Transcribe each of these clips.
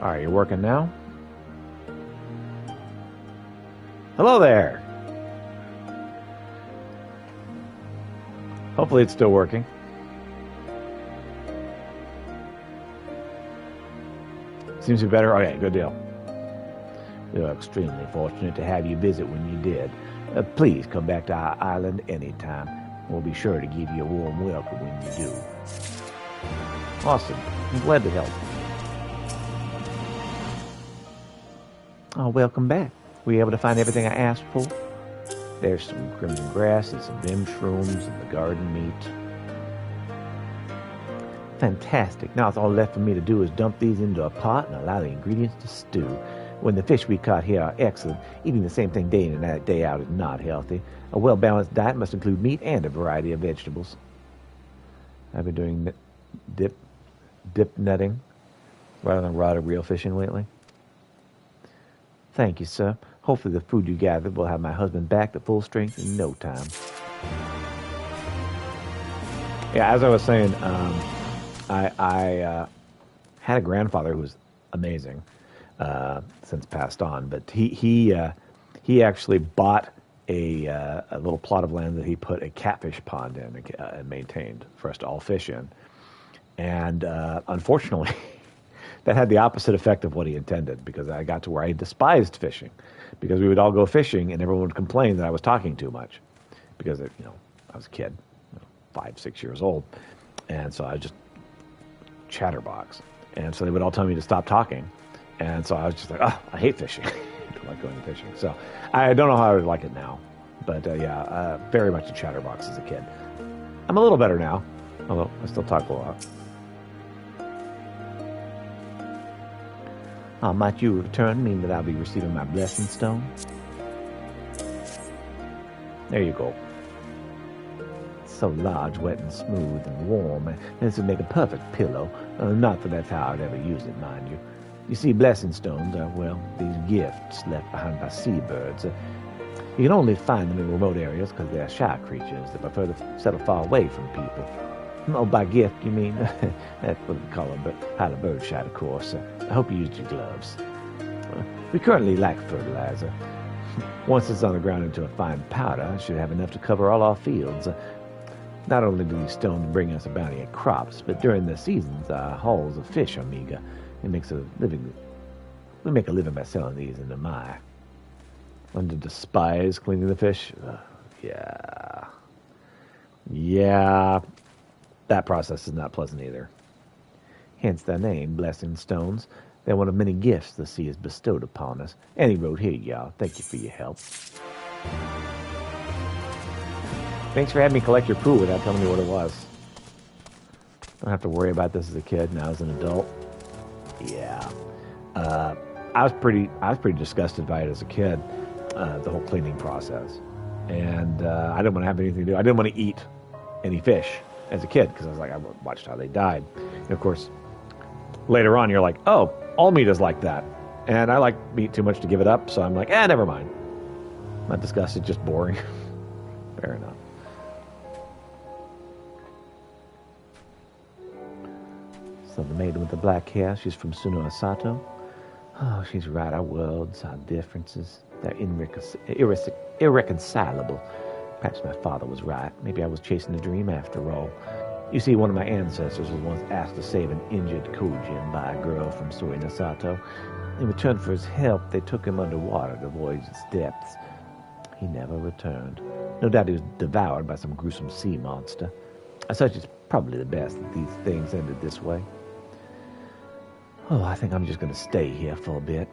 All right, you're working now? Hello there. Hopefully it's still working. Seems to be better. Okay, good deal. We are extremely fortunate to have you visit when you did. Please come back to our island anytime. We'll be sure to give you a warm welcome when you do. Awesome. I'm glad to help. Oh, welcome back. Were you able to find everything I asked for? There's some crimson grasses, some dim shrooms, and the garden meat. Fantastic. Now all left for me to do is dump these into a pot and allow the ingredients to stew. When the fish we caught here are excellent, eating the same thing day in and day out is not healthy. A well-balanced diet must include meat and a variety of vegetables. I've been doing dip netting rather than rod or reel fishing lately. Thank you, sir. Hopefully the food you gathered will have my husband back to full strength in no time. Yeah, as I was saying, I had a grandfather who was amazing, since passed on, but he actually bought a little plot of land that he put a catfish pond in and maintained for us to all fish in, and unfortunately, that had the opposite effect of what he intended, because I got to where I despised fishing, because we would all go fishing and everyone would complain that I was talking too much, because I was a kid, 5, 6 years old, and so I just chatterbox, and so they would all tell me to stop talking, and so I was just like, oh, I hate fishing. I don't like going fishing. So I don't know how I would like it now, but very much a chatterbox as a kid. I'm a little better now, although I still talk a lot. Might you return, mean that I'll be receiving my blessing stone? There you go. It's so large, wet and smooth and warm, and this would make a perfect pillow. Not that that's how I'd ever use it, mind you. You see, blessing stones are, well, these gifts left behind by seabirds. You can only find them in remote areas because they're shy creatures that prefer to settle far away from people. Oh, by gift, you mean? That's what we call them, but how the bird shot, of course. I hope you used your gloves. We currently lack fertilizer. Once it's on the ground into a fine powder, it should have enough to cover all our fields. Not only do these stones bring us a bounty of crops, but during the seasons, our hauls of fish are meager. We make a living by selling these in the mire. Learn to despise cleaning the fish? Yeah. That process is not pleasant either. Hence their name, blessing stones. They're one of many gifts the sea has bestowed upon us. And he wrote, here, y'all. Thank you for your help. Thanks for having me collect your poo without telling me what it was. Don't have to worry about this as a kid, now as an adult. Yeah. I was pretty disgusted by it as a kid, the whole cleaning process. And I didn't want to have anything to do. I didn't want to eat any fish as a kid, because I was like, I watched how they died. And of course, later on, you're like, oh, all meat is like that. And I like meat too much to give it up, so I'm like, never mind. Not disgusted, just boring. Fair enough. So the maiden with the black hair, she's from Suno Asato. Oh, she's right, our worlds, our differences, they're irreconcilable. Perhaps my father was right. Maybe I was chasing a dream after all. You see, one of my ancestors was once asked to save an injured Kojin by a girl from Suino Sato. In return for his help, they took him underwater to voyage its depths. He never returned. No doubt he was devoured by some gruesome sea monster. As such, it's probably the best that these things ended this way. Oh, I think I'm just going to stay here for a bit.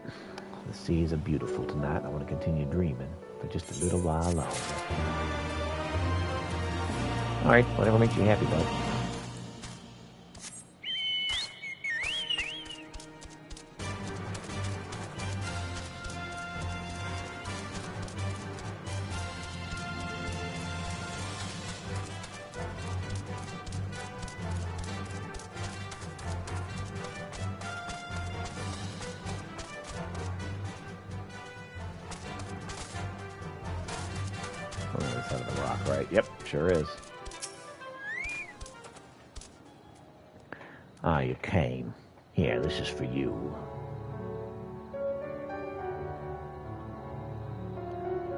The seas are beautiful tonight. I want to continue dreaming for just a little while longer. All right, whatever makes you happy, bud. On the other side of the rock, right? Yep, sure is. Ah, you came. Here, this is for you.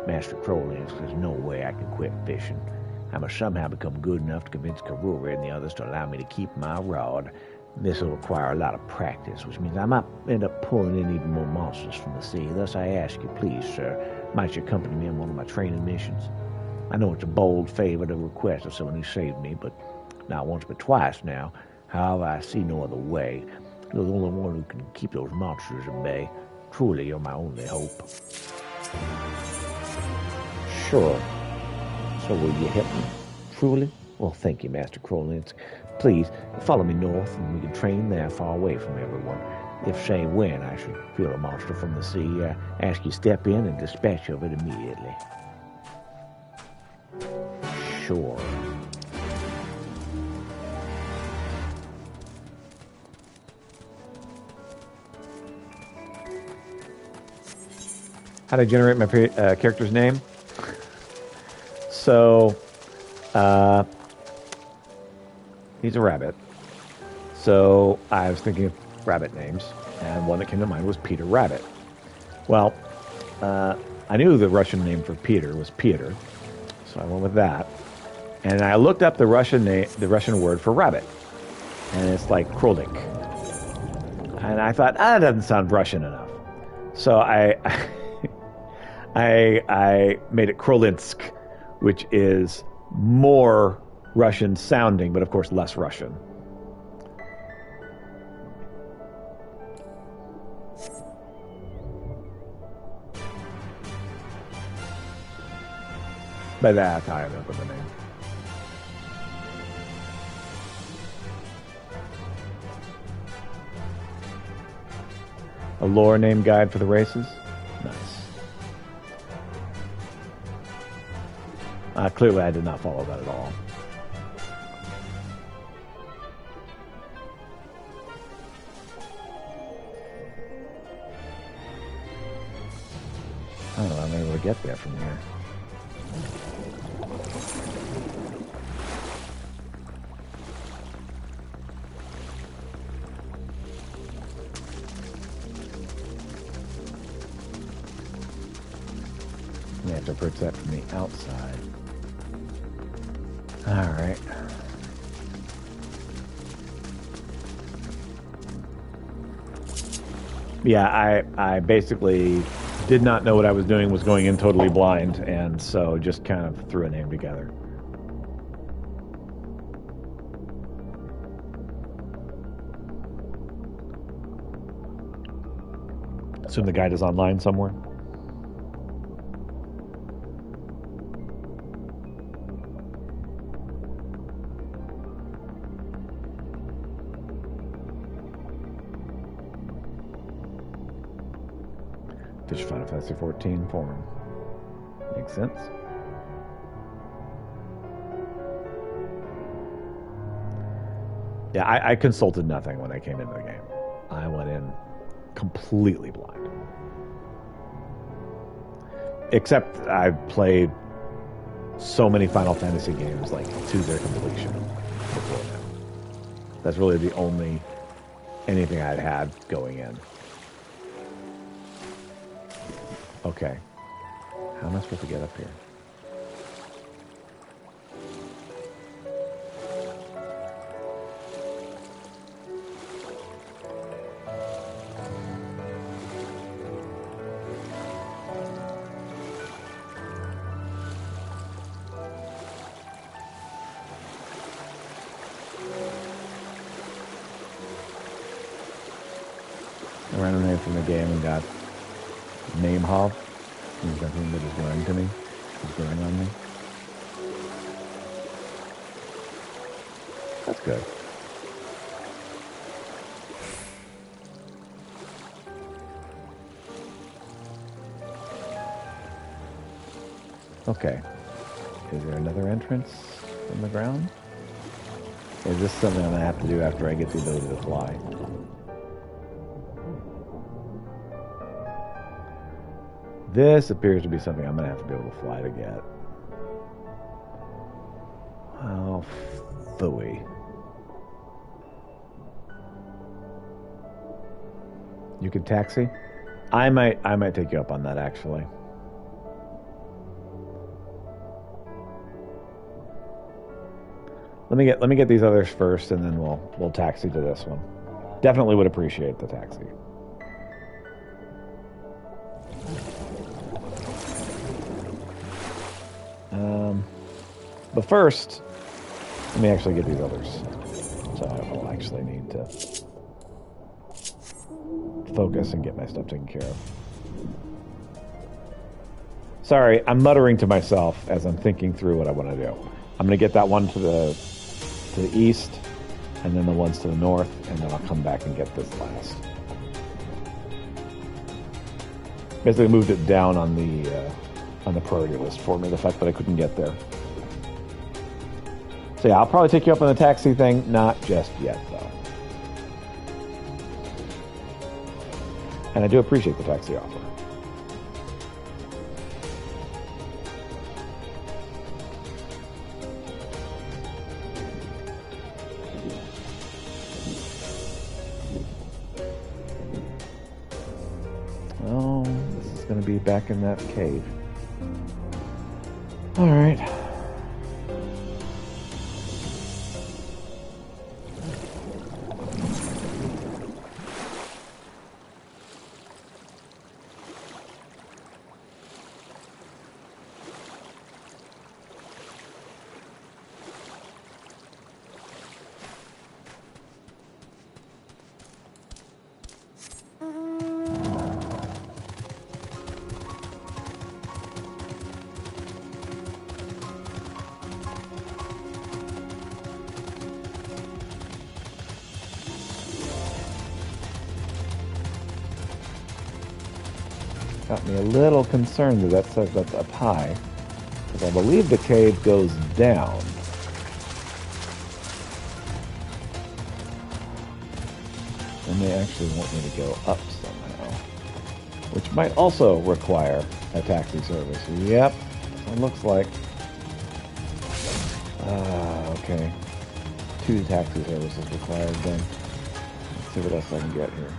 Master Crowlins, there's no way I can quit fishing. I must somehow become good enough to convince Karura and the others to allow me to keep my rod. This will require a lot of practice, which means I might end up pulling in even more monsters from the sea. Thus I ask you, please, sir, might you accompany me on one of my training missions? I know it's a bold favor to request of someone who saved me, but not once but twice now. However, I see no other way. You're the only one who can keep those monsters at bay. Truly, you're my only hope. Sure. So will you help me? Truly? Well, thank you, Master Crowlins. Please, follow me north, and we can train there far away from everyone. If, say, when I should feel a monster from the sea, ask you step in and dispatch of it immediately. Sure. How to generate my character's name? So, he's a rabbit. So I was thinking of rabbit names, and one that came to mind was Peter Rabbit. Well, I knew the Russian name for Peter was Peter, so I went with that. And I looked up the Russian word for rabbit, and it's like krolik. And I thought, that doesn't sound Russian enough. So I made it Krolinsk, which is more Russian sounding, but of course less Russian. By that, I remember the name. A lore name guide for the races? Nice. Clearly, I did not follow that at all. I don't know, I'm able to get there from here. You have to approach that from the outside. Alright. Yeah, I basically did not know what I was doing, was going in totally blind, and so just kind of threw a name together. Assume the guide is online somewhere. Fish Final Fantasy 14 forum. Makes sense. Yeah, I consulted nothing when I came into the game. I went in completely blind. Except I've played so many Final Fantasy games, like, to their completion before now. That's really the only anything I'd had going in. Okay. How am I supposed to get up here? I ran away from the game and got name hog. There's nothing that is going to me. It's going on me. That's good. Okay. Is there another entrance from the ground? Is this something I'm going to have to do after I get the ability to fly? This appears to be something I'm going to have to be able to fly to get. Oh, phooey. You can taxi? I might take you up on that, actually. Let me get these others first, and then we'll taxi to this one. Definitely would appreciate the taxi. But first, let me actually get these others. So I will actually need to focus and get my stuff taken care of. Sorry, I'm muttering to myself as I'm thinking through what I want to do. I'm going to get that one to the east, and then the ones to the north, and then I'll come back and get this last. Basically moved it down on the priority list for me, the fact that I couldn't get there. So yeah, I'll probably take you up on the taxi thing, not just yet, though. And I do appreciate the taxi offer. Oh, this is going to be back in that cave. All right. Got me a little concerned that says that's up high, because I believe the cave goes down. And they actually want me to go up somehow, which might also require a taxi service. Yep, it looks like. Okay. 2 taxi services required then. Let's see what else I can get here.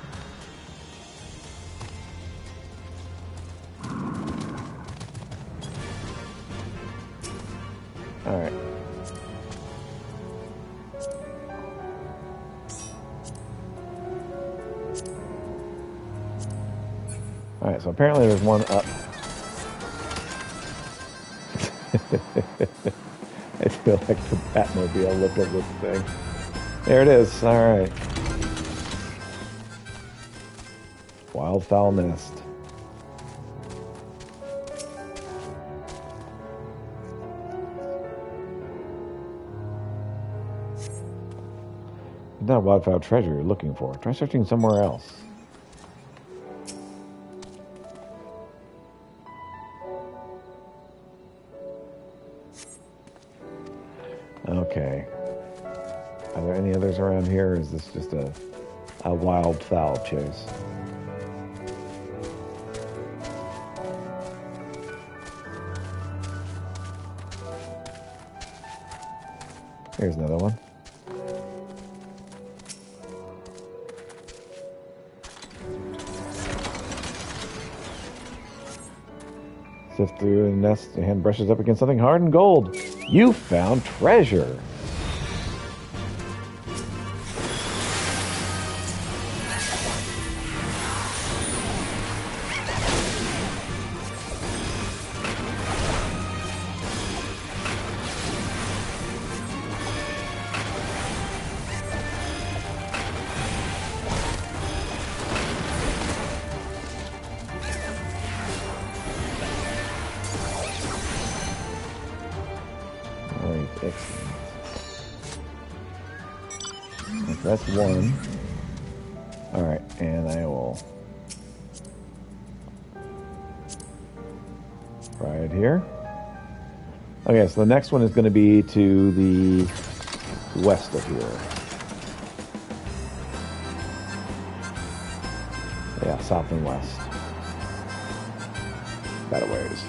All right. All right, so apparently there's one up. I feel like the Batmobile look of this thing. There it is. All right. Wildfowl nest. Not wildfowl treasure you're looking for. Try searching somewhere else. Okay. Are there any others around here, or is this just a wildfowl chase? Here's another one. Sift through a nest, your hand brushes up against something hard and gold. You found treasure. That's one. All right, and I will try it here. Okay, so the next one is going to be to the west of here. Yeah, south and west. That a ways.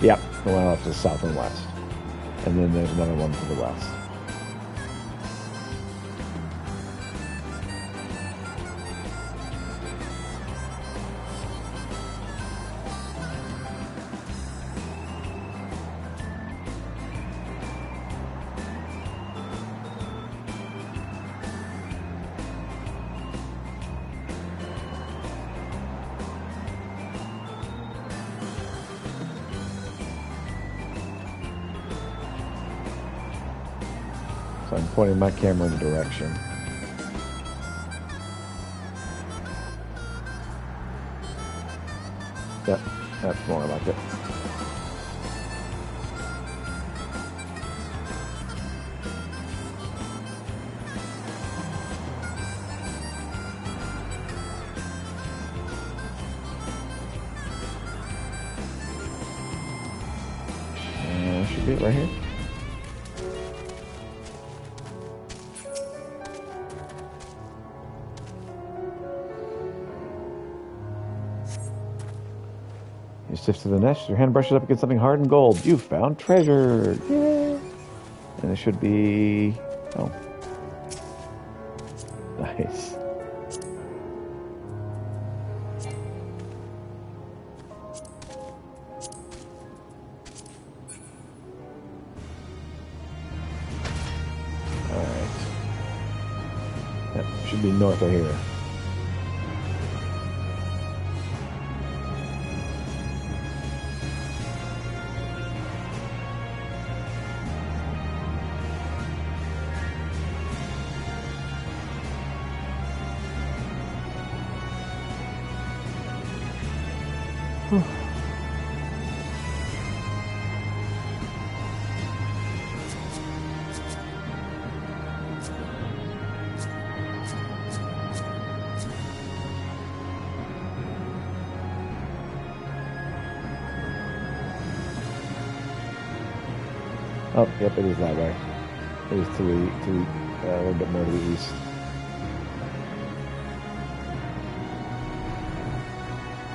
Yep, the one left is south and west. And then there's another one to the west. So I'm pointing my camera in the direction. Yep, that's more like it. Should be it right here. You sift through the nest, your hand brushes up against something hard and gold. You found treasure! Yay! And it should be... oh. Nice. Alright. Yep, should be north of here. Oh, yep, it is that way. It is a little bit more to the east.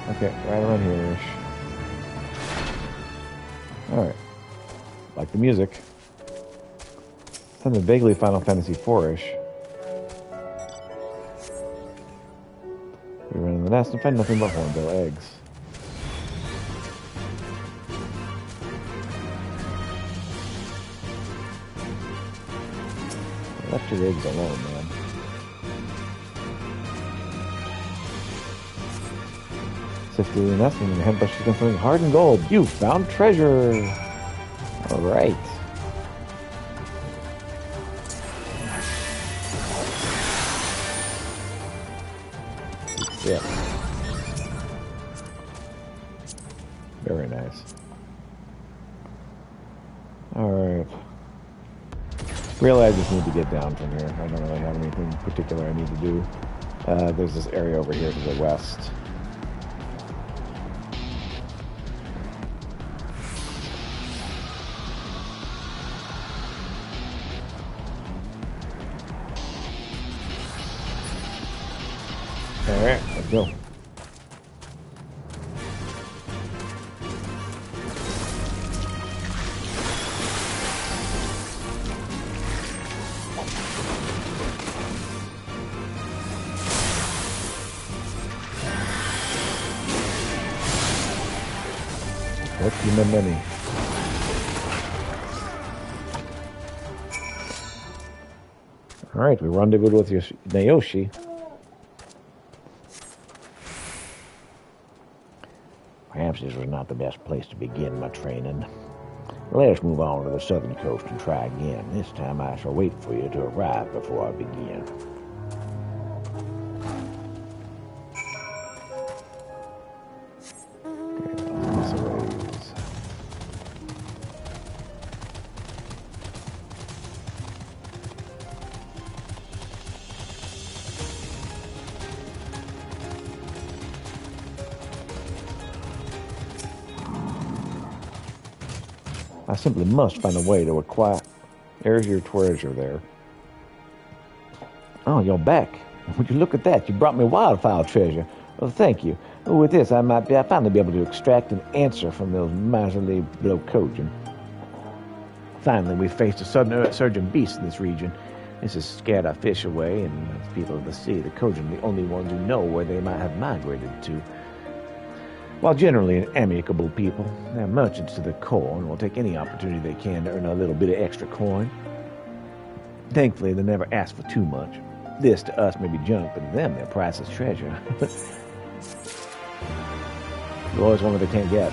Okay, right around here-ish. Alright. Like the music. Something vaguely Final Fantasy IV-ish. We run in the nest and find nothing but hornbill eggs. Left your eggs alone, man. Sift through the nest and your hand brushes against something hard and gold. You found treasure! Alright. Yeah. Very nice. Alright. Really, I just need to get down from here. I don't really have anything particular I need to do. There's this area over here to the west. Alright, let's go. Let's give them money. Alright, we rendezvoused with Naoshi. Perhaps this was not the best place to begin my training. Let us move on to the southern coast and try again. This time I shall wait for you to arrive before I begin. I simply must find a way to acquire. There's your treasure there. Oh, you're back. Would you look at that? You brought me wildfire treasure. Oh, thank you. With this, I might finally be able to extract an answer from those miserly Blokojin. Finally, we faced a sudden surging beast in this region. This has scared our fish away, and the people of the sea, the Kojin, the only ones who know where they might have migrated to. While generally an amicable people, they're merchants to the core and will take any opportunity they can to earn a little bit of extra coin. Thankfully, they never ask for too much. This to us may be junk, but to them, they're priceless treasure. You always want what they can't get.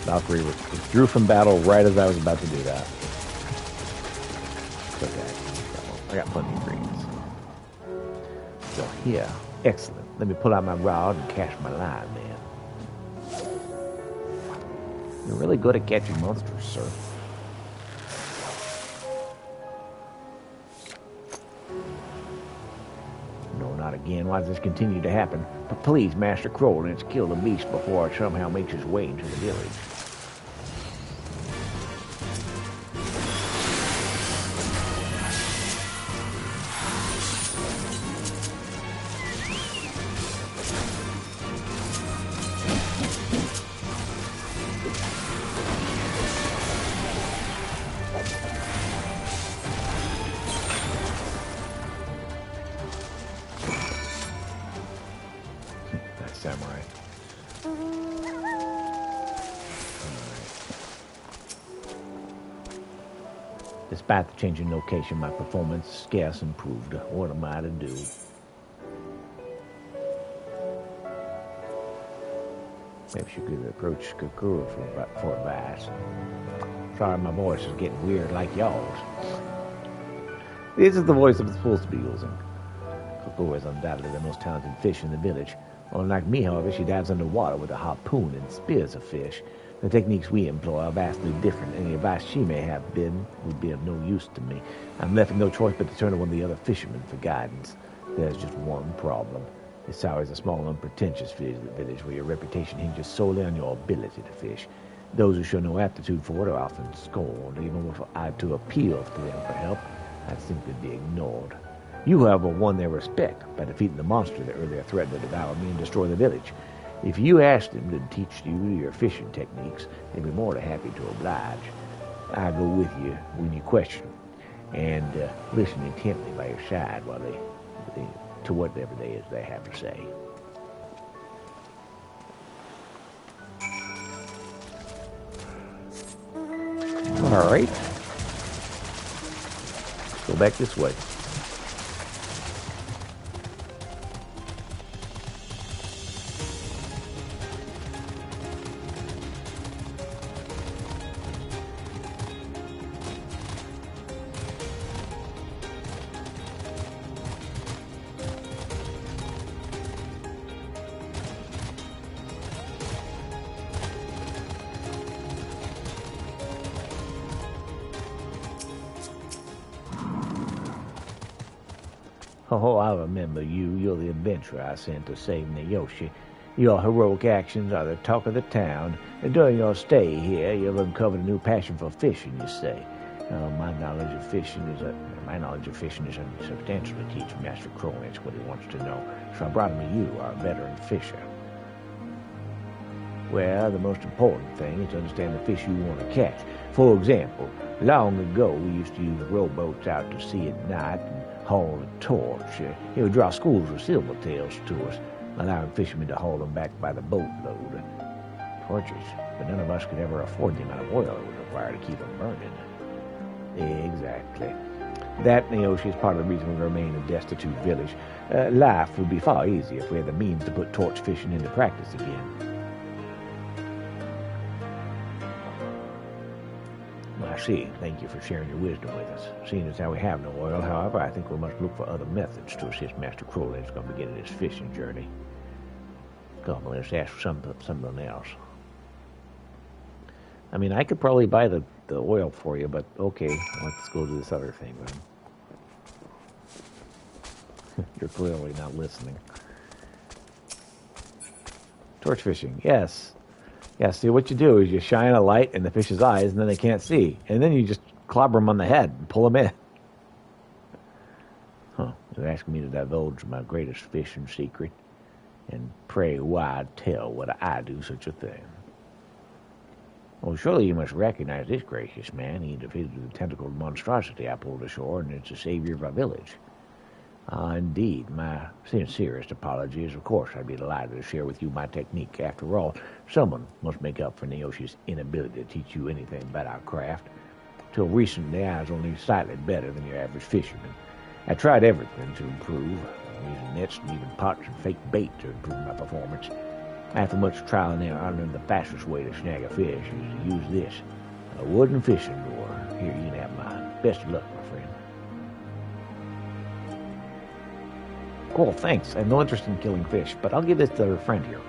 Valkyrie withdrew from battle right as I was about to do that. Okay. I got plenty of greens. So here. Excellent. Let me pull out my rod and cast my line, man. You're really good at catching monsters, sir. No, not again. Why does this continue to happen? But please, Master Crow, let's kill the beast before it somehow makes its way into the village. Samurai. Despite the change in location, my performance scarce improved. What am I to do? Maybe she could approach Kakura for advice. Sorry, my voice is getting weird like y'all's. This is the voice I'm supposed to be using. Kakura is undoubtedly the most talented fish in the village. Unlike me, however, she dives underwater with a harpoon and spears a fish. The techniques we employ are vastly different. Any advice she may have would be of no use to me. I'm left with no choice but to turn to one of the other fishermen for guidance. There's just one problem. This tower is a small, unpretentious village where your reputation hinges solely on your ability to fish. Those who show no aptitude for it are often scorned. Even if I had to appeal to them for help, I'd simply be ignored. You, however, won their respect by defeating the monster that earlier threatened to devour me and destroy the village. If you asked them to teach you your fishing techniques, they'd be more than happy to oblige. I'll go with you when you question and listen intently by your side while to whatever they have to say. All right. Let's go back this way. Oh, I remember you. You're the adventurer I sent to save Naoshi. Your heroic actions are the talk of the town, and during your stay here, you've uncovered a new passion for fishing, you say. My knowledge of fishing is substantial to teach Master Kronich what he wants to know, so I brought him to you, our veteran fisher. Well, the most important thing is to understand the fish you want to catch. For example, long ago, we used to use rowboats out to sea at night and haul a torch. It would draw schools of silvertails to us, allowing fishermen to haul them back by the boatload. Torches, but none of us could ever afford the amount of oil it would require to keep them burning. Exactly. That, Naoshi, is part of the reason we remain a destitute village. Life would be far easier if we had the means to put torch fishing into practice again. I see. Thank you for sharing your wisdom with us. Seeing as how we have no oil, however, I think we must look for other methods to assist Master Crowley as going to begin his fishing journey. Come, let's ask something else. I mean, I could probably buy the oil for you, but okay, let's go to this other thing then. You're clearly not listening. Torch fishing, yes. Yeah, see, what you do is you shine a light in the fish's eyes, and then they can't see. And then you just clobber them on the head and pull them in. Huh, you're asking me to divulge my greatest fishing secret. And pray why tell what I do such a thing. Well, surely you must recognize this gracious man. He defeated the tentacled monstrosity I pulled ashore, and it's the savior of our village. Indeed, my sincerest apologies. Of course, I'd be delighted to share with you my technique. After all, someone must make up for Naoshi's inability to teach you anything about our craft. Till recently, I was only slightly better than your average fisherman. I tried everything to improve, using nets and even pots and fake bait to improve my performance. After much trial and error, I learned the fastest way to snag a fish is to use this, a wooden fishing lure. Here, you can have mine. Best of luck, my friend. Cool, thanks. I have no interest in killing fish, but I'll give this to a friend here.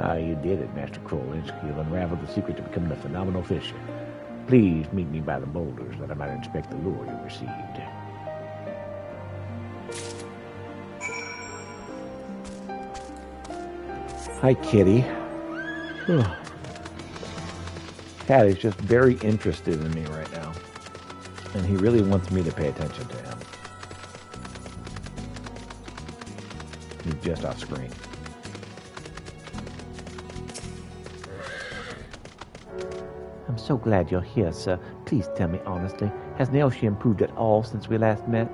Ah, you did it, Master Crowley. You've unraveled the secret to becoming a phenomenal fisher. Please meet me by the boulders that I might inspect the lure you received. Hi, Kitty. Cat is just very interested in me right now, and he really wants me to pay attention to him. He's just off screen. I'm so glad you're here, sir. Please tell me honestly, has Naoshi improved at all since we last met?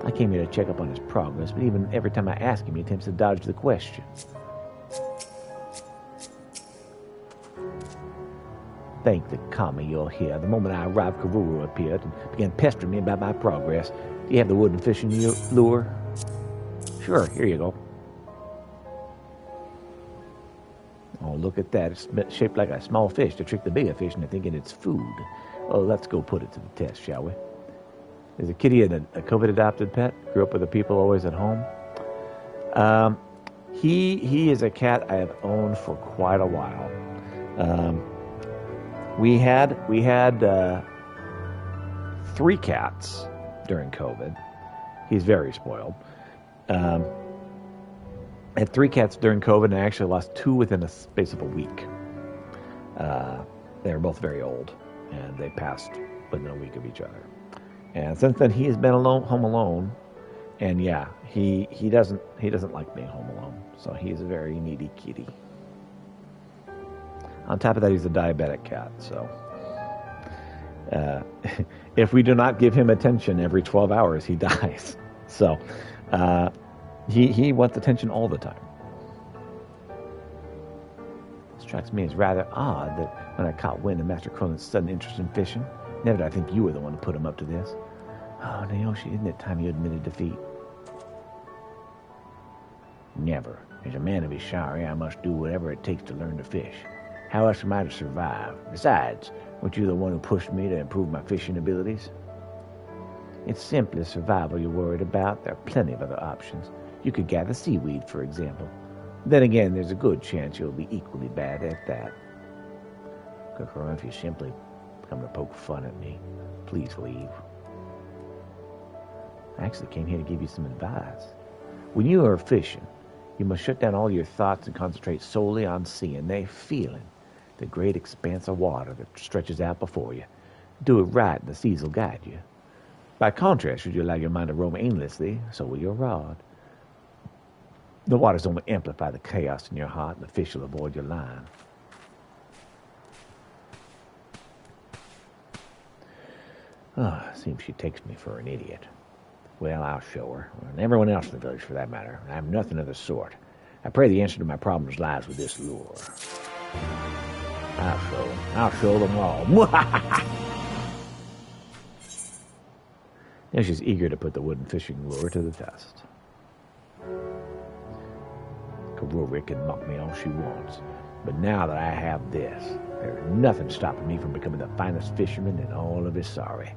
I came here to check up on his progress, but even every time I ask him, he attempts to dodge the question. Thank the Kami you're here. The moment I arrived, Karuru appeared and began pestering me about my progress. Do you have the wooden fishing lure? Sure, here you go. Oh, look at that. It's shaped like a small fish to trick the bigger fish into thinking it's food. Well, let's go put it to the test, shall we? Is a kitty a COVID-adopted pet? Grew up with the people always at home? He is a cat I have owned for quite a while. We had 3 cats during COVID. He's very spoiled. I had 3 cats during COVID, and I actually lost 2 within a space of a week. They were both very old, and they passed within a week of each other. And since then, he has been home alone. And yeah, he doesn't like being home alone. So he's a very needy kitty. On top of that, he's a diabetic cat. So if we do not give him attention every 12 hours, he dies. So he wants attention all the time. It strikes me as rather odd that when I caught wind of Master Cronin's sudden interest in fishing, never did I think you were the one to put him up to this. Oh, Naoshi, isn't it time you admitted defeat? Never. As a man of Ishari, I must do whatever it takes to learn to fish. How else am I to survive? Besides, weren't you the one who pushed me to improve my fishing abilities? It's simply survival you're worried about. There are plenty of other options. You could gather seaweed, for example. Then again, there's a good chance you'll be equally bad at that. Kokoro, if you simply come to poke fun at me, please leave. I actually came here to give you some advice. When you are fishing, you must shut down all your thoughts and concentrate solely on seeing, feeling the great expanse of water that stretches out before you. Do it right, and the seas will guide you. By contrast, should you allow your mind to roam aimlessly, so will your rod. The waters only amplify the chaos in your heart, and the fish will avoid your line. Seems she takes me for an idiot. Well, I'll show her, and everyone else in the village for that matter. I have nothing of the sort. I pray the answer to my problems lies with this lure. I'll show them all. Now she's eager to put the wooden fishing lure to the test. Karuri can mock me all she wants, but now that I have this, there's nothing stopping me from becoming the finest fisherman in all of Isari.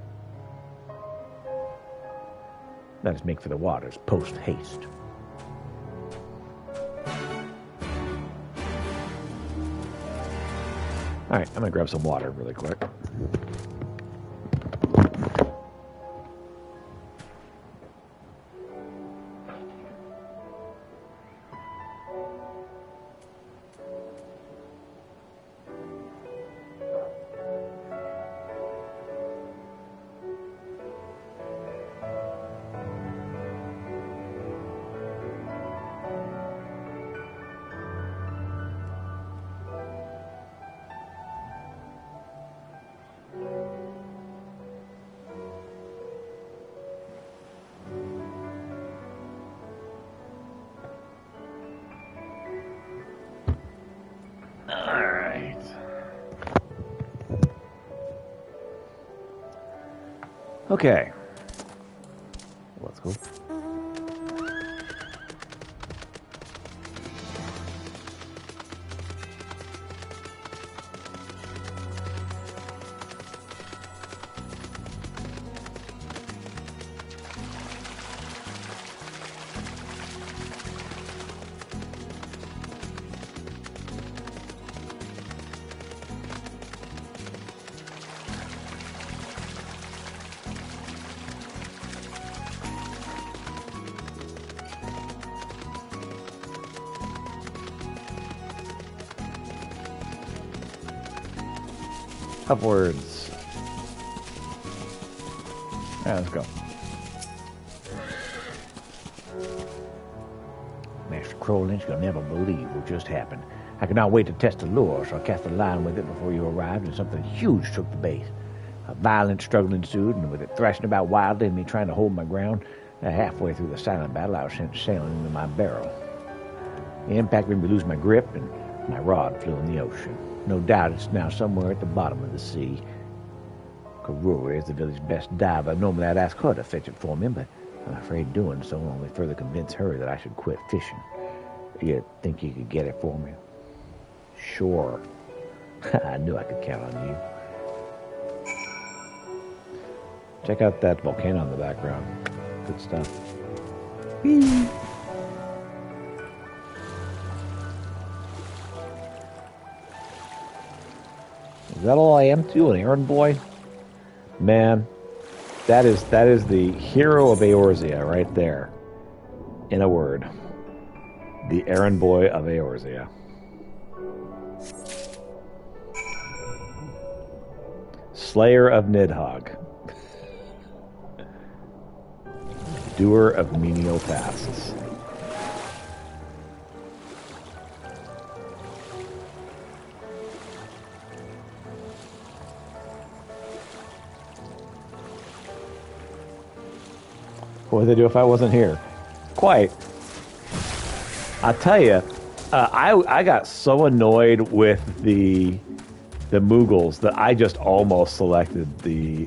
Let us make for the waters post-haste. All right, I'm going to grab some water really quick. Okay. Let's go. Upwards. Alright, let's go. Master Crowlinch, you'll never believe what just happened. I could not wait to test the lure, so I cast a line with it before you arrived, and something huge took the bait. A violent struggle ensued, and with it thrashing about wildly and me trying to hold my ground, halfway through the silent battle, I was sent sailing into my barrel. The impact made me lose my grip, and my rod flew in the ocean. No doubt it's now somewhere at the bottom of the sea. Karuri is the village's best diver. Normally I'd ask her to fetch it for me, but I'm afraid doing so will only further convince her that I should quit fishing. You think you could get it for me? Sure. I knew I could count on you. Check out that volcano in the background. Good stuff. Whee! Is that all I am to you, an errand boy? Man, that is the hero of Eorzea right there. In a word. The errand boy of Eorzea. Slayer of Nidhogg. Doer of menial tasks. What would they do if I wasn't here? Quite. I'll tell you, I got so annoyed with the Moogles that I just almost selected the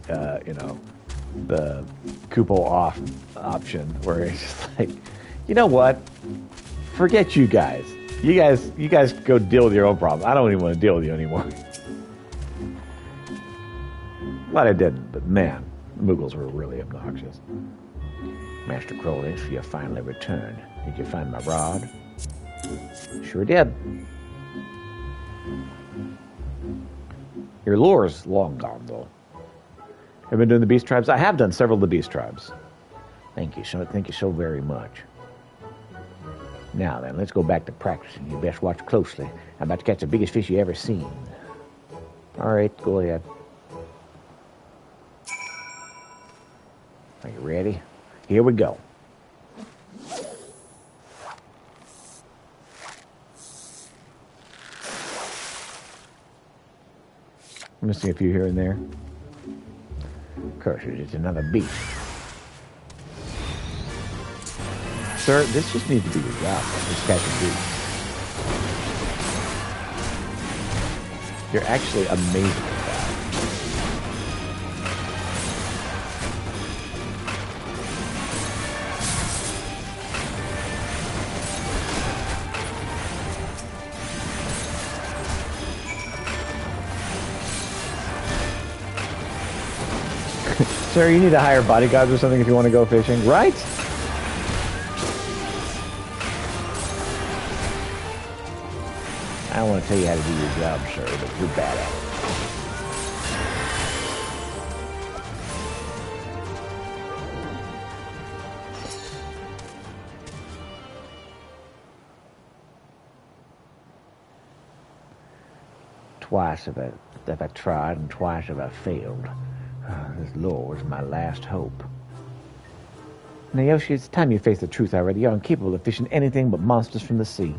the Kupo off option, where it's just like, you know what? Forget you guys. You guys go deal with your own problems. I don't even want to deal with you anymore. Glad I didn't, but man, Moogles were really obnoxious. Master Crowlinch, you finally returned. Did you find my rod? Sure did. Your lure's long gone, though. Have you been doing the beast tribes? I have done several of the beast tribes. Thank you so very much. Now then, let's go back to practicing. You best watch closely. I'm about to catch the biggest fish you ever seen. All right, go ahead. Are you ready? Here we go. I'm missing a few here and there. Curses, it's another beast. Sir, this just needs to be your job. Just catching beasts. You're actually amazing at that. Sir, you need to hire bodyguards or something if you want to go fishing, right? I don't want to tell you how to do your job, sir, but you're bad at it. Twice have I tried, and twice have I failed. This lure was my last hope. Now, Yoshi, it's time you face the truth already. You're incapable of fishing anything but monsters from the sea.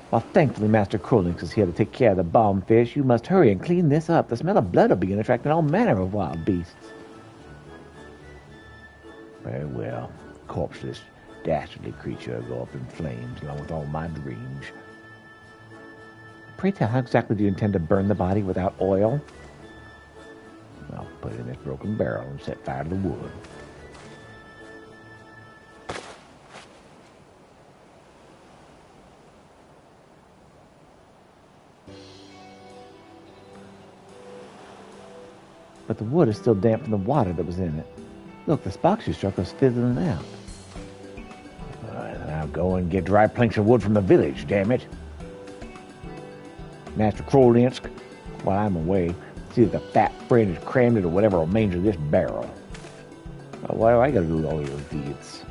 While thankfully Master Crowlinch is here to take care of the bomb fish, you must hurry and clean this up. The smell of blood will begin attracting all manner of wild beasts. Very well. The corpse of this dastardly creature will go up in flames along with all my dreams. Pray tell, how exactly do you intend to burn the body without oil? I'll put it in this broken barrel and set fire to the wood. But the wood is still damp from the water that was in it. Look, the sparks you struck was fizzling out. All right, now go and get dry planks of wood from the village, damn it. Master Crowlinch, while I'm away, see if the fat friend has crammed it or whatever remains of this barrel. Why do I gotta do all your deeds?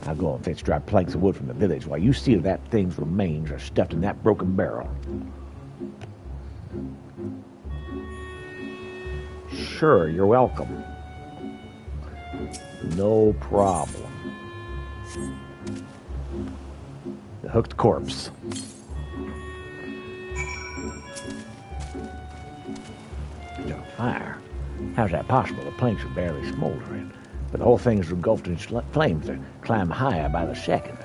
I'll go and fetch dry planks of wood from the village while you see that thing's remains are stuffed in that broken barrel. Sure, you're welcome. No problem. The hooked corpse. There's a fire. How's that possible? The planks are barely smoldering, but the whole thing's engulfed in flames that climb higher by the second.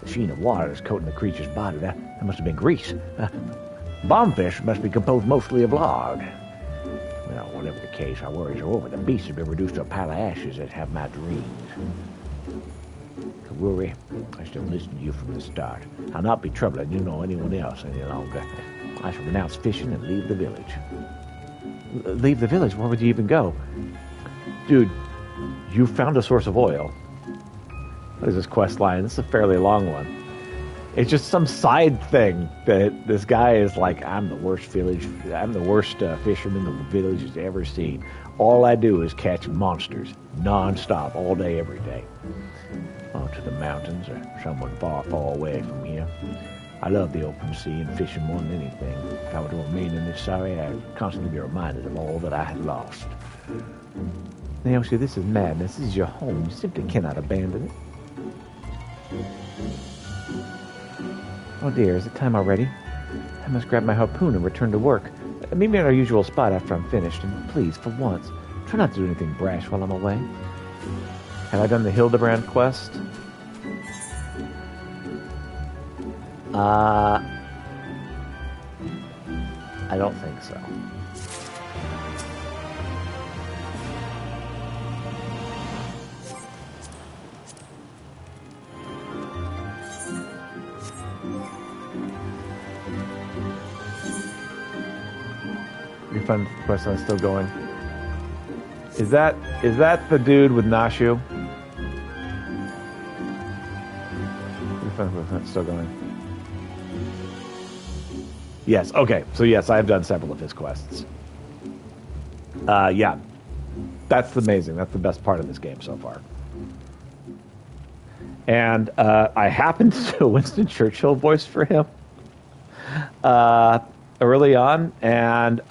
The sheen of water that's coating the creature's body, that must have been grease. Bombfish must be composed mostly of lard. Well, whatever the case, our worries are over. The beast has been reduced to a pile of ashes that have my dreams. Rory, I should have listened to you from the start. I'll not be troubling you nor anyone else any longer. I shall renounce fishing and leave the village. Leave the village? Where would you even go? Dude, you found a source of oil. What is this quest line? This is a fairly long one. It's just some side thing that this guy is like, I'm the worst fisherman the village has ever seen. All I do is catch monsters, non-stop, all day, every day. Oh, to the mountains or somewhere far, far away from here. I love the open sea and fishing more than anything. If I were to remain in this surrey, I would constantly be reminded of all that I had lost. Naoshi, this is madness. This is your home. You simply cannot abandon it. Oh dear, is it time already? I must grab my harpoon and return to work. Meet me at our usual spot after I'm finished, and please, for once, try not to do anything brash while I'm away. Have I done the Hildebrand quest? I don't think so. Refund quest is still going. Is that the dude with Nashu? Refund quest still going. Yes, okay. So yes, I have done several of his quests. Yeah. That's amazing. That's the best part of this game so far. And I happened to do a Winston Churchill voice for him early on, and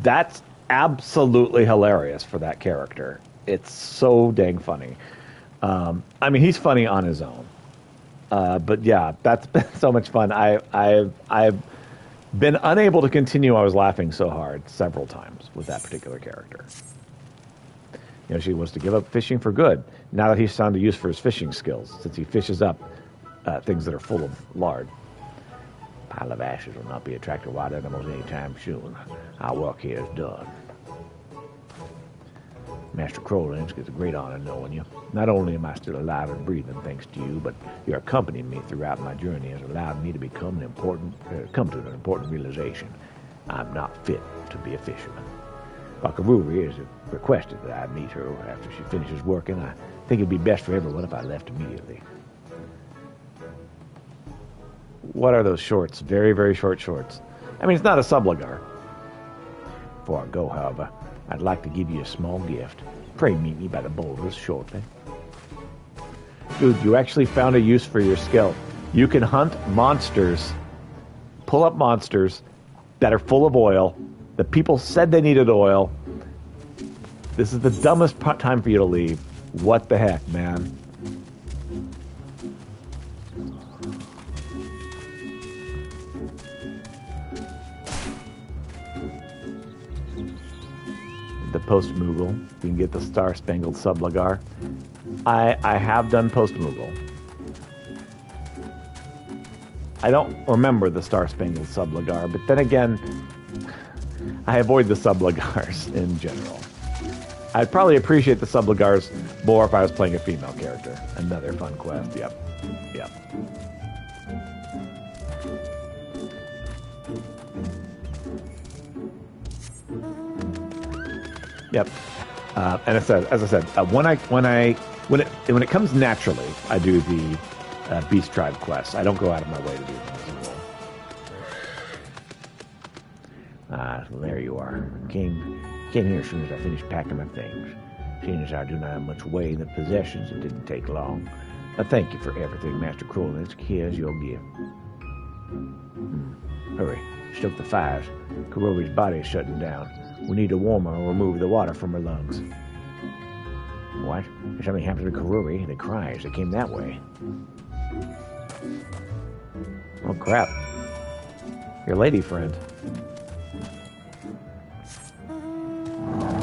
that's absolutely hilarious for that character. It's so dang funny. I mean, he's funny on his own. But yeah, that's been so much fun. I've been unable to continue. I was laughing so hard several times with that particular character. You know, she wants to give up fishing for good now that he's found a use for his fishing skills, since he fishes up things that are full of lard. Pile of ashes will not be attracted to wild animals anytime soon. Our work here is done. Master Crowlands, it's a great honor knowing you. Not only am I still alive and breathing thanks to you, but your accompanying me throughout my journey has allowed me to come to an important realization. I'm not fit to be a fisherman. Bakaruri has requested that I meet her after she finishes working. I think it'd be best for everyone if I left immediately. What are those shorts? Very, very short shorts. I mean, it's not a subligar. Before I go, however, I'd like to give you a small gift. Pray meet me by the boulders shortly. Dude, you actually found a use for your skill. You can hunt monsters, pull up monsters that are full of oil. The people said they needed oil. This is the dumbest time for you to leave. What the heck, man? The post-Moogle. You can get the Star-Spangled Subligar. I have done post-Moogle. I don't remember the Star-Spangled Subligar, but then again, I avoid the Subligars in general. I'd probably appreciate the Subligars more if I was playing a female character. Another fun quest. Yep. And as I said, when it comes naturally, I do the Beast Tribe quests. I don't go out of my way to do them as well. So there you are. Came here as soon as I finished packing my things. Seeing as I do not have much weight in the possessions, it didn't take long. Thank you for everything, Master Krolinsk. Here's your gift. Hurry, stoke the fires. Karuri's body is shutting down. We need to warm her and remove the water from her lungs. What? If something happened to Karuri, they cries. They came that way. Oh, crap. Your lady friend.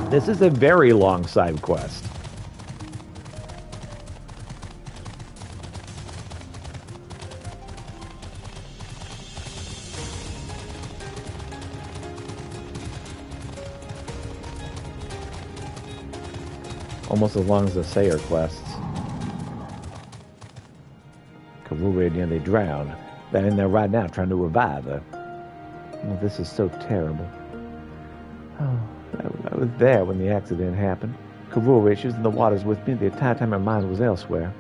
This is a very long side quest. Almost as long as the Sayer quests. Karuri nearly drowned. They're in there right now trying to revive her. Oh, this is so terrible. Oh, I was there when the accident happened. Karuri, she was in the waters with me the entire time her mind was elsewhere.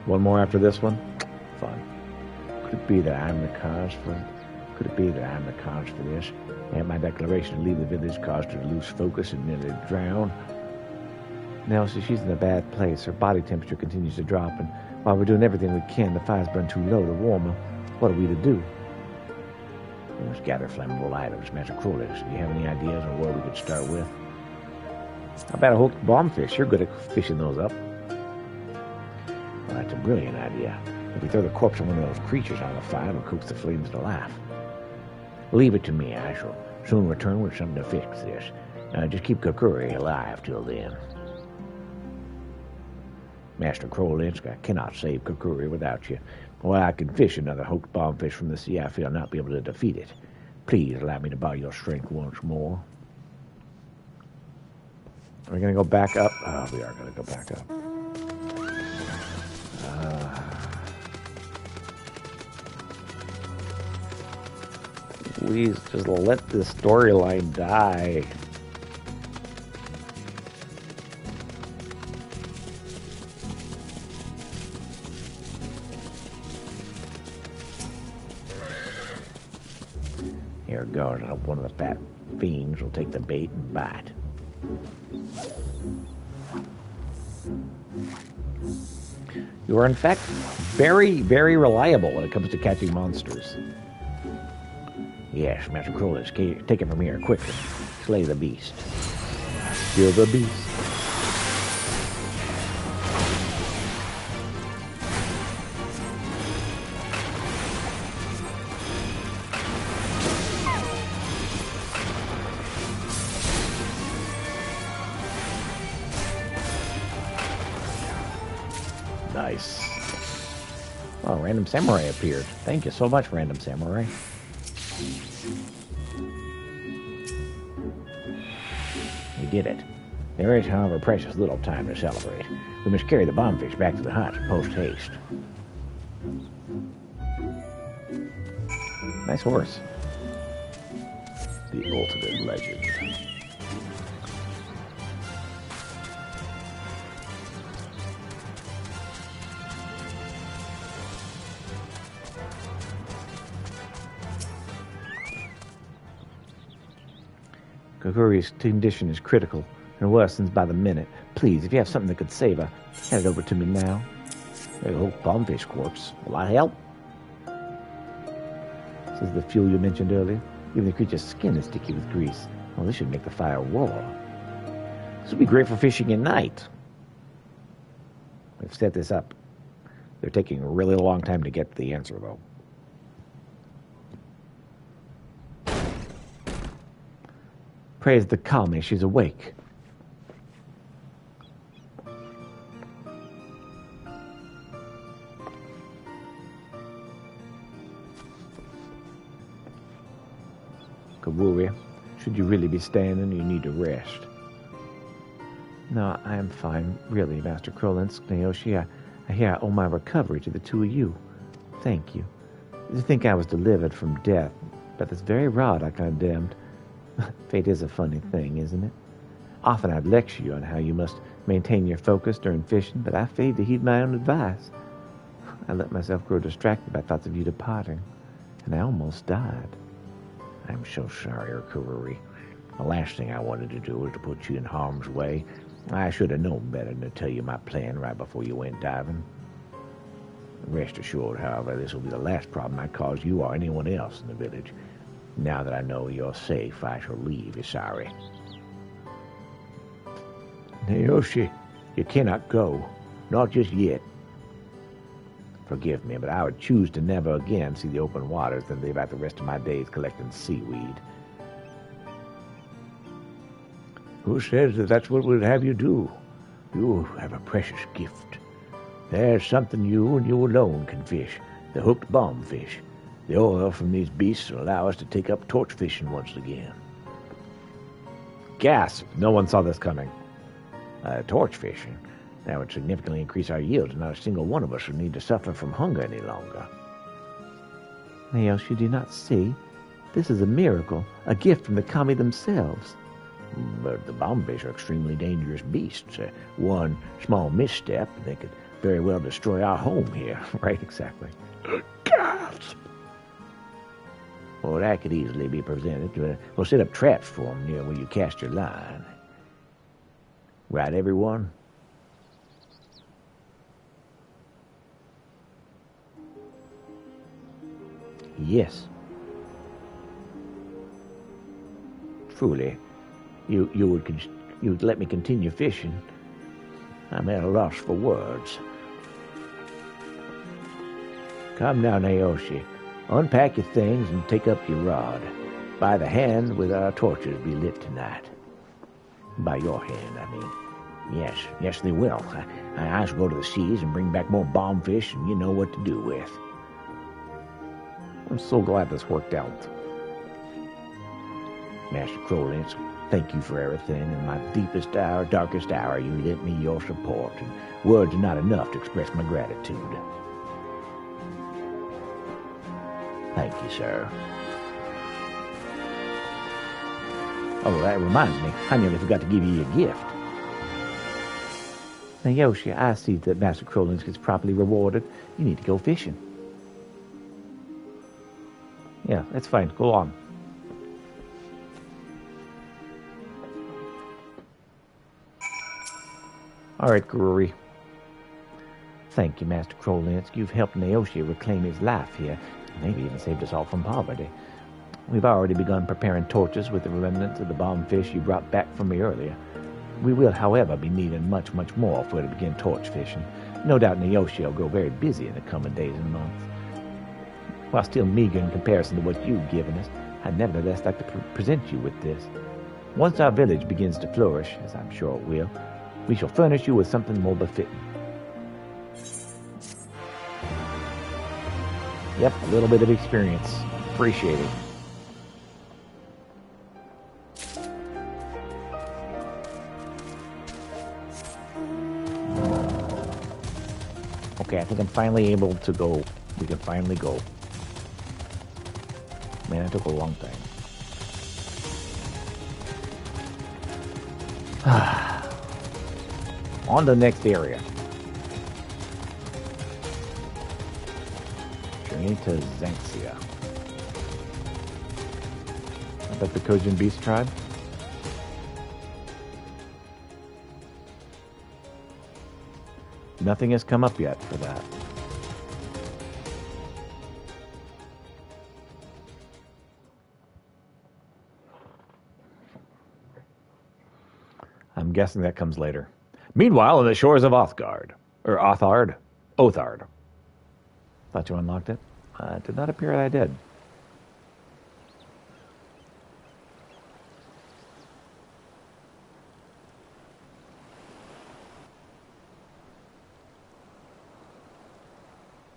One more after this one? Fun. Could it be that I'm the cause for it? Could it be that I'm the cause for this? And my declaration to leave the village caused her to lose focus and nearly drown? Now, she's in a bad place. Her body temperature continues to drop, and while we're doing everything we can, the fire's burned too low to warm her. What are we to do? Let's gather flammable items. Master Krolinsk, do you have any ideas on where we could start with? How about a hooked bombfish? You're good at fishing those up. Well, that's a brilliant idea. If we throw the corpse of one of those creatures on the fire, it'll coax the flames to life. Leave it to me. I shall soon return with something to fix this. Just keep Karuri alive till then. Master Krolinsk, I cannot save Karuri without you. While I can fish another hooked bombfish from the sea, I fear I'll not be able to defeat it. Please allow me to borrow your strength once more. Are we going to go back up? Oh, we are going to go back up. Please just let this storyline die. Here goes. I hope one of the fat fiends will take the bait and bite. You are, in fact, very, very reliable when it comes to catching monsters. Yes, Master Krolinsk, take it from here, quickly. Slay the beast. Kill the beast. Nice. Oh, Random Samurai appeared. Thank you so much, Random Samurai. We did it. There is, however, precious little time to celebrate. We must carry the bombfish back to the hut, post-haste. Nice horse. The ultimate legend. Karuri's condition is critical and worsens by the minute. Please, if you have something that could save her, hand it over to me now. There's a whole bombfish corpse. Will I help? This is the fuel you mentioned earlier. Even the creature's skin is sticky with grease. Well, this should make the fire roar. This would be great for fishing at night. We've set this up. They're taking a really long time to get to the answer, though. Praise the Kami, she's awake. Karuri, should you really be standing, you need to rest. No, I am fine, really, Master Krolinsk. Naoshi, I hear I owe my recovery to the two of you. Thank you. You think I was delivered from death, but this very rod I condemned. Fate is a funny thing, isn't it? Often I'd lecture you on how you must maintain your focus during fishing, but I failed to heed my own advice. I let myself grow distracted by thoughts of you departing, and I almost died. I'm so sorry, Karuri. The last thing I wanted to do was to put you in harm's way. I should have known better than to tell you my plan right before you went diving. Rest assured, however, this will be the last problem I cause you or anyone else in the village. Now that I know you're safe, I shall leave Isari. Naoshi, you cannot go. Not just yet. Forgive me, but I would choose to never again see the open waters than live out the rest of my days collecting seaweed. Who says that that's what we'll have you do? You have a precious gift. There's something you and you alone can fish, the hooked bombfish. The oil from these beasts will allow us to take up torch fishing once again. Gasp! No one saw this coming. Torch fishing? That would significantly increase our yields, and not a single one of us would need to suffer from hunger any longer. Naoshi, do you not see? This is a miracle, a gift from the kami themselves. But the bombfish are extremely dangerous beasts. One small misstep, they could very well destroy our home here. Right, exactly. Gasp! Well, that could easily be prevented. We'll set up traps for them near where you cast your line. Right, everyone? Yes. Truly, you would let me continue fishing. I'm at a loss for words. Come now, Naoshi. Unpack your things and take up your rod. By the hand will our torches be lit tonight. By your hand, I mean. Yes, they will. I shall go to the seas and bring back more bombfish, and you know what to do with. I'm so glad this worked out. Master Crowlitz, thank you for everything. In my deepest hour, darkest hour, you lent me your support, and words are not enough to express my gratitude. Thank you, sir. Oh, that reminds me. I nearly forgot to give you your gift. Naoshi, I see that Master Crowlitz gets properly rewarded. You need to go fishing. Yeah, that's fine. Go on. All right, Gururi. Thank you, Master Crowlitz. You've helped Naoshi reclaim his life here. Maybe even saved us all from poverty. We've already begun preparing torches with the remnants of the bombfish you brought back for me earlier. We will, however, be needing much, much more if we're to begin torch fishing. No doubt Naoshi will grow very busy in the coming days and months. While still meager in comparison to what you've given us, I'd nevertheless like to present you with this. Once our village begins to flourish, as I'm sure it will, we shall furnish you with something more befitting. Yep, a little bit of experience. Appreciate it. Okay, I think I'm finally able to go. We can finally go. Man, it took a long time. On to the next area. Journey to Xanxia. I bet the Kojin Beast tribe. Nothing has come up yet for that. I'm guessing that comes later. Meanwhile, on the shores of Othgard. Or Othard. Othard. Thought you unlocked it? It did not appear that I did.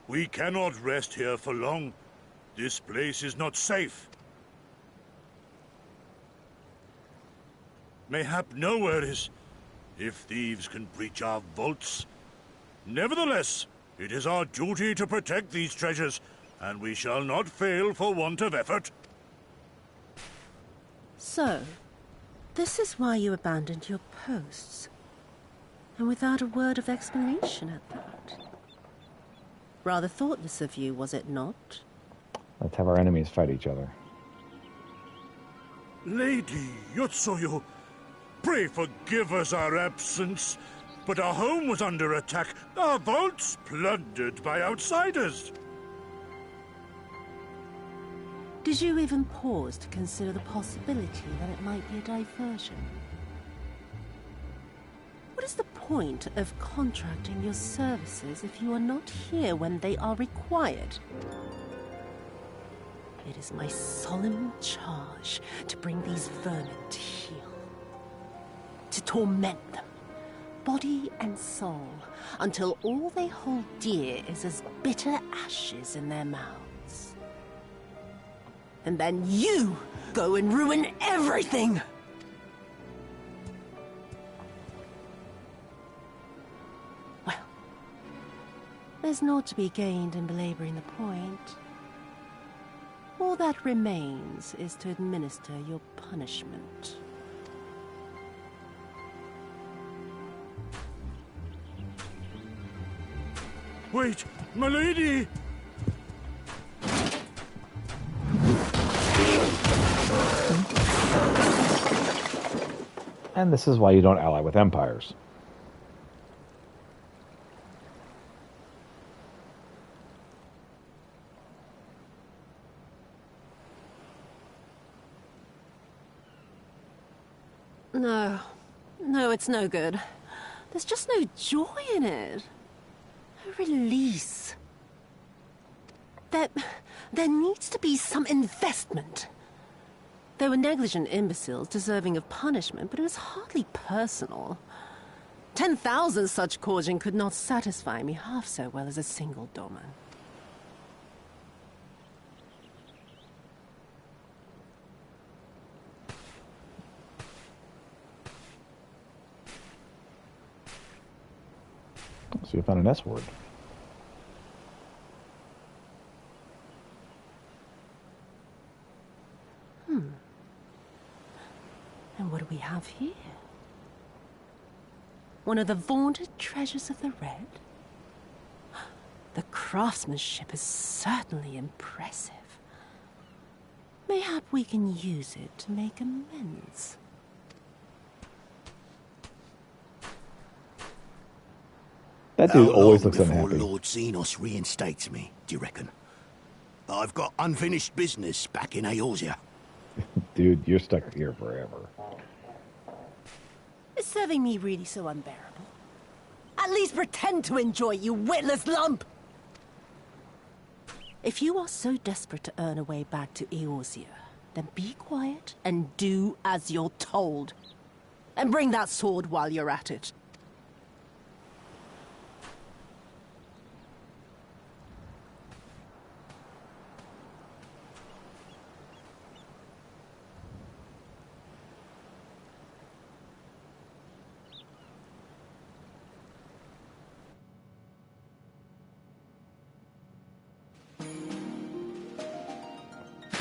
We cannot rest here for long. This place is not safe. Mayhap nowhere is, if thieves can breach our vaults. Nevertheless, it is our duty to protect these treasures, and we shall not fail for want of effort. So, this is why you abandoned your posts. And without a word of explanation at that. Rather thoughtless of you, was it not? Let's have our enemies fight each other. Lady Yotsuyo, pray forgive us our absence. but our home was under attack, our vaults plundered by outsiders. Did you even pause to consider the possibility that it might be a diversion? What is the point of contracting your services if you are not here when they are required? It is my solemn charge to bring these vermin to heel, to torment them, body and soul, until all they hold dear is as bitter ashes in their mouths. And then you go and ruin everything! Well, there's naught to be gained in belaboring the point. All that remains is to administer your punishment. Wait, my lady! And this is why you don't ally with empires. No, it's no good. There's just no joy in it. No release. There needs to be some investment. They were negligent imbeciles deserving of punishment, but it was hardly personal. 10,000 such causing could not satisfy me half so well as a single doman. So you found an S word. And what do we have here? One of the vaunted treasures of the Red? The craftsmanship is certainly impressive. Mayhap we can use it to make amends. That dude How always long looks before unhappy. Lord Xenos reinstates me, do you reckon? I've got unfinished business back in Eorzea. Dude, you're stuck here forever. Is serving me really so unbearable? At least pretend to enjoy, you witless lump! If you are so desperate to earn a way back to Eorzea, then be quiet and do as you're told. And bring that sword while you're at it.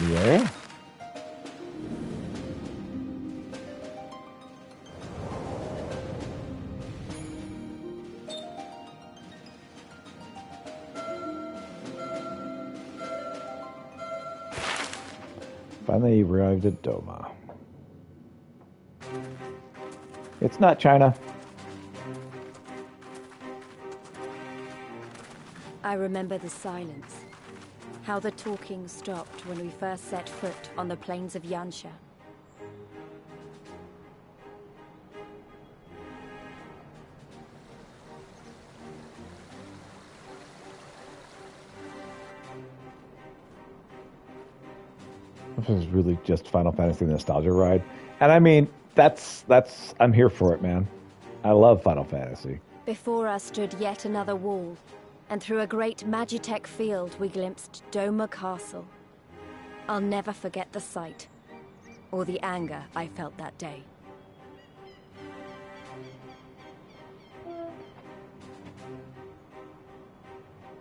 Yeah? Finally arrived at Doma. It's not China. I remember the silence. How the talking stopped when we first set foot on the plains of Yansha. This is really just Final Fantasy nostalgia ride. And I mean, that's I'm here for it, man. I love Final Fantasy. Before us stood yet another wall, and through a great Magitech field we glimpsed Doma Castle. I'll never forget the sight, or the anger I felt that day.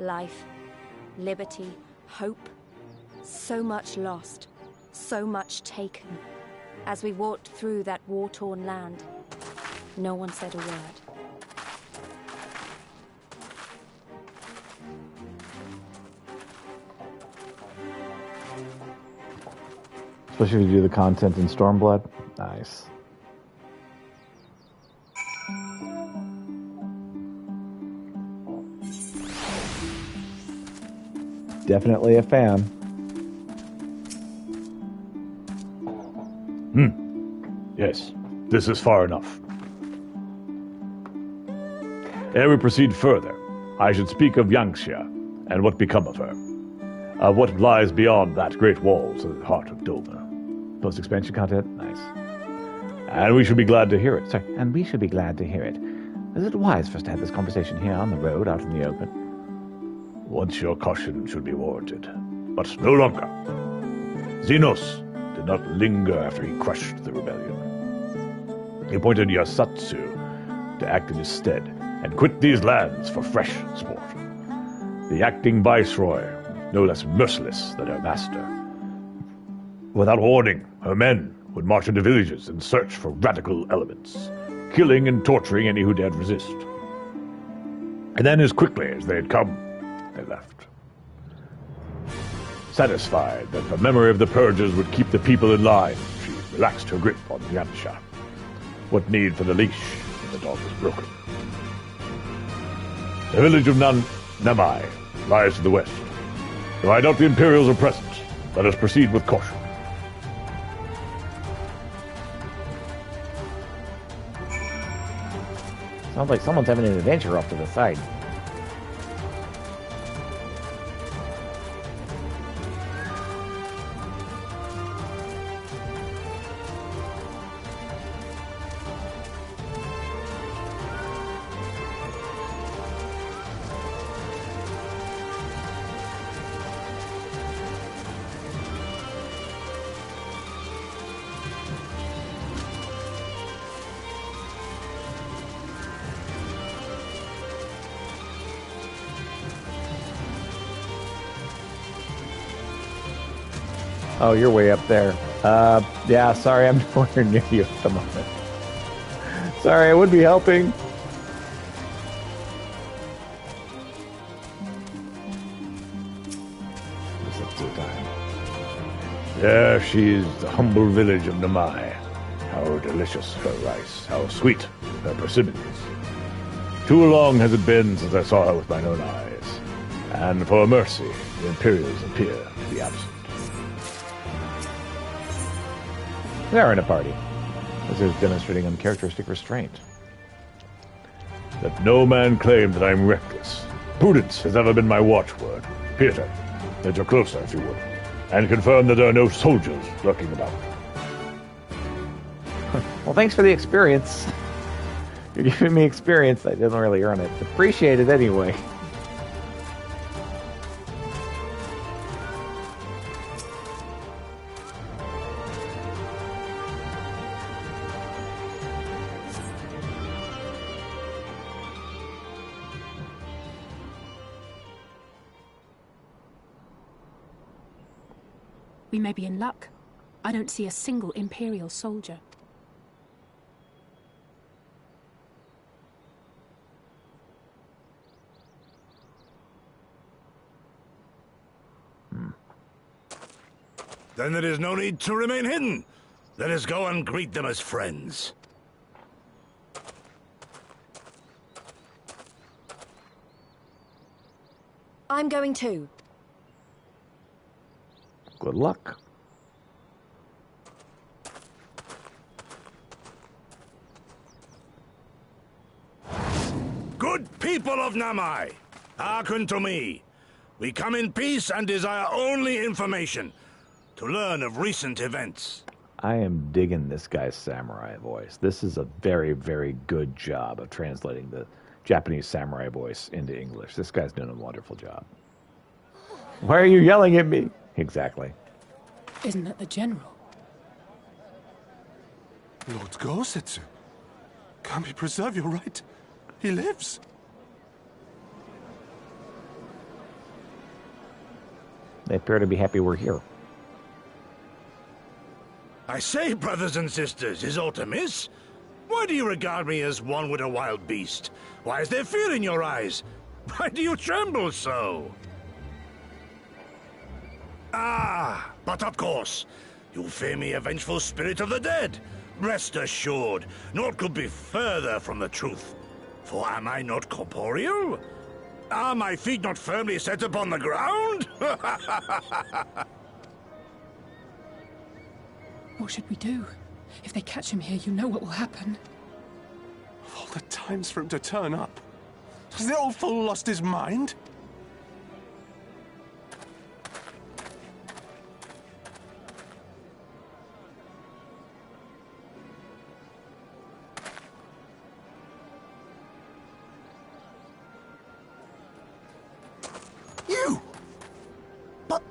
Life, liberty, hope, so much lost, so much taken. As we walked through that war-torn land, no one said a word. Especially if you do the content in Stormblood. Nice. definitely a fan. Yes, this is far enough. Ere we proceed further, I should speak of Yangxia and what become of her. Of what lies beyond that great wall to the heart of Dover. Post-expansion content? Nice. And we should be glad to hear it. Sorry, and we should be glad to hear it. Is it wise for us to have this conversation here on the road, out in the open? Once your caution should be warranted, but no longer. Xenos did not linger after he crushed the rebellion. He appointed Yasatsu to act in his stead and quit these lands for fresh sport. The acting viceroy, no less merciless than her master. Without warning, her men would march into villages and search for radical elements, killing and torturing any who dared resist. And then, as quickly as they had come, they left. Satisfied that the memory of the purges would keep the people in line, she relaxed her grip on Yansha. What need for the leash when the dog was broken? The village of Namai lies to the west. Though I doubt the Imperials are present, let us proceed with caution. Sounds like someone's having an adventure off to the side. Oh, you're way up there. Yeah, sorry, I'm nowhere near you at the moment. Sorry, I would be helping. Just up to the time. There she is, the humble village of Namai. How delicious her rice, how sweet her persimmons. Too long has it been since I saw her with mine own eyes. And for mercy, the Imperials appear to be absent. They're in a party. This is demonstrating uncharacteristic restraint. Let no man claim that I am reckless. Prudence has ever been my watchword. Peter, venture closer if you would, and confirm that there are no soldiers lurking about. Well, thanks for the experience. You're giving me experience. I didn't really earn it. Appreciate it anyway. We may be in luck. I don't see a single Imperial soldier. Then there is no need to remain hidden. Let us go and greet them as friends. I'm going too. Good luck. Good people of Namai, hearken to me. We come in peace and desire only information to learn of recent events. I am digging this guy's samurai voice. This is a very, very good job of translating the Japanese samurai voice into English. This guy's doing a wonderful job. Why are you yelling at me? Exactly. Isn't that the General? Lord Gosetsu. Kami preserve your right. He lives. They appear to be happy we're here. I say, brothers and sisters, is aught amiss? Why do you regard me as one with a wild beast? Why is there fear in your eyes? Why do you tremble so? Ah, but of course, you fear me a vengeful spirit of the dead. Rest assured, naught could be further from the truth. For am I not corporeal? Are my feet not firmly set upon the ground? What should we do? If they catch him here, you know what will happen. Of all the times for him to turn up, has the old fool lost his mind? You! But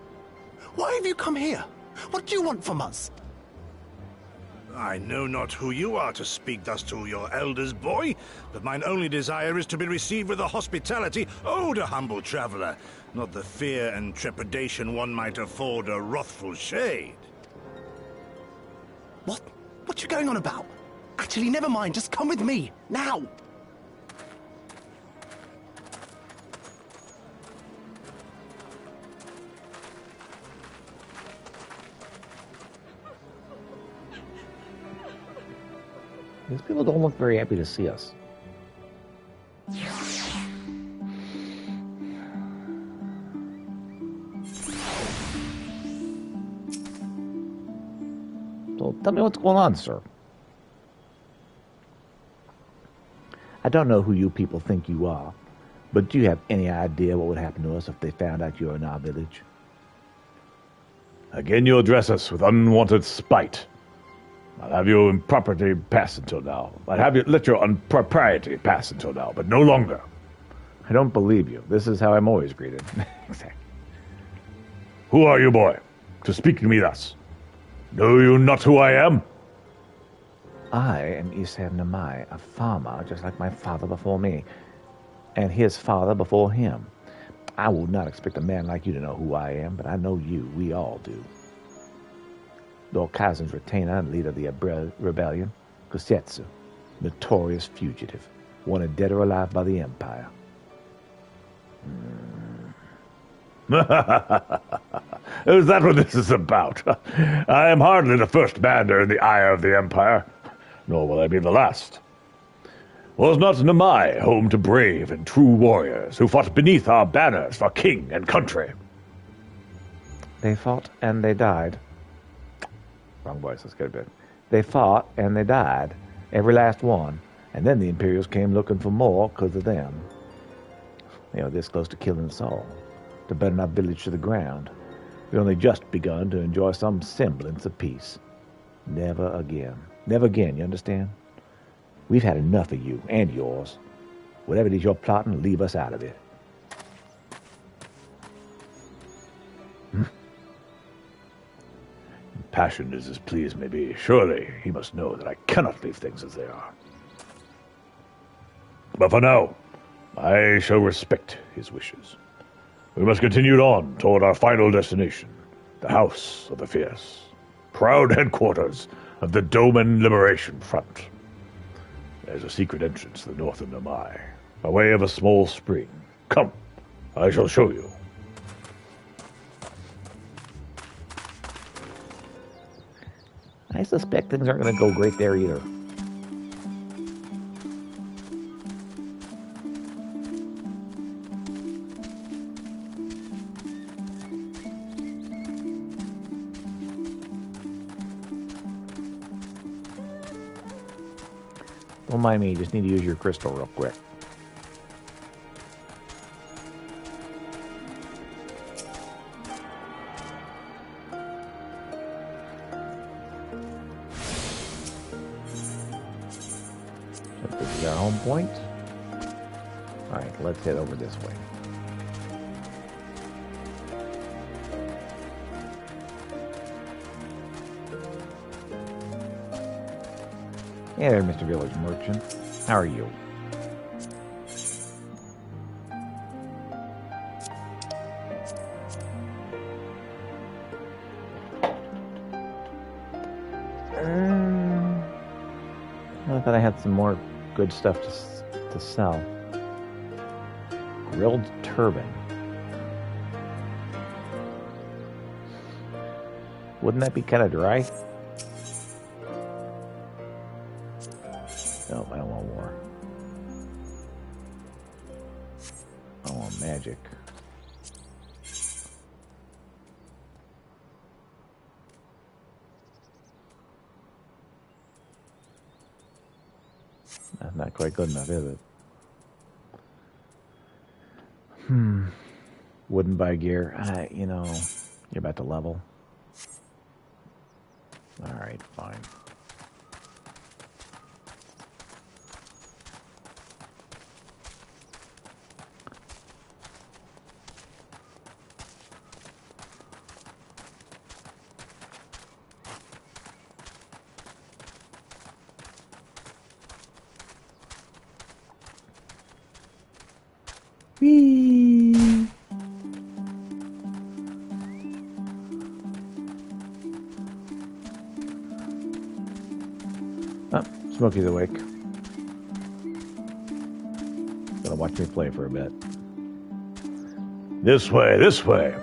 why have you come here? What do you want from us? I know not who you are to speak thus to your elders, boy, but mine only desire is to be received with the hospitality owed a humble traveler, not the fear and trepidation one might afford a wrathful shade. What? What you going on about? Actually, never mind. Just come with me, now! These people don't look very happy to see us. So tell me what's going on, sir. I don't know who you people think you are, but do you have any idea what would happen to us if they found out you're in our village? Again you address us with unwanted spite. I'll have your impropriety pass until now. I'll have you let your impropriety pass until now, but no longer. I don't believe you. This is how I'm always greeted. Exactly. Who are you, boy, to speak to me thus? Know you not who I am? I am XIV Namai, a farmer just like my father before me, and his father before him. I would not expect a man like you to know who I am, but I know you. We all do. Lord Kaizen's retainer and leader of the rebellion, Kusetsu, notorious fugitive, wanted dead or alive by the Empire. Is that what this is about? I am hardly the first bander in the eye of the Empire, nor will I be the last. Was not Namai home to brave and true warriors who fought beneath our banners for king and country? They fought and they died. Wrong voice, let's get a bit. They fought and they died, every last one, and then the Imperials came looking for more because of them. They were this close to killing us all, to burning our village to the ground. We only just begun to enjoy some semblance of peace. Never again. Never again, you understand? We've had enough of you and yours. Whatever it is you're plotting, leave us out of it. Passionate as his pleas may be, surely he must know that I cannot leave things as they are. But for now, I shall respect his wishes. We must continue on toward our final destination, the House of the Fierce, proud headquarters of the Doman Liberation Front. There's a secret entrance to the north of Namai, by way of a small spring. Come, I shall show you. I suspect things aren't going to go great there either. Don't mind me, you just need to use your crystal real quick. This is our home point. Alright, let's head over this way. Hey there, Mr. Village Merchant. How are you? I thought I had some more good stuff to sell. Grilled turban. Wouldn't that be kind of dry? No, I don't want more. I want magic. That's not quite good enough, is it? Wouldn't buy gear. You know, you're about to level. Alright, fine. Whee! Oh, Smokey's awake. Gonna watch me play for a bit. This way, this way.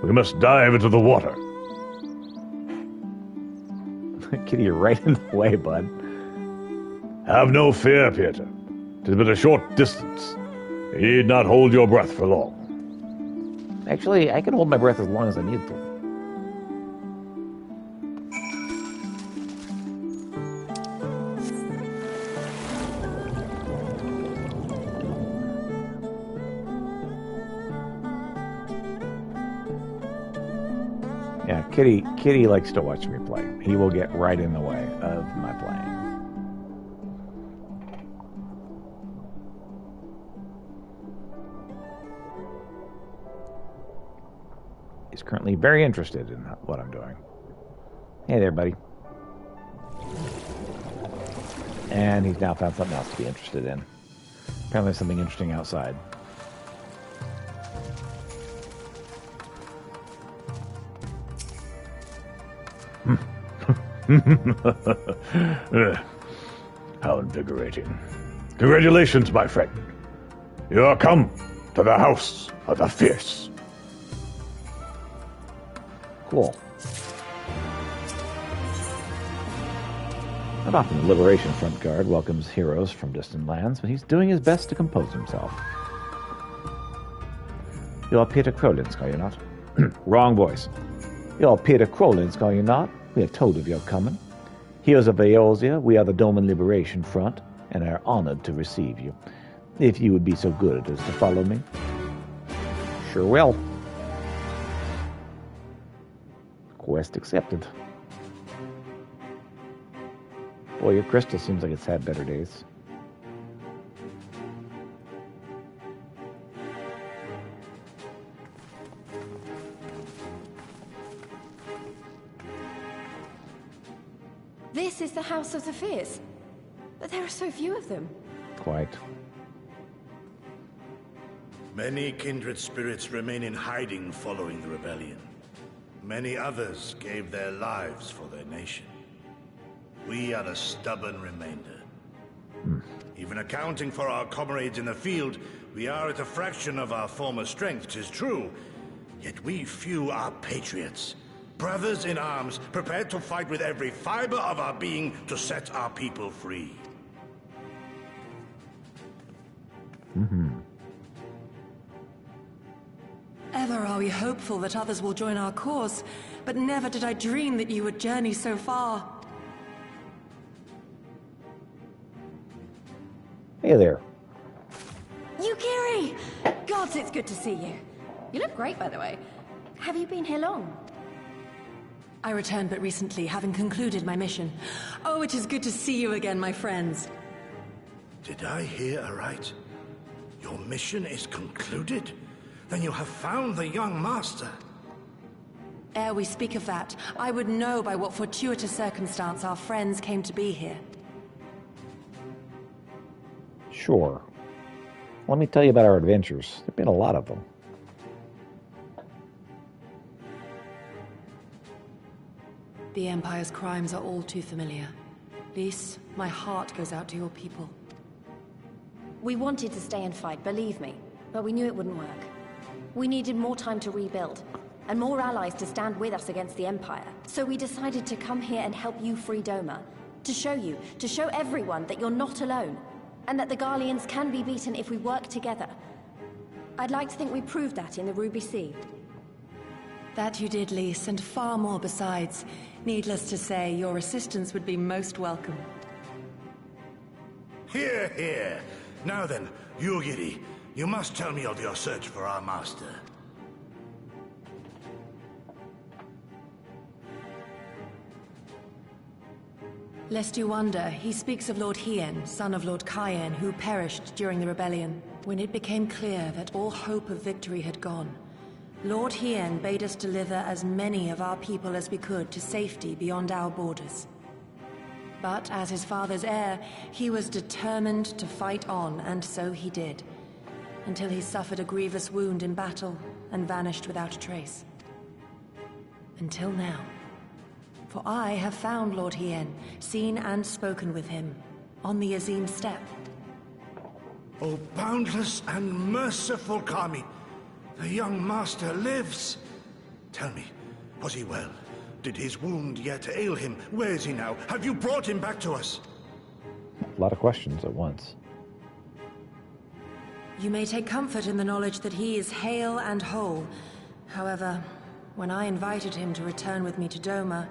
We must dive into the water. Kitty, you're right in the way, bud. Have no fear, Peter. 'Tis but a short distance. You need not hold your breath for long. Actually, I can hold my breath as long as I need to. Yeah, Kitty likes to watch me play. He will get right in the way of my playing. He's currently very interested in what I'm doing. Hey there, buddy. And he's now found something else to be interested in. Apparently something interesting outside. How invigorating. Congratulations, my friend. You are come to the house of the fierce. Cool. Not often the Liberation Front Guard welcomes heroes from distant lands, but he's doing his best to compose himself. You are Peter Krolinsk, are you not? Wrong voice. You are Peter Krolinsk, are you not? We are told of your coming. Heroes of Eorzea, we are the Doman Liberation Front, and are honored to receive you. If you would be so good as to follow me. Sure will. Quest accepted. Boy, your crystal seems like it's had better days. This is the House of the Fierce. But there are so few of them. Quite. Many kindred spirits remain in hiding following the rebellion. Many others gave their lives for their nation. We are the stubborn remainder. Even accounting for our comrades in the field, we are at a fraction of our former strength, 'tis true. Yet we few are patriots. Brothers in arms, prepared to fight with every fiber of our being to set our people free. Ever are we hopeful that others will join our cause, but never did I dream that you would journey so far. Hey there. Yukiri! Gods, it's good to see you. You look great, by the way. Have you been here long? I returned but recently, having concluded my mission. Oh, it is good to see you again, my friends. Did I hear aright? Your mission is concluded? Then you have found the young master. Ere we speak of that, I would know by what fortuitous circumstance our friends came to be here. Sure. Let me tell you about our adventures. There have been a lot of them. The Empire's crimes are all too familiar. Lys, my heart goes out to your people. We wanted to stay and fight, believe me, but we knew it wouldn't work. We needed more time to rebuild, and more allies to stand with us against the Empire. So we decided to come here and help you free Doma. To show everyone that you're not alone, and that the Garleans can be beaten if we work together. I'd like to think we proved that in the Ruby Sea. That you did, Lys, and far more besides. Needless to say, your assistance would be most welcome. Hear, hear. Now then, Yugiri, you must tell me of your search for our master. Lest you wonder, he speaks of Lord Hien, son of Lord Cayenne, who perished during the rebellion. When it became clear that all hope of victory had gone, Lord Hien bade us deliver as many of our people as we could to safety beyond our borders. But as his father's heir, he was determined to fight on, and so he did, until he suffered a grievous wound in battle and vanished without a trace. Until now. For I have found Lord Hien, seen and spoken with him, on the Azim steppe. O boundless and merciful Kami, the young master lives. Tell me, was he well? Did his wound yet ail him? Where is he now? Have you brought him back to us? A lot of questions at once. You may take comfort in the knowledge that he is hale and whole. However, when I invited him to return with me to Doma,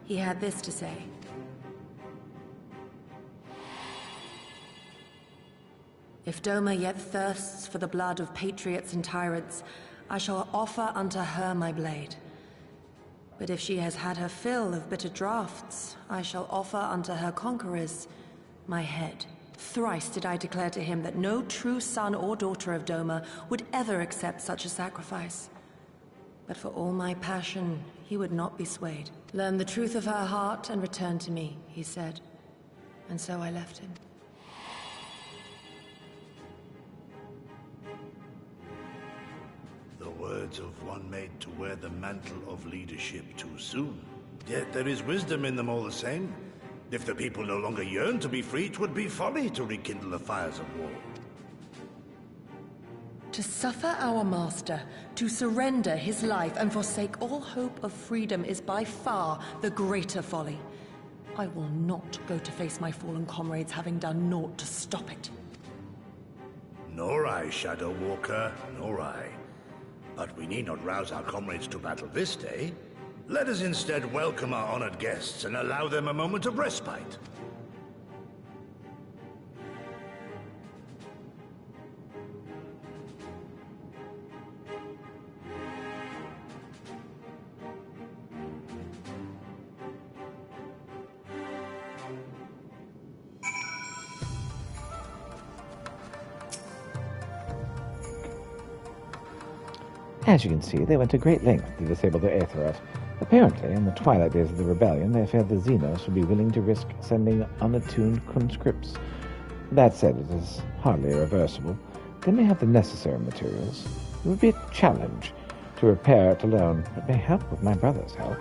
he had this to say. If Doma yet thirsts for the blood of patriots and tyrants, I shall offer unto her my blade. But if she has had her fill of bitter draughts, I shall offer unto her conquerors my head. Thrice did I declare to him that no true son or daughter of Doma would ever accept such a sacrifice. But for all my passion, he would not be swayed. Learn the truth of her heart and return to me, he said. And so I left him. The words of one made to wear the mantle of leadership too soon. Yet there is wisdom in them all the same. If the people no longer yearn to be free, 'twould be folly to rekindle the fires of war. To suffer our master, to surrender his life and forsake all hope of freedom is by far the greater folly. I will not go to face my fallen comrades having done naught to stop it. Nor I, Shadow Walker, nor I. But we need not rouse our comrades to battle this day. Let us instead welcome our honored guests and allow them a moment of respite. As you can see, they went to great lengths to disable their air threat. Apparently, in the twilight days of the rebellion, they feared the Xenos would be willing to risk sending unattuned conscripts. That said, it is hardly irreversible. They may have the necessary materials. It would be a challenge to repair it alone. It may help with my brother's help.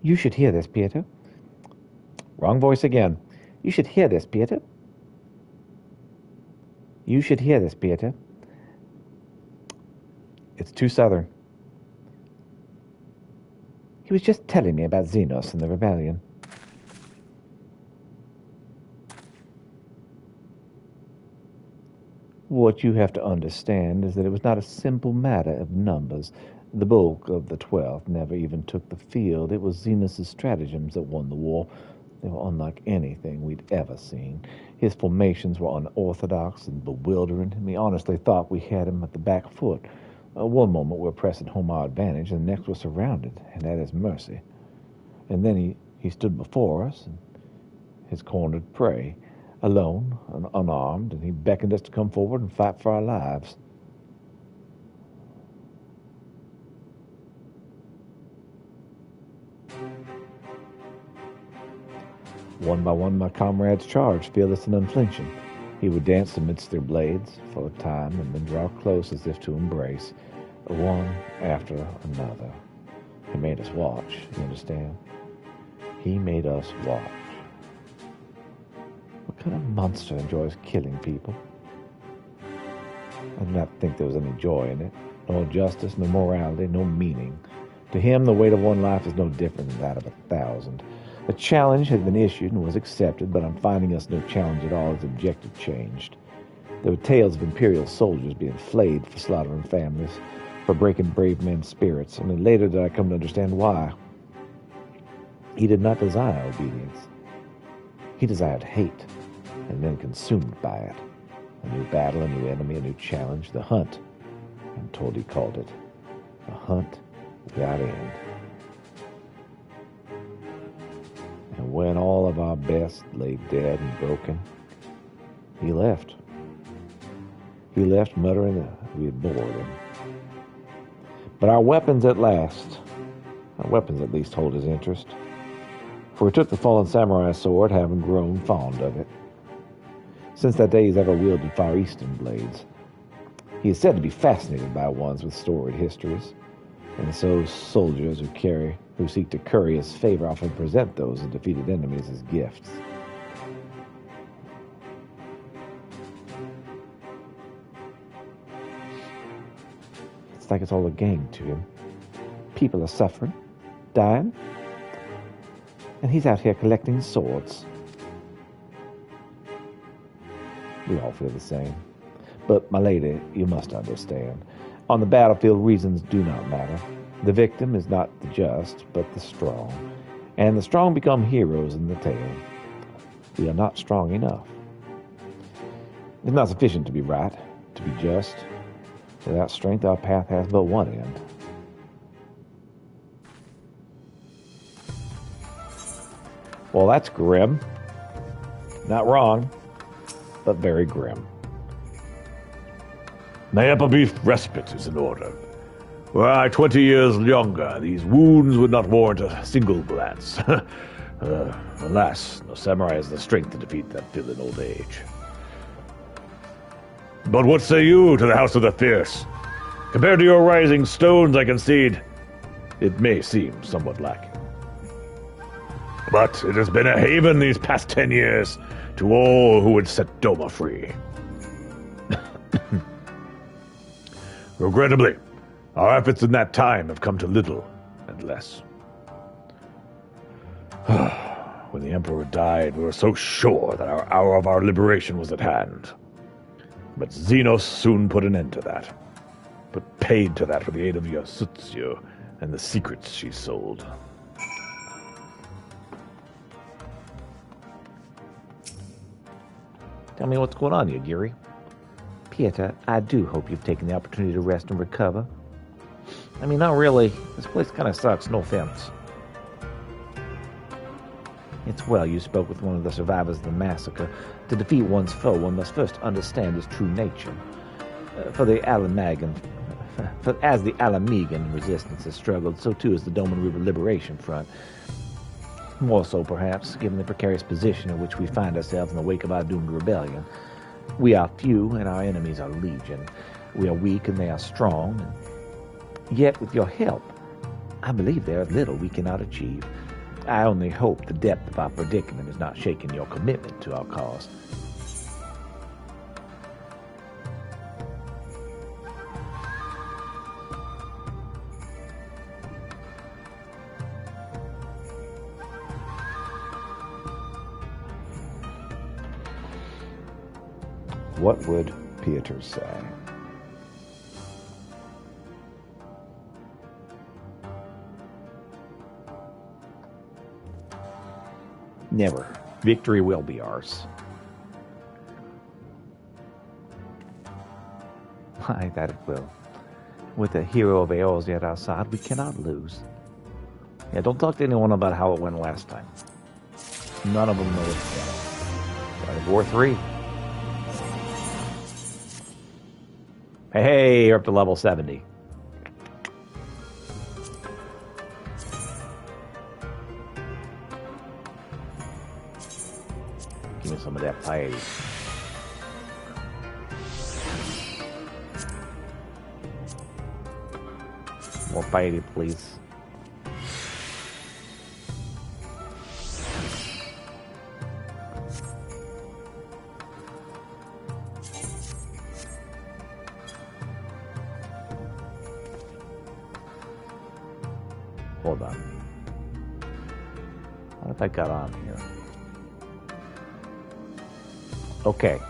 You should hear this, Pietro. Wrong voice again. You should hear this, Pietro. You should hear this, Pietro. It's too southern. He was just telling me about Xenos and the rebellion. What you have to understand is that it was not a simple matter of numbers. The bulk of the 12th never even took the field. It was Xenos' stratagems that won the war. They were unlike anything we'd ever seen. His formations were unorthodox and bewildering, and we honestly thought we had him at the back foot. One moment we were pressing home our advantage, and the next we're surrounded, and at his mercy. And then he stood before us, and his cornered prey, alone and unarmed, and he beckoned us to come forward and fight for our lives. One by one, my comrades charged, fearless and unflinching. He would dance amidst their blades for a time and then draw close as if to embrace, one after another. He made us watch, you understand? He made us watch. What kind of monster enjoys killing people? I do not think there was any joy in it. nor justice, nor morality, no meaning. To him, the weight of one life is no different than that of 1,000. A challenge had been issued and was accepted, but on finding us no challenge at all, his objective changed. There were tales of Imperial soldiers being flayed for slaughtering families, for breaking brave men's spirits. Only later did I come to understand why. He did not desire obedience. He desired hate, and men consumed by it. A new battle, a new enemy, a new challenge, the hunt. I'm told he called it a hunt without end. And when all of our best lay dead and broken, he left. He left muttering that we had bored him. But our weapons at least hold his interest. For he took the fallen samurai sword, having grown fond of it. Since that day he's ever wielded Far Eastern blades. He is said to be fascinated by ones with storied histories, and so soldiers who seek to curry his favor often present those of defeated enemies as gifts. It's like it's all a game to him. People are suffering, dying, and he's out here collecting swords. We all feel the same. But, my lady, you must understand. On the battlefield, reasons do not matter. The victim is not the just, but the strong. And the strong become heroes in the tale. We are not strong enough. It's not sufficient to be right, to be just. Without strength, our path has but one end. Well, that's grim. Not wrong, but very grim. My Applebeef respite is in order. Were I 20 years younger, these wounds would not warrant a single glance. Alas, no samurai has the strength to defeat that fill in old age. But what say you to the House of the Fierce? Compared to your rising stones, I concede, it may seem somewhat lacking. But it has been a haven these past 10 years to all who would set Doma free. Regrettably, our efforts in that time have come to little and less. When the Emperor died, we were so sure that our hour of our liberation was at hand. But Xenos soon put an end to that, but paid to that for the aid of Yasutsu and the secrets she sold. Tell me what's going on, Yagiri. Pieter, I do hope you've taken the opportunity to rest and recover. I mean, not really. This place kind of sucks, no offense. It's well you spoke with one of the survivors of the massacre. To defeat one's foe, one must first understand his true nature. As the Alamegan resistance has struggled, so too has the Doman River Liberation Front. More so, perhaps, given the precarious position in which we find ourselves in the wake of our doomed rebellion. We are few, and our enemies are legion. We are weak, and they are strong. And yet, with your help, I believe there is little we cannot achieve. I only hope the depth of our predicament is not shaking your commitment to our cause. What would Pieter say? Never. Victory will be ours. Why, that it will. With the hero of Eorze at our side, we cannot lose. Yeah, don't talk to anyone about how it went last time. None of them know it. God of War 3. Hey, you're up to level 70. Give me some of that pie. More piety, please. hold on. What if I got on here? Okay.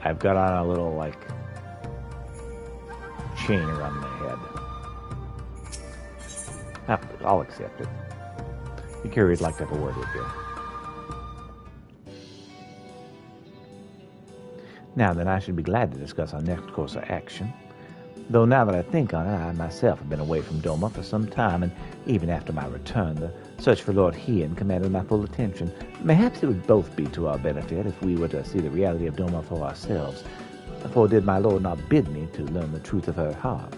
I've got on a little, like, chain around my head. I'll accept it. Be curious, like to have a word with you. Now then, I should be glad to discuss our next course of action. Though now that I think on it, I myself have been away from Doma for some time, and even after my return, the search for Lord Hien commanded my full attention. Perhaps it would both be to our benefit if we were to see the reality of Doma for ourselves. For did my lord not bid me to learn the truth of her heart?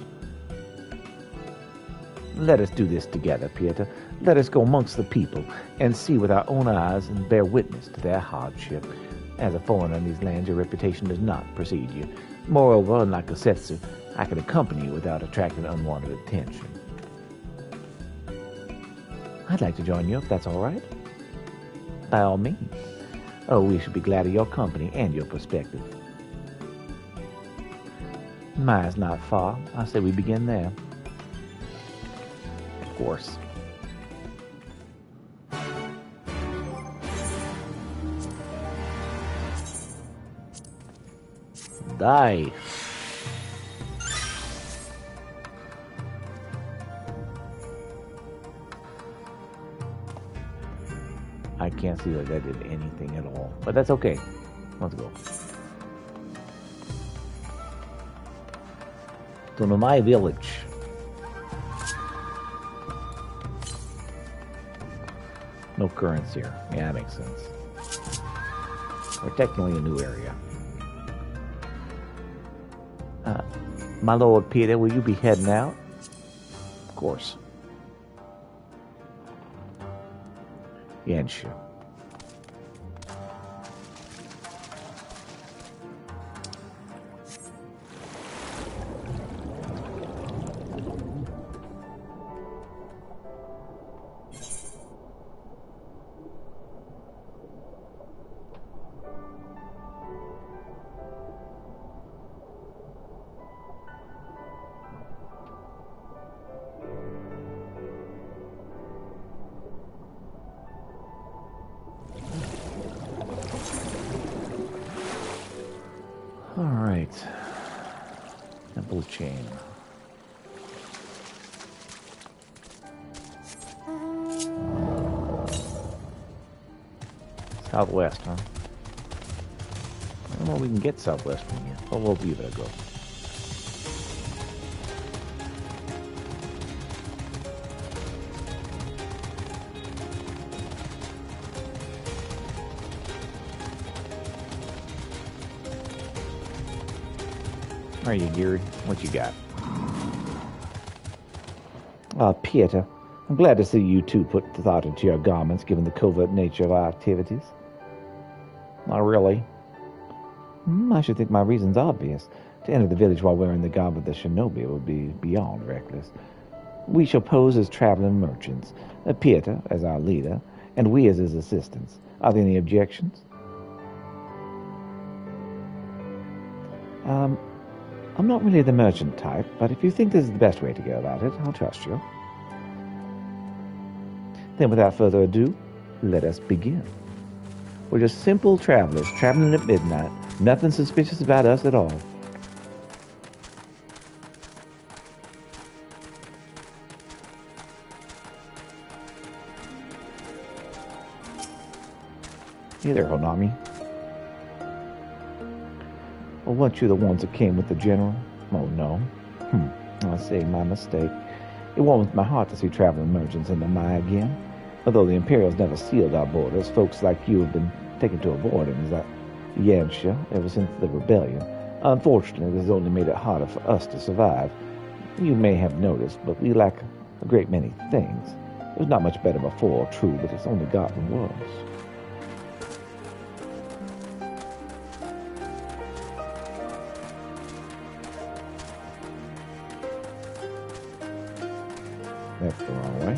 Let us do this together, Pieter. Let us go amongst the people and see with our own eyes and bear witness to their hardship. As a foreigner in these lands, your reputation does not precede you. Moreover, unlike a Setsu, I can accompany you without attracting unwanted attention. I'd like to join you if that's all right. By all means. Oh, we should be glad of your company and your perspective. Maya's not far. I say we begin there. Of course. Die. I can't see that did anything at all, but that's okay. Let's go. To my village. No currents here. Yeah, that makes sense. We're technically a new area. My lord Peter, will you be heading out? Of course. Yanshu. All right. Temple chain. Southwest, huh? I don't know if we can get southwest from here, but we'll give it a go. Are you geared? What you got? Pieter, I'm glad to see you two put thought into your garments, given the covert nature of our activities. Not really. I should think my reason's obvious. To enter the village while wearing the garb of the shinobi would be beyond reckless. We shall pose as traveling merchants, Pieter as our leader, and we as his assistants. Are there any objections? I'm not really the merchant type, but if you think this is the best way to go about it, I'll trust you. Then without further ado, let us begin. We're just simple travelers traveling at midnight. Nothing suspicious about us at all. Hey there, Honami. Well, weren't you the ones that came with the general? Oh, no. I say my mistake. It warms my heart to see traveling merchants in the Maya again. Although the Imperials never sealed our borders, folks like you have been taken to avoidance at Yansha ever since the rebellion. Unfortunately, this has only made it harder for us to survive. You may have noticed, but we lack a great many things. It was not much better before, true, but it's only gotten worse. That's the wrong way.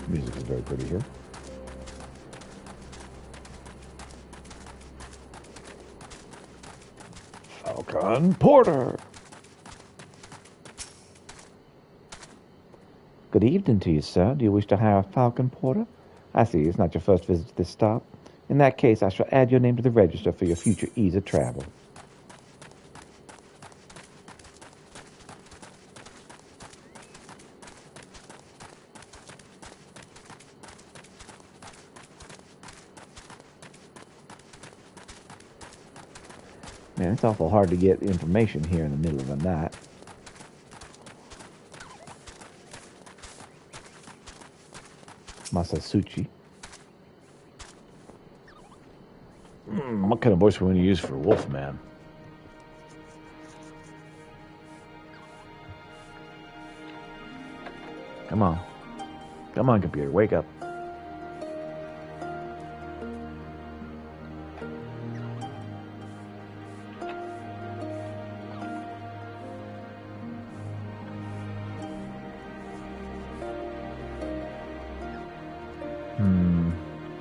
Music is very pretty here. Falcon Porter. Good evening to you, sir. Do you wish to hire a falcon porter? I see it's not your first visit to this stop. In that case, I shall add your name to the register for your future ease of travel. Man, it's awful hard to get information here in the middle of the night. Masasuchi. What kind of voice are we going to use for Wolfman? Come on. Come on, computer, wake up.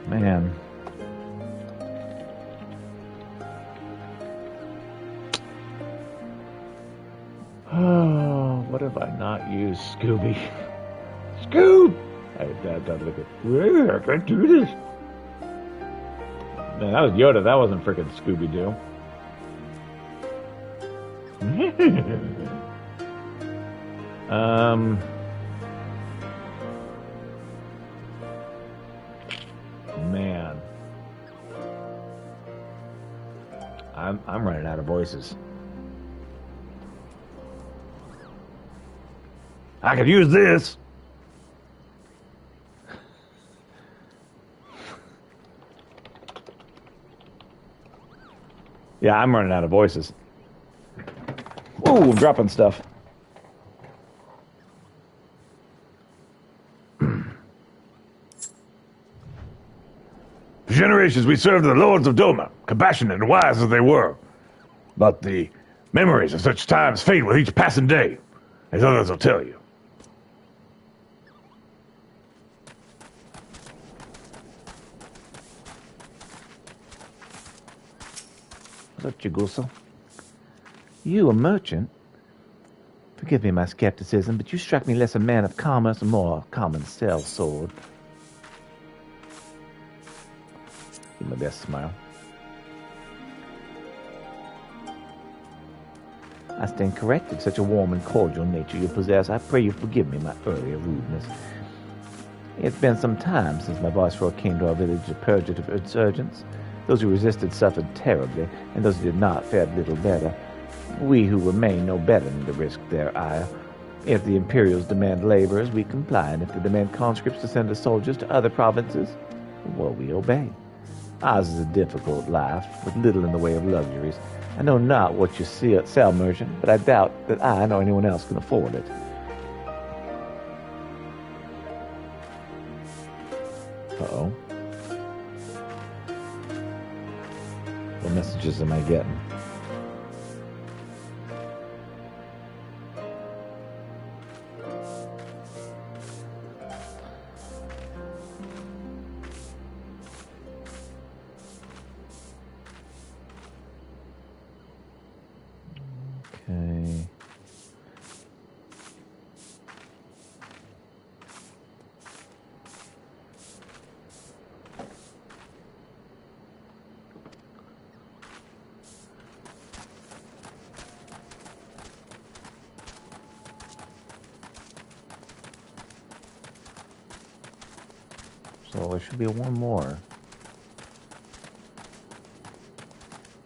Man. Oh, what have I not used, Scooby? Scoob! That look at. I can't do this. Man, that was Yoda. That wasn't freaking Scooby-Doo. Man. I'm running out of voices. I could use this. Yeah, I'm running out of voices. Ooh, I'm dropping stuff. For generations we served the lords of Doma, compassionate and wise as they were. But the memories of such times fade with each passing day, as others will tell you. Look, Chigusa. You, a merchant? Forgive me my skepticism, but you strike me less a man of commerce and more a common sellsword. Give my best smile. I stand corrected. Such a warm and cordial nature you possess. I pray you forgive me my earlier rudeness. It's been some time since my viceroy came to our village to purge it of insurgents. Those who resisted suffered terribly, and those who did not fared little better. We who remain know better than to risk their ire. If the Imperials demand laborers, we comply, and if they demand conscripts to send us soldiers to other provinces, well, we obey. Ours is a difficult life, with little in the way of luxuries. I know not what you sell, merchant, but I doubt that I nor anyone else can afford it. Uh-oh. What messages am I getting? Okay. So there should be one more.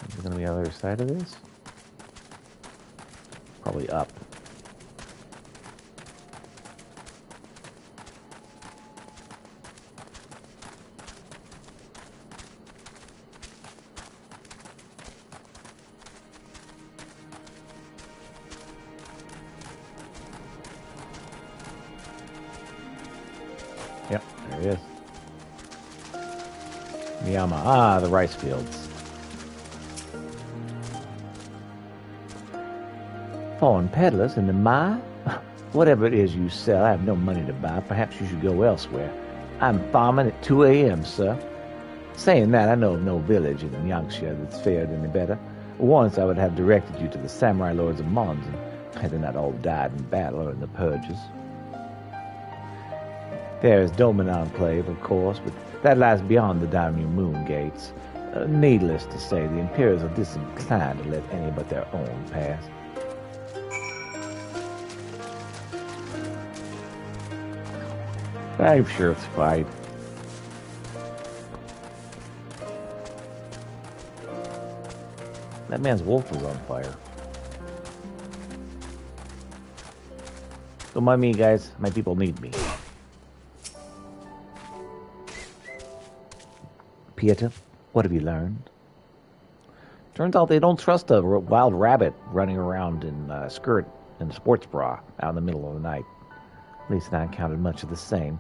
Is it going to be on the other side of this? Probably up. Yep, there he is. Miyama. Ah, the rice fields. Foreign peddlers in the mire? Whatever it is you sell, I have no money to buy. Perhaps you should go elsewhere. I'm farming at 2 a.m., sir. Saying that, I know of no village in Yangsha that's fared any better. Once I would have directed you to the samurai lords of Monzon, had they not all died in battle or in the purges. There is Doman Enclave, of course, but that lies beyond the Daimyo Moon Gates. Needless to say, the Imperials are disinclined to let any but their own pass. I'm sure it's fine. That man's wolf is on fire. Don't mind me, guys. My people need me. Pieta, what have you learned? Turns out they don't trust a wild rabbit running around in a skirt and a sports bra out in the middle of the night. At least I encountered much of the same.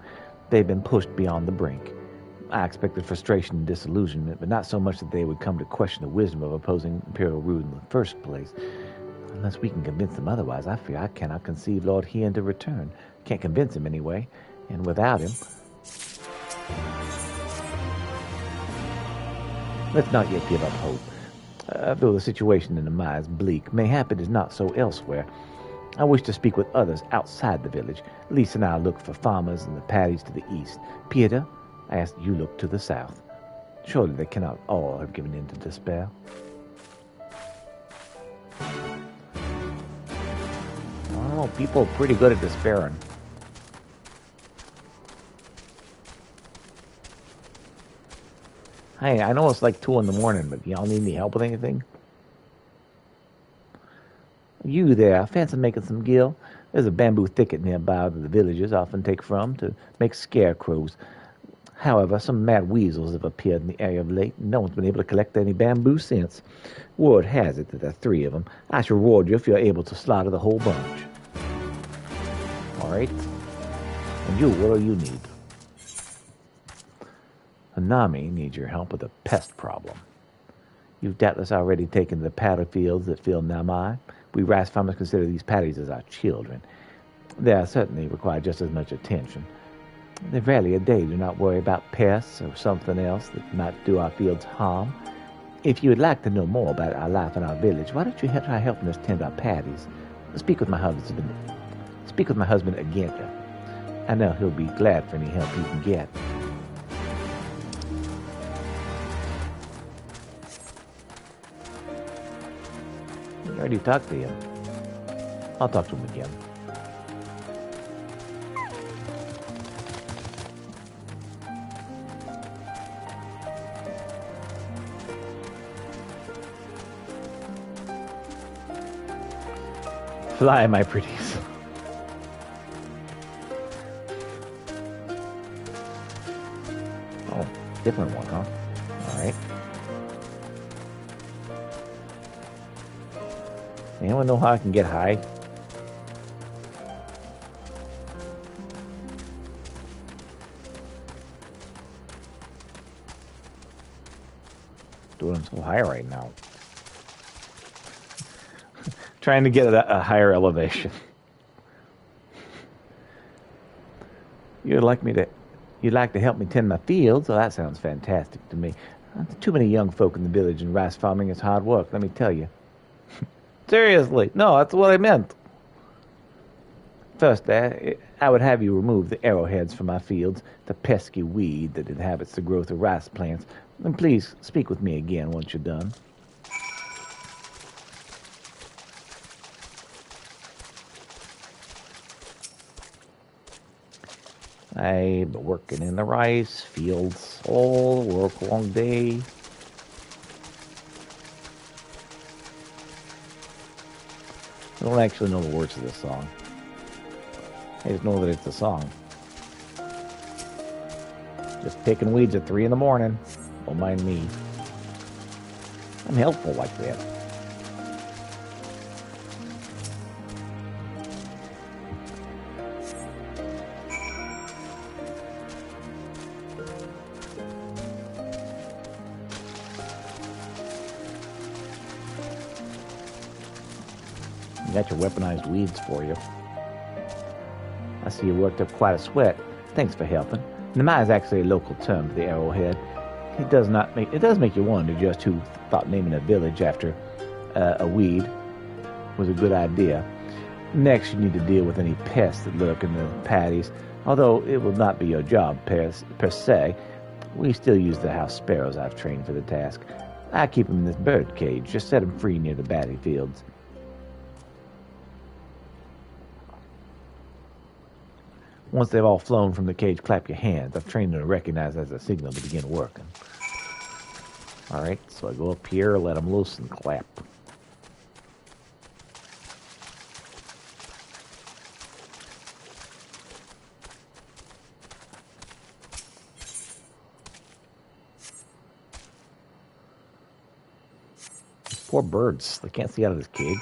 They've been pushed beyond the brink. I expected frustration and disillusionment, but not so much that they would come to question the wisdom of opposing Imperial rule in the first place. Unless we can convince them otherwise, I fear I cannot conceive Lord Hien to return. Can't convince him anyway, and without him... Let's not yet give up hope. Though the situation in the mine is bleak, mayhap it is not so elsewhere. I wish to speak with others outside the village. Lisa and I look for farmers in the paddies to the east. Pieta, I ask you look to the south. Surely they cannot all have given in to despair. Oh, people are pretty good at despairing. Hey, I know it's like 2 in the morning, but y'all need any help with anything? You there, fancy making some gil? There's a bamboo thicket nearby that the villagers often take from to make scarecrows. However, some mad weasels have appeared in the area of late, and no one's been able to collect any bamboo since. Word has it that there are 3 of them. I shall reward you if you're able to slaughter the whole bunch. All right. And you, what do you need? Hanami needs your help with a pest problem. You've doubtless already taken the paddy fields that fill Namai. We rice farmers consider these paddies as our children. They certainly require just as much attention. They rarely a day do not worry about pests or something else that might do our fields harm. If you would like to know more about our life in our village, why don't you try helping us tend our paddies? Speak with my husband. Speak with my husband again. I know he'll be glad for any help he can get. I already talked to him. I'll talk to him again. Fly, my pretties. Oh, different one, huh? All right. Anyone know how I can get high? Doing so high right now. Trying to get a higher elevation. You'd like to help me tend my fields? Well, that sounds fantastic to me. Too many young folk in the village, and rice farming is hard work, let me tell you. Seriously, no, that's what I meant. First, I would have you remove the arrowheads from my fields, the pesky weed that inhabits the growth of rice plants. And please speak with me again once you're done. I've been working in the rice fields all work long day. I don't actually know the words of this song. I just know that it's a song. Just picking weeds at 3 in the morning. Don't mind me. I'm helpful like that. Got your weaponized weeds for you. I see you worked up quite a sweat. Thanks for helping. Namai is actually a local term for the arrowhead. It does make you wonder just who thought naming a village after a weed was a good idea. Next, you need to deal with any pests that lurk in the patties. Although it will not be your job per se, we still use the house sparrows I've trained for the task. I keep them in this bird cage. Just set them free near the battlefields. Once they've all flown from the cage, clap your hands. I've trained them to recognize as a signal to begin working. Alright, so I go up here, let them loose, and clap. Poor birds. They can't see out of this cage.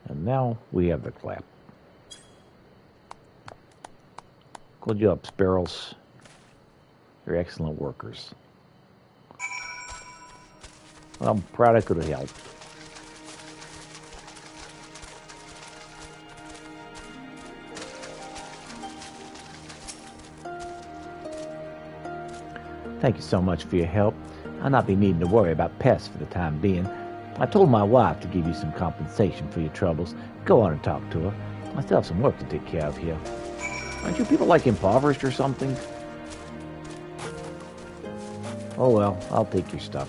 And now we have the clap. Good job, sparrows. You're excellent workers. Well, I'm proud I could have helped. Thank you so much for your help. I'll not be needing to worry about pests for the time being. I told my wife to give you some compensation for your troubles. Go on and talk to her. I still have some work to take care of here. Aren't you people like impoverished or something? Oh well, I'll take your stuff.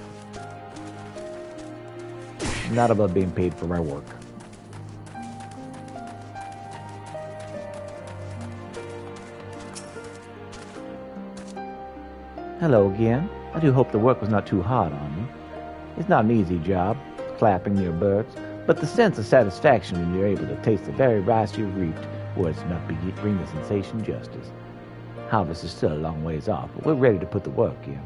Not about being paid for my work. Hello again. I do hope the work was not too hard on you. It's not an easy job, clapping near birds, but the sense of satisfaction when you're able to taste the very rice you've reaped words not bring the sensation justice. Harvest is still a long ways off, but we're ready to put the work in.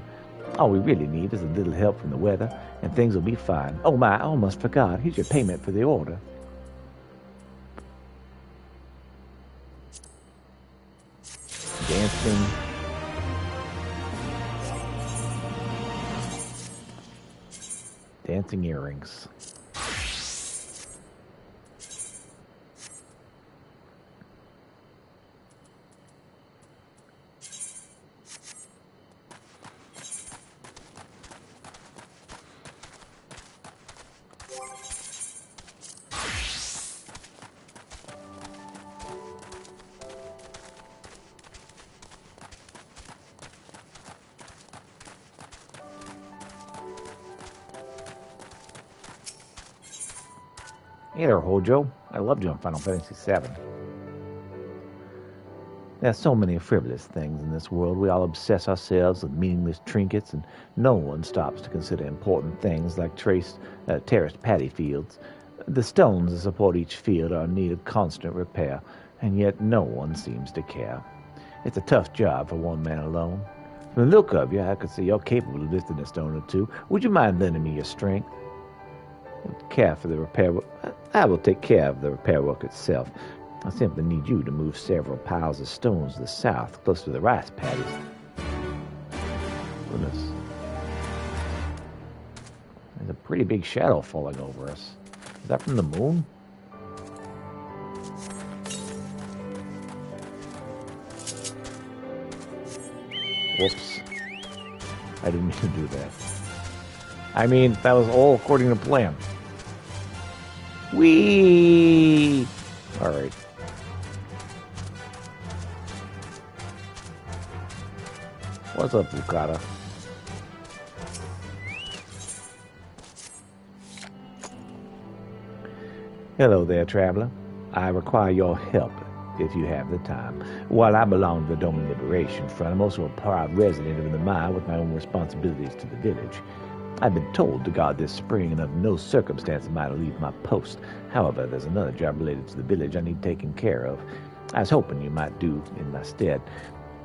All we really need is a little help from the weather, and things will be fine. Oh my, I almost forgot. Here's your payment for the order. Dancing. Dancing earrings. Hey there, Hojo. I loved you in Final Fantasy VII. There are so many frivolous things in this world. We all obsess ourselves with meaningless trinkets, and no one stops to consider important things like terraced paddy fields. The stones that support each field are in need of constant repair, and yet no one seems to care. It's a tough job for one man alone. From the look of you, I could see you're capable of lifting a stone or two. Would you mind lending me your strength? I will take care of the repair work itself. I simply need you to move several piles of stones to the south, close to the rice paddies. Goodness. There's a pretty big shadow falling over us. Is that from the moon? Whoops. I didn't mean to do that. I mean, that was all according to plan. Whee! Alright. What's up, Lucata? Hello there, traveler. I require your help if you have the time. While I belong to the Doman Liberation Front, I'm also a proud resident of the mine with my own responsibilities to the village. I've been told to guard this spring, and under no circumstance am I to leave my post. However, there's another job related to the village I need taken care of. I was hoping you might do in my stead.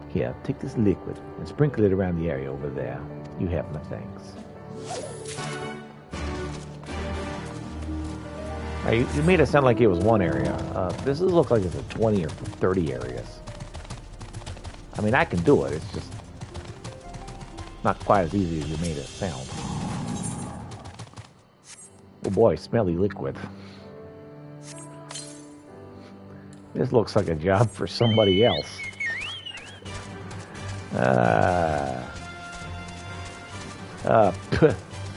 Here, take this liquid and sprinkle it around the area over there. You have my thanks. Now, you made it sound like it was one area. This looks like it's a 20 or 30 areas. I mean, I can do it. It's just not quite as easy as you made it sound. Oh boy, smelly liquid. This looks like a job for somebody else.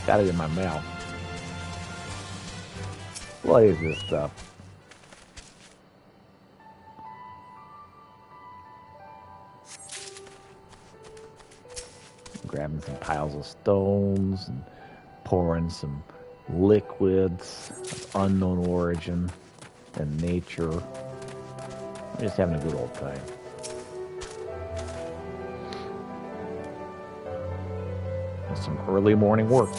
Got it in my mouth. What is this stuff? Grabbing some piles of stones and pouring some liquids of unknown origin and nature. We're just having a good old time. And some early morning work.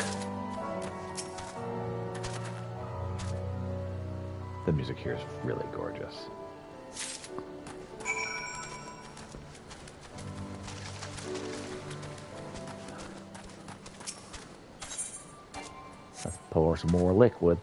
The music here is really gorgeous. Let's pour some more liquid.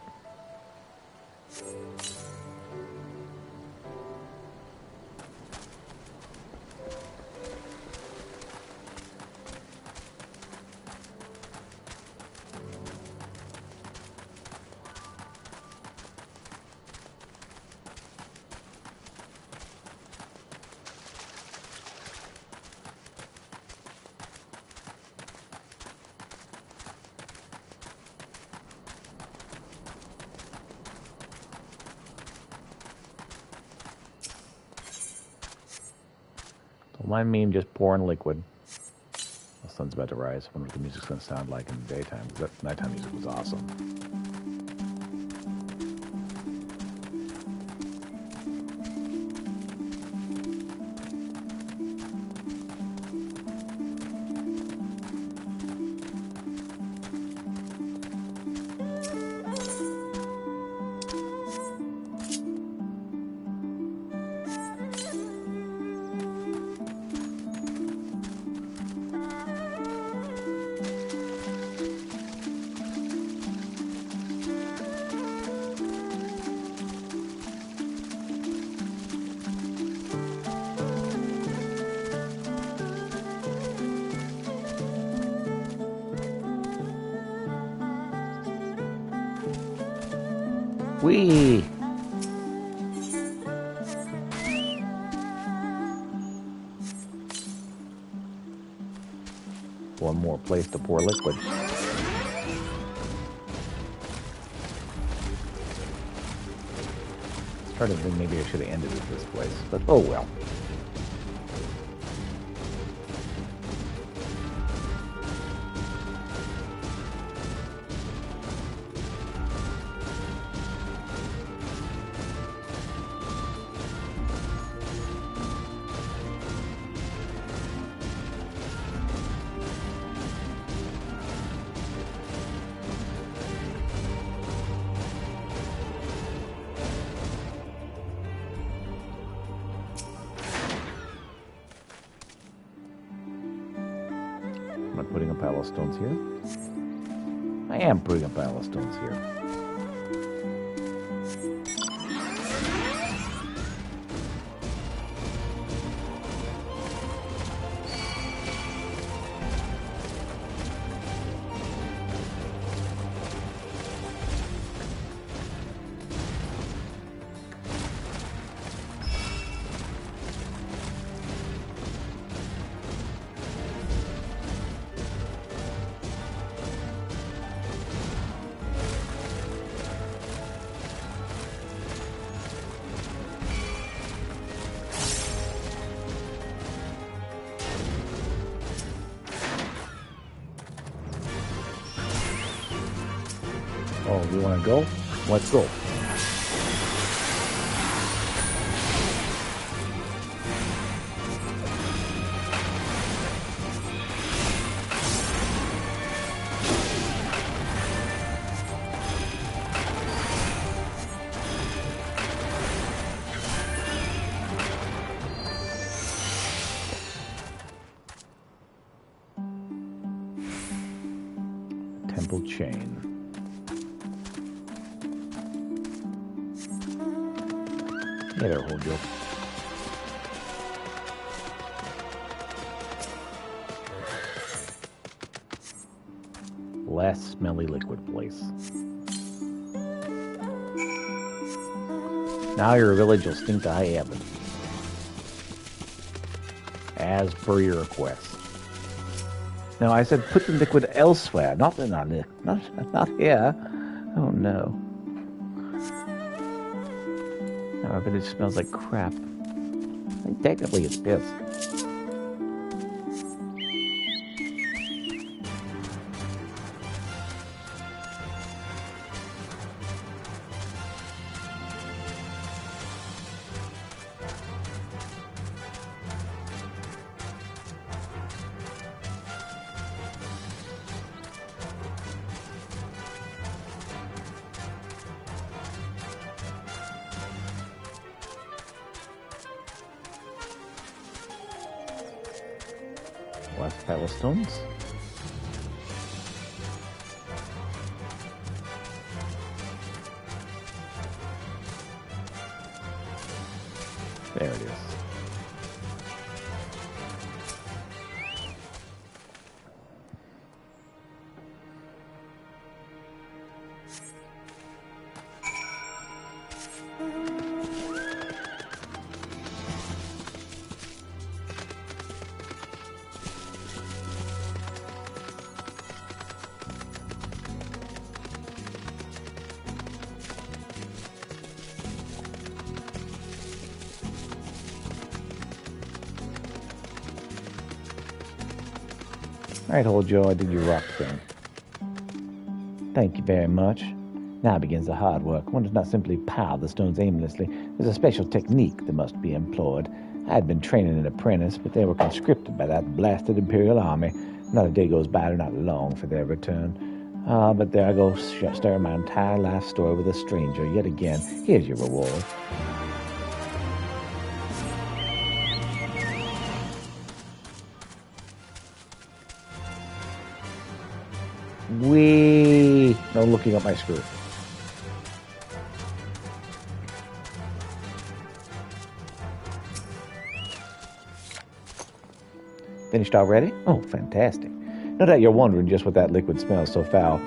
Don't mind me just pouring liquid. The sun's about to rise. I wonder what the music's going to sound like in the daytime. That nighttime music was awesome. Whee! One more place to pour liquid. Started to think maybe I should have ended at this place, but oh well. Am I putting a pile of stones here? I am putting a pile of stones here. Oh, you want to go? Let's go. Temple chain. Hey there, Holjo. Less smelly liquid place. Now your village will stink to high heaven. as per your request. No, I said put the liquid elsewhere, not here. Oh no. Our village smells like crap. I think technically it's piss. Last pile of stones. There it is. All right, old Joe, I did your rock thing. Thank you very much. Now begins the hard work. One does not simply pile the stones aimlessly. There's a special technique that must be employed. I had been training an apprentice, but they were conscripted by that blasted Imperial Army. Not a day goes by or not long for their return. But there I go, sharing my entire life story with a stranger yet again. Here's your reward. Wee! No looking up my screw. Finished already? Oh, fantastic. No doubt you're wondering just what that liquid smells so foul.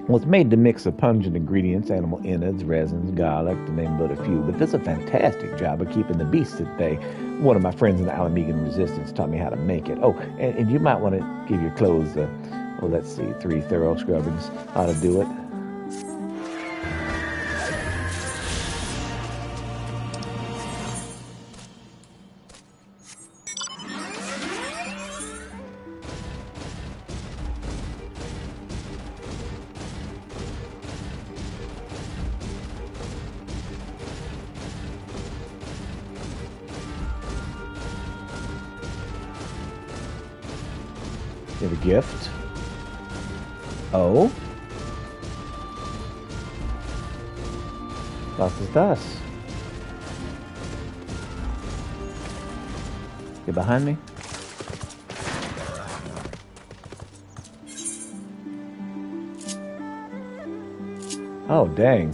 Well, it's made to mix of pungent ingredients, animal innards, resins, garlic, to name but a few, but it does a fantastic job of keeping the beasts at bay. One of my friends in the Alamegan Resistance taught me how to make it. Oh, and you might want to give your clothes, let's see, 3 thorough scrubbings. How to do it. You have a gift. Oh. Das ist das. You're behind me? Oh, dang.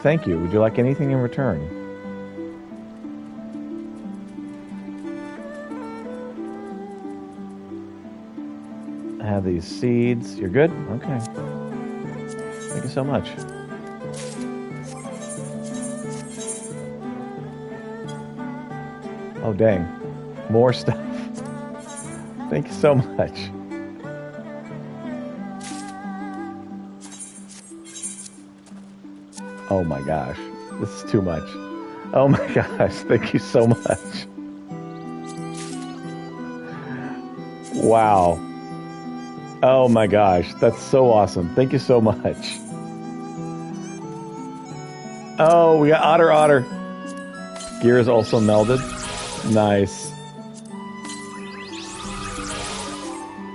Thank you. Would you like anything in return? I have these seeds. You're good? Okay. Thank you so much. Oh, dang. More stuff. Thank you so much. Oh my gosh. This is too much. Oh my gosh. Thank you so much. Wow. Oh my gosh. That's so awesome. Thank you so much. Oh, we got otter. Gear is also melded. Nice.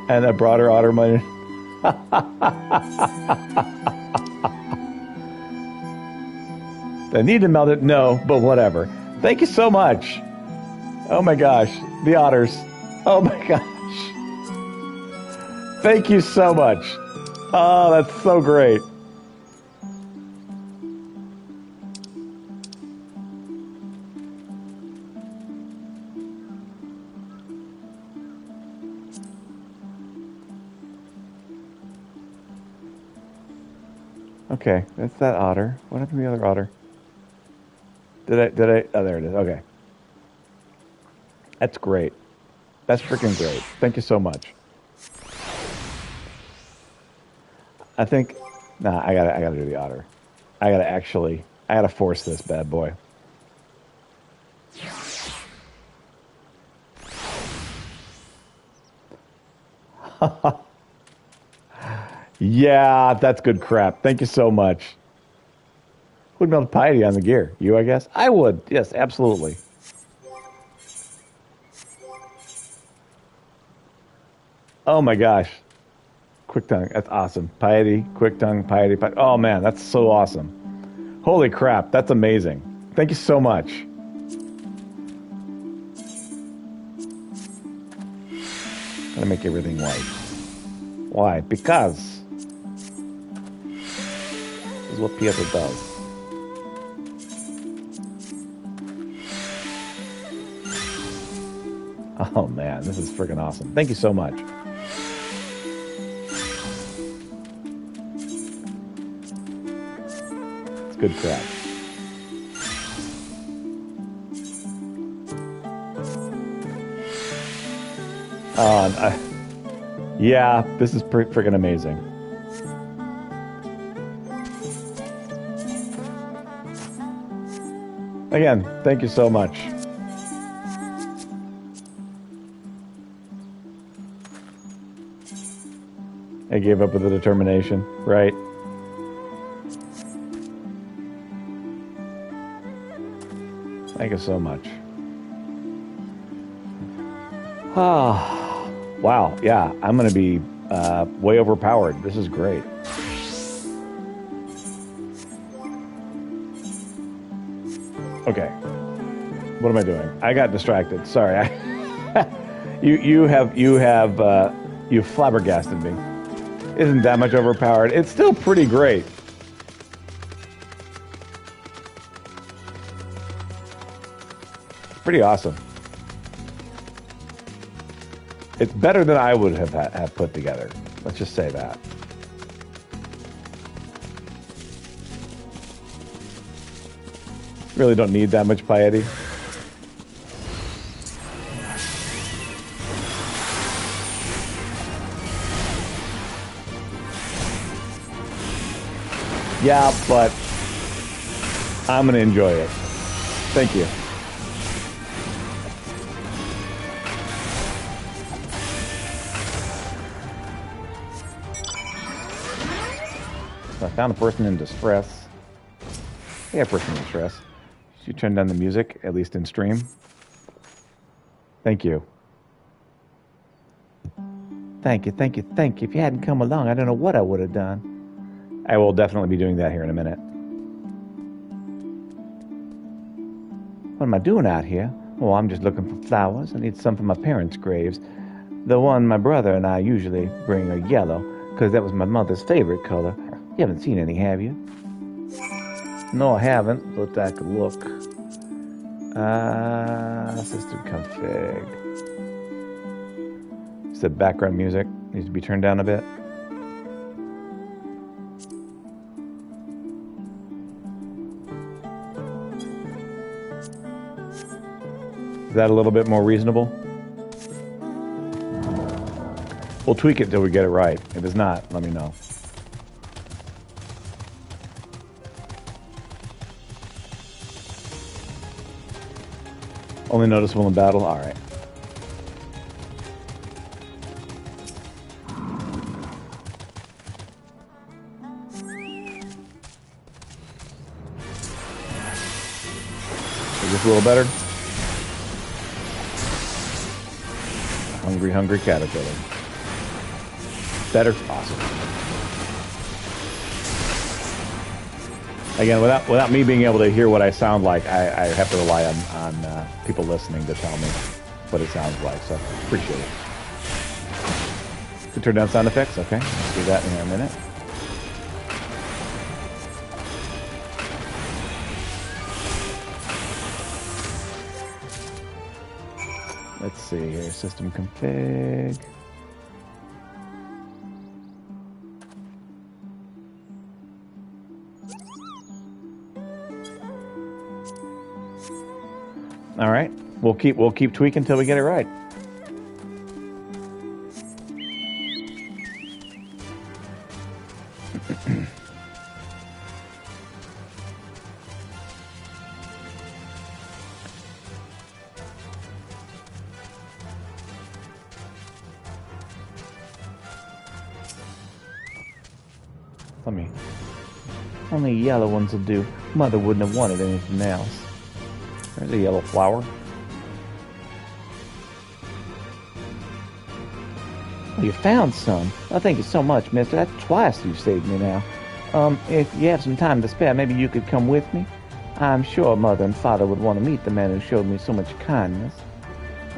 And a broader otter money. I need to meld it? No, but whatever. Thank you so much. Oh my gosh. The otters. Oh my gosh. Thank you so much. Oh, that's so great. Okay, that's that otter. What happened to the other otter? Did I? Oh, there it is. Okay. That's great. That's freaking great. Thank you so much. I think, nah, I gotta do the otter. I gotta force this bad boy. Yeah, that's good crap. Thank you so much. Who'd melt piety on the gear? You, I guess? I would. Yes, absolutely. Oh my gosh. Quick tongue. That's awesome. Piety, quick tongue, piety, piety. Oh man, that's so awesome. Holy crap, that's amazing. Thank you so much. Gotta make everything white. Why? Because this is what Pietro does. Oh man, this is freaking awesome. Thank you so much. It's good crap. Yeah, this is freaking amazing. Again, thank you so much. I gave up with the determination, right? Thank you so much. Ah, wow, yeah, I'm going to be way overpowered. This is great. Okay, what am I doing? I got distracted. Sorry. You've flabbergasted me. Isn't that much overpowered? It's still pretty great. Pretty awesome. It's better than I would have put together. Let's just say that. Really don't need that much piety. Yeah, but I'm gonna enjoy it. Thank you. So I found a person in distress. Yeah, a person in distress. You turn down the music, at least in stream. Thank you. Thank you, thank you, thank you. If you hadn't come along, I don't know what I would have done. I will definitely be doing that here in a minute. What am I doing out here? Oh, I'm just looking for flowers. I need some for my parents' graves. The one my brother and I usually bring are yellow, because that was my mother's favorite color. You haven't seen any, have you? No, I haven't, but I could look. System config. Said background music needs to be turned down a bit. Is that a little bit more reasonable? We'll tweak it till we get it right. If it's not, let me know. Only noticeable in battle? Alright. Is this a little better? Hungry, hungry caterpillar. Better? Awesome. Again, without me being able to hear what I sound like, I have to rely on people listening to tell me what it sounds like, so appreciate it. Could turn down sound effects? Okay, let's do that in a minute. Let's see here, system config. All right, We'll keep tweaking until we get it right. Only yellow ones will do. Mother wouldn't have wanted anything else. There's a yellow flower. Well, you found some. I thank you so much, mister. That's twice you've saved me now. If you have some time to spare, maybe you could come with me? I'm sure Mother and Father would want to meet the man who showed me so much kindness.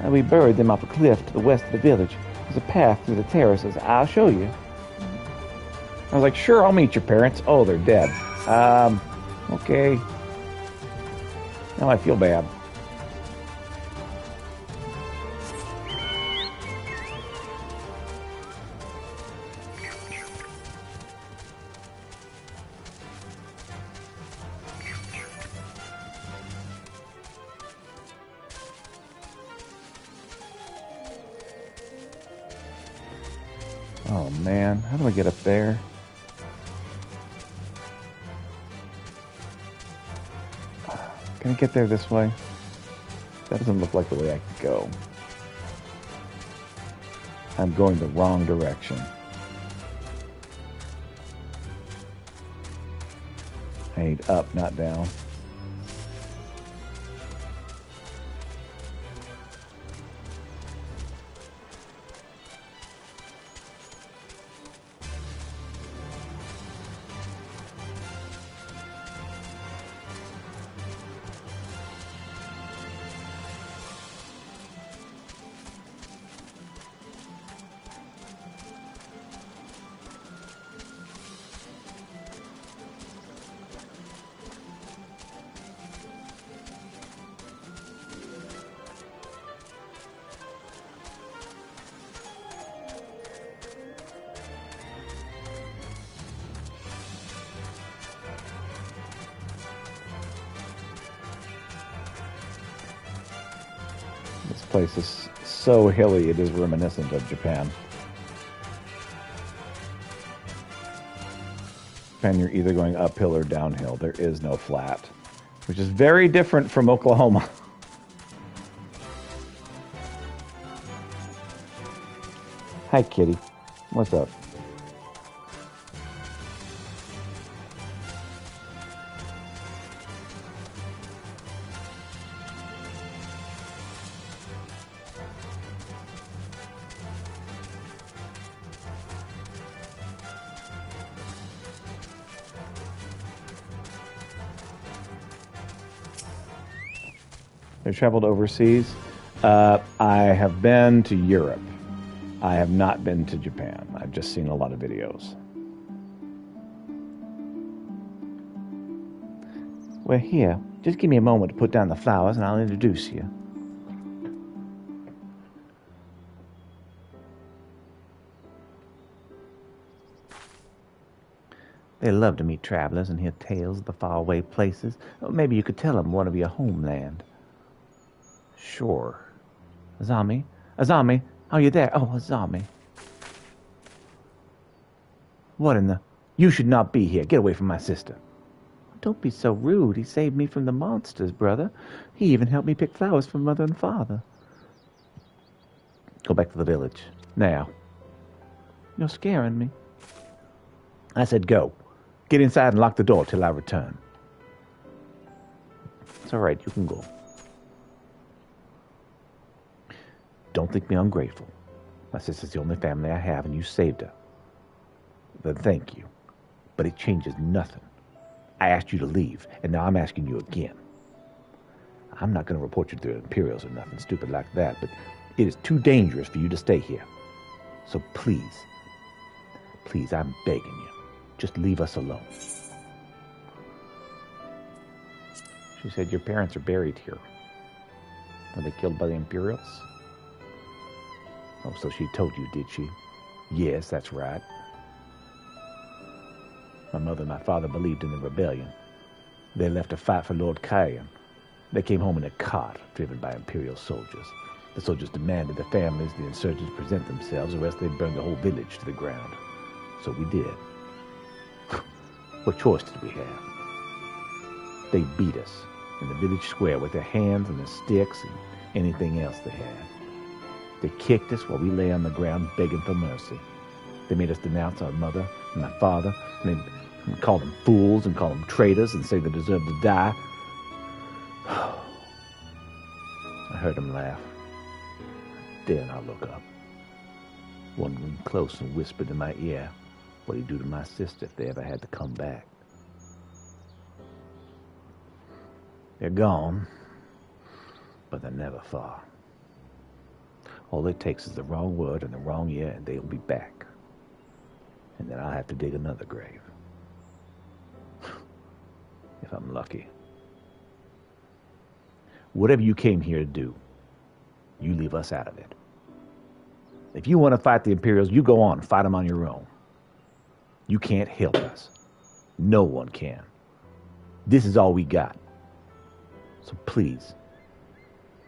We buried them off a cliff to the west of the village. There's a path through the terraces. I'll show you. I was like, sure, I'll meet your parents. Oh, they're dead. Okay. Now I feel bad. Oh man, how do I get up there? Can I get there this way? That doesn't look like the way I could go. I'm going the wrong direction. I need up, not down. This place is so hilly, it is reminiscent of Japan. And you're either going uphill or downhill. There is no flat, which is very different from Oklahoma. Hi, kitty. What's up? I've traveled overseas. I have been to Europe. I have not been to Japan. I've just seen a lot of videos. Well, here, just give me a moment to put down the flowers and I'll introduce you. They love to meet travelers and hear tales of the faraway places. Maybe you could tell them one of your homeland. Sure. Azami? Azami, are you there? Oh, Azami. What in the... You should not be here. Get away from my sister. Don't be so rude. He saved me from the monsters, brother. He even helped me pick flowers for Mother and Father. Go back to the village. Now. You're scaring me. I said go. Get inside and lock the door till I return. It's all right. You can go. Don't think me ungrateful. My sister's the only family I have, and you saved her. Then thank you. But it changes nothing. I asked you to leave, and now I'm asking you again. I'm not going to report you to the Imperials or nothing stupid like that, but it is too dangerous for you to stay here. So please, I'm begging you, just leave us alone. She said your parents are buried here. Were they killed by the Imperials? Oh, so she told you, did she? Yes, that's right. My mother and my father believed in the rebellion. They left to fight for Lord Cayenne. They came home in a cart, driven by Imperial soldiers. The soldiers demanded the families of the insurgents present themselves, or else they'd burn the whole village to the ground. So we did. What choice did we have? They beat us in the village square with their hands and their sticks and anything else they had. They kicked us while we lay on the ground begging for mercy. They made us denounce our mother and my father, and they called them fools and called them traitors and say they deserved to die. I heard them laugh. Dare not look up. One leaned close and whispered in my ear what he'd do to my sister if they ever had to come back. They're gone, but they're never far. All it takes is the wrong word and the wrong year, and they'll be back. And then I'll have to dig another grave. If I'm lucky. Whatever you came here to do, you leave us out of it. If you want to fight the Imperials, you go on and fight them on your own. You can't help us. No one can. This is all we got. So please,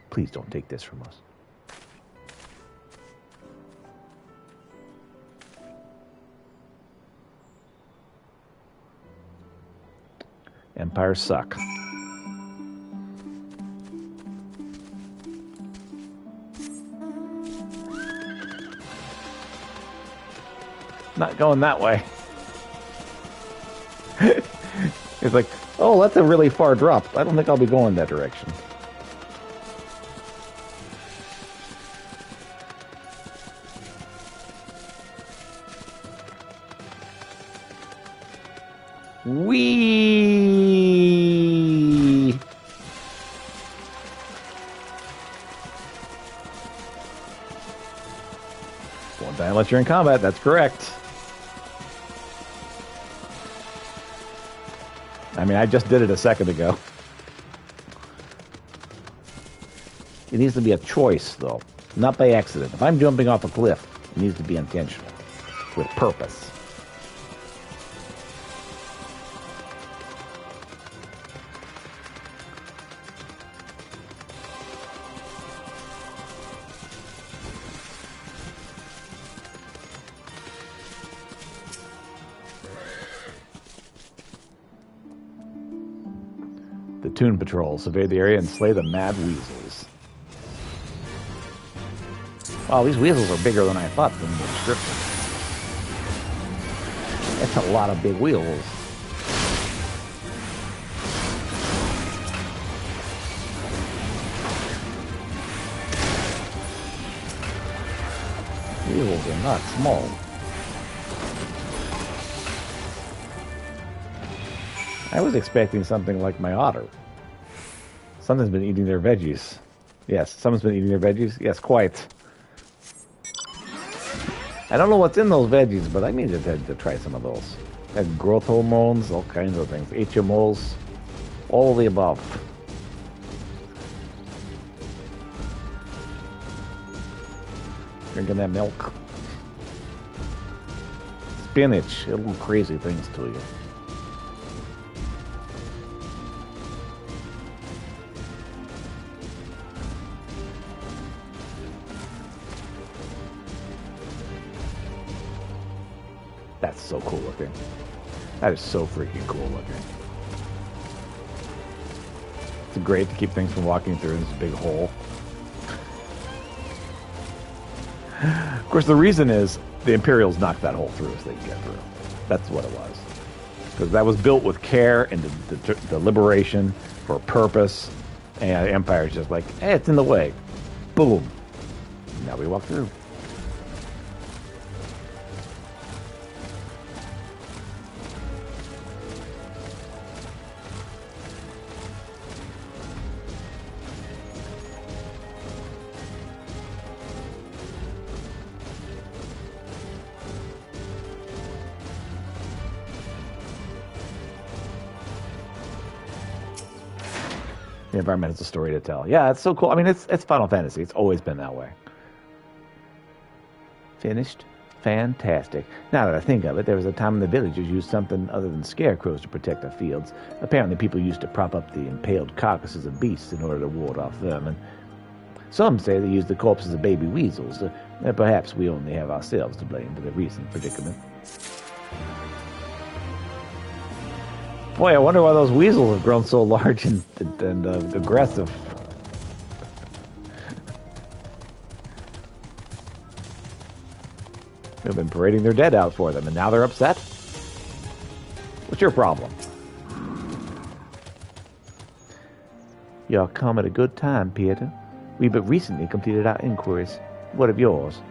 please don't take this from us. Empires suck. Not going that way. It's like, oh, that's a really far drop. I don't think I'll be going that direction. Whee! One die unless you're in combat, that's correct. I mean, I just did it a second ago. It needs to be a choice, though, not by accident. If I'm jumping off a cliff, it needs to be intentional, with purpose. The Toon Patrol survey the area and slay the mad weasels. Wow, these weasels are bigger than I thought from the description. That's a lot of big weasels. Weasels are not small. I was expecting something like my otter. Something's been eating their veggies. Yes, someone's been eating their veggies. Yes, quite. I don't know what's in those veggies, but I needed to try some of those. Had growth hormones, all kinds of things. HMOs, all of the above. Drinking that milk. Spinach, it'll do crazy things to you. That's so cool looking. That is so freaking cool looking. It's great to keep things from walking through this big hole. Of course, the reason is the Imperials knocked that hole through so they could get through. That's what it was. Because that was built with care and deliberation for a purpose. And the Empire's just like, hey, it's in the way. Boom. Now we walk through. The environment has a story to tell. Yeah, it's so cool. I mean, it's Final Fantasy. It's always been that way. Finished? Fantastic. Now that I think of it, there was a time when the villagers used something other than scarecrows to protect their fields. Apparently people used to prop up the impaled carcasses of beasts in order to ward off vermin. Some say they used the corpses of baby weasels. Perhaps we only have ourselves to blame for the recent predicament. Boy, I wonder why those weasels have grown so large and aggressive. We've been parading their dead out for them, and now they're upset? What's your problem? Y'all come at a good time, Peter. We but recently completed our inquiries. What of yours?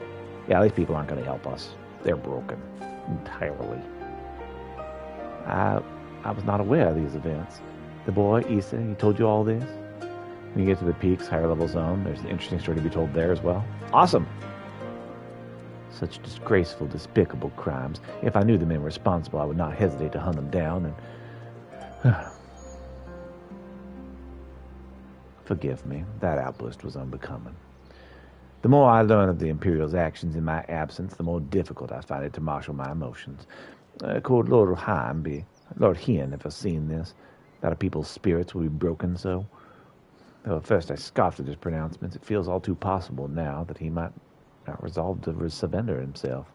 Yeah, these people aren't going to help us. They're broken. Entirely. I was not aware of these events. The boy, Issa, he told you all this? When you get to the peaks, higher level zone, there's an interesting story to be told there as well. Awesome! Such disgraceful, despicable crimes. If I knew the men responsible, I would not hesitate to hunt them down and... Forgive me, that outburst was unbecoming. The more I learn of the Imperial's actions in my absence, the more difficult I find it to marshal my emotions. Could Lord Hien have foreseen this, that a people's spirits would be broken so? Though at first I scoffed at his pronouncements, it feels all too possible now that he might not resolve to surrender himself.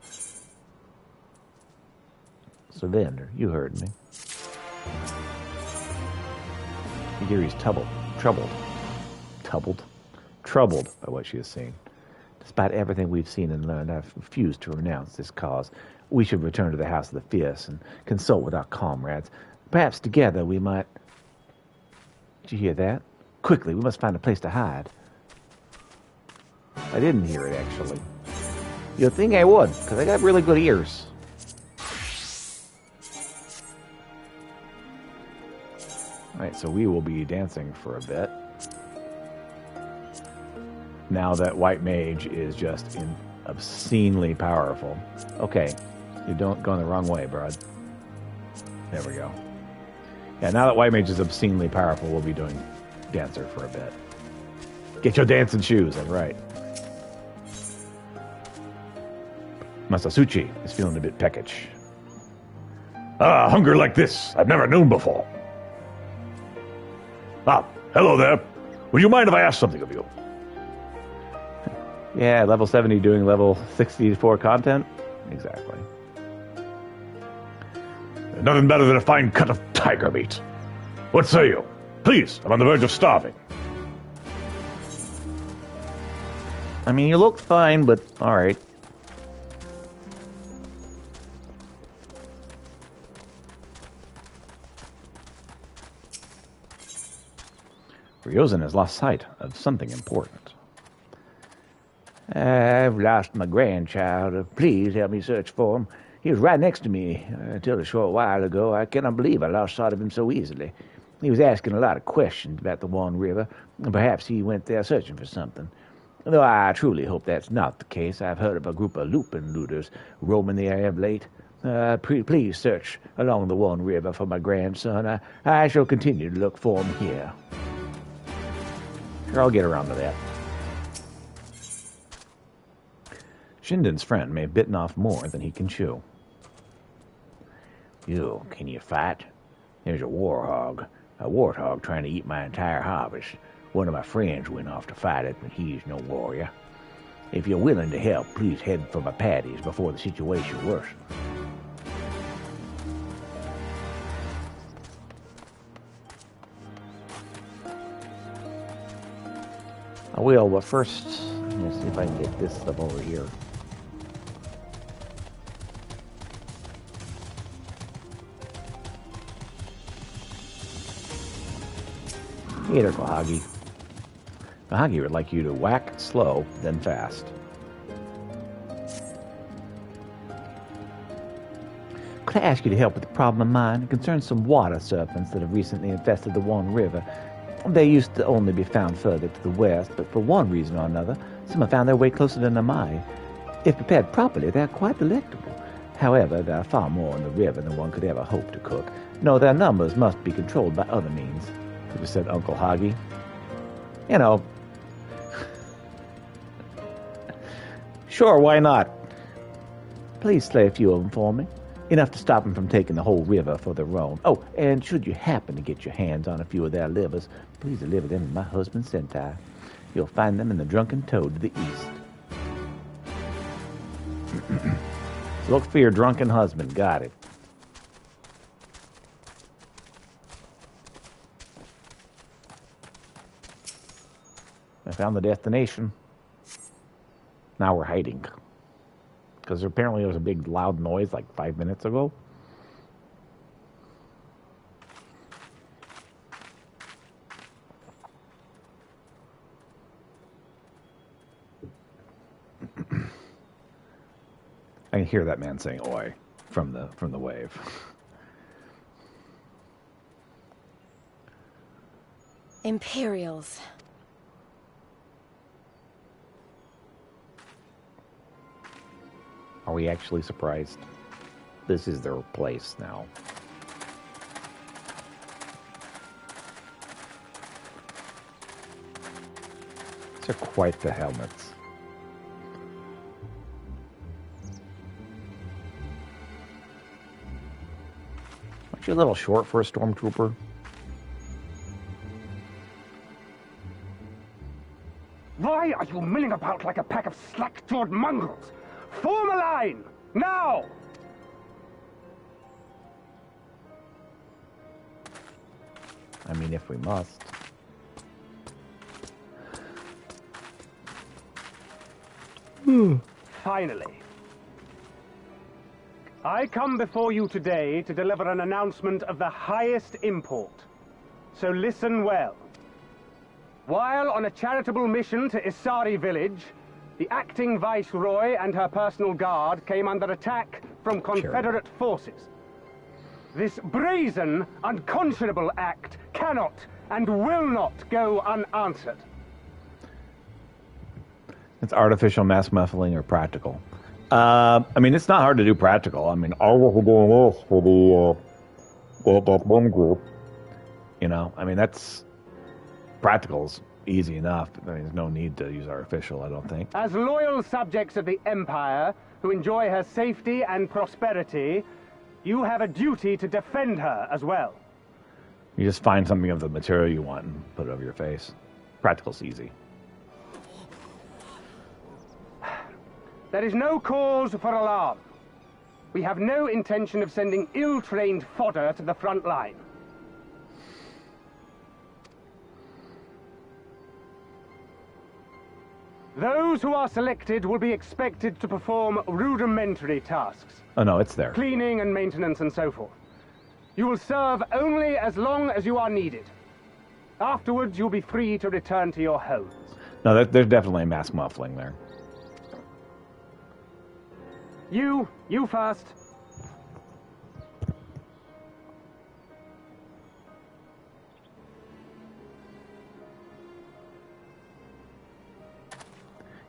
Surrender, you heard me. You hear he's troubled by what she has seen. Despite everything we've seen and learned, I've refused to renounce this cause. We should return to the House of the Fierce and consult with our comrades. Perhaps together we might... Did you hear that? Quickly, we must find a place to hide. I didn't hear it, actually. You'd think I would, because I got really good ears. Alright, so we will be dancing for a bit. Now that White Mage is just obscenely powerful. Okay, you don't go in the wrong way, bud. There we go. Yeah, now that White Mage is obscenely powerful, we'll be doing Dancer for a bit. Get your dancing shoes, that's right. Masasuchi is feeling a bit peckish. Ah, hunger like this I've never known before. Ah, hello there. Would you mind if I asked something of you? Yeah, level 70 doing level 64 content? Exactly. Nothing better than a fine cut of tiger meat. What say you? Please, I'm on the verge of starving. I mean, you look fine, but alright. Ryozen has lost sight of something important. I've lost my grandchild. Please help me search for him. He was right next to me until a short while ago. I cannot believe I lost sight of him so easily. He was asking a lot of questions about the One River, and perhaps he went there searching for something. Though I truly hope that's not the case. I've heard of a group of Lupin looters roaming the area of late. Please search along the One River for my grandson. I shall continue to look for him here. Sure, I'll get around to that. Shinden's friend may have bitten off more than he can chew. Can you fight? There's a warthog trying to eat my entire harvest. One of my friends went off to fight it, but he's no warrior. If you're willing to help, please head for my paddies before the situation worsens. I will, but first, let's see if I can get this stuff over here. Hey there, Kohagi. Kohagi would like you to whack slow, then fast. Could I ask you to help with a problem of mine? It concerns some water serpents that have recently infested the One River. They used to only be found further to the west, but for one reason or another, some have found their way closer to Namai. If prepared properly, they are quite delectable. However, there are far more in the river than one could ever hope to cook. No, their numbers must be controlled by other means, said Uncle Hagi. You know. Sure, why not? Please slay a few of them for me. Enough to stop them from taking the whole river for their own. Oh, and should you happen to get your hands on a few of their livers, please deliver them to my husband Sentai. You'll find them in the Drunken Toad to the east. Look for your drunken husband. Got it. I found the destination. Now we're hiding. Because apparently there was a big loud noise like 5 minutes ago. I can hear that man saying "oi" from the wave. Imperials. Are we actually surprised? This is their place now. These are quite the helmets. Aren't you a little short for a stormtrooper? Why are you milling about like a pack of slack-jawed mongrels? Form a line! Now! I mean, if we must. Finally. I come before you today to deliver an announcement of the highest import. So listen well. While on a charitable mission to Isari village, the acting viceroy and her personal guard came under attack from Confederate forces. This brazen, unconscionable act cannot and will not go unanswered. It's artificial mass muffling or practical. I mean, it's not hard to do practical. I mean, all we're doing this for that one group. You know, I mean, that's practical's easy enough. I mean, there's no need to use artificial, I don't think. As loyal subjects of the Empire, who enjoy her safety and prosperity, you have a duty to defend her as well. You just find something of the material you want and put it over your face. Practical's easy. There is no cause for alarm. We have no intention of sending ill-trained fodder to the front line. Those who are selected will be expected to perform rudimentary tasks. Oh no, it's there. Cleaning and maintenance and so forth. You will serve only as long as you are needed. Afterwards, you'll be free to return to your homes. No, there's definitely a mass muffling there. You first.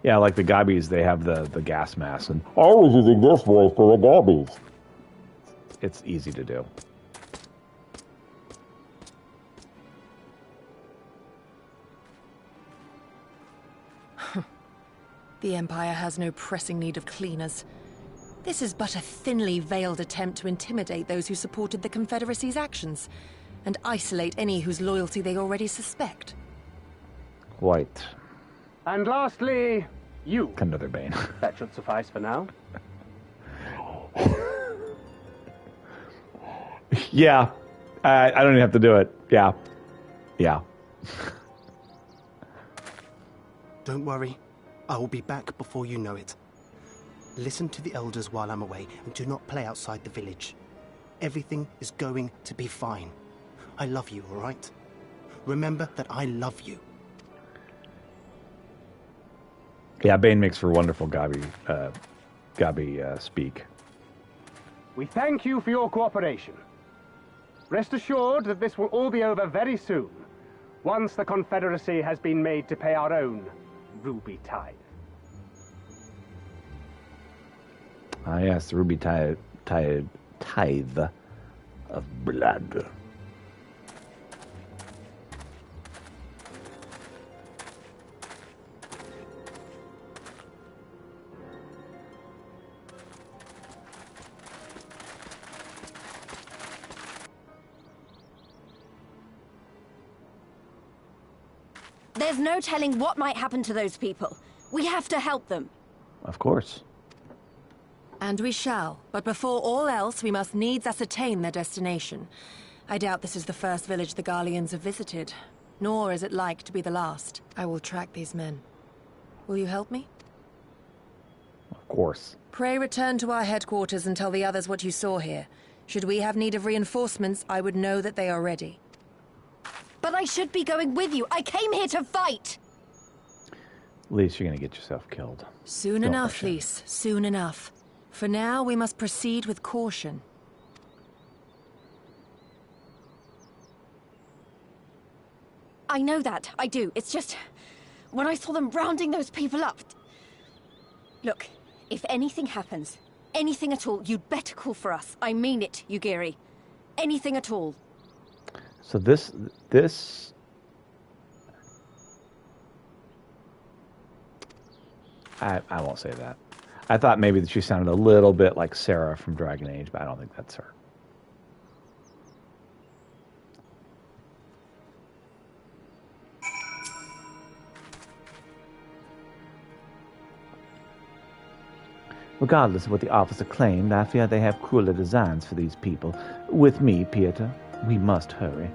Yeah, like the Gobbies, they have the gas mask. And I was using this voice for the Gobbies. It's easy to do. The Empire has no pressing need of cleaners. This is but a thinly veiled attempt to intimidate those who supported the Confederacy's actions, and isolate any whose loyalty they already suspect. Quite. And lastly, you. Another Bane. That should suffice for now. Yeah. I don't even have to do it. Yeah. Yeah. Don't worry. I will be back before you know it. Listen to the elders while I'm away, and do not play outside the village. Everything is going to be fine. I love you, all right? Remember that I love you. Yeah, Bane makes for wonderful Gobby speak. We thank you for your cooperation. Rest assured that this will all be over very soon, once the Confederacy has been made to pay our own ruby tithe. Ah, yes, the ruby tithe of blood. There's no telling what might happen to those people. We have to help them. Of course. And we shall. But before all else, we must needs ascertain their destination. I doubt this is the first village the Garleans have visited. Nor is it like to be the last. I will track these men. Will you help me? Of course. Pray return to our headquarters and tell the others what you saw here. Should we have need of reinforcements, I would know that they are ready. But I should be going with you. I came here to fight! At least you're going to get yourself killed. Soon Don't enough, rush in. Lys. Soon enough. For now, we must proceed with caution. I know that. I do. It's just... when I saw them rounding those people up... Look, if anything happens, anything at all, you'd better call for us. I mean it, Yugiri. Anything at all. So this... I won't say that. I thought maybe that she sounded a little bit like Sarah from Dragon Age, but I don't think that's her. Regardless of what the officer claimed, I fear they have crueler designs for these people. With me, Pieter, we must hurry.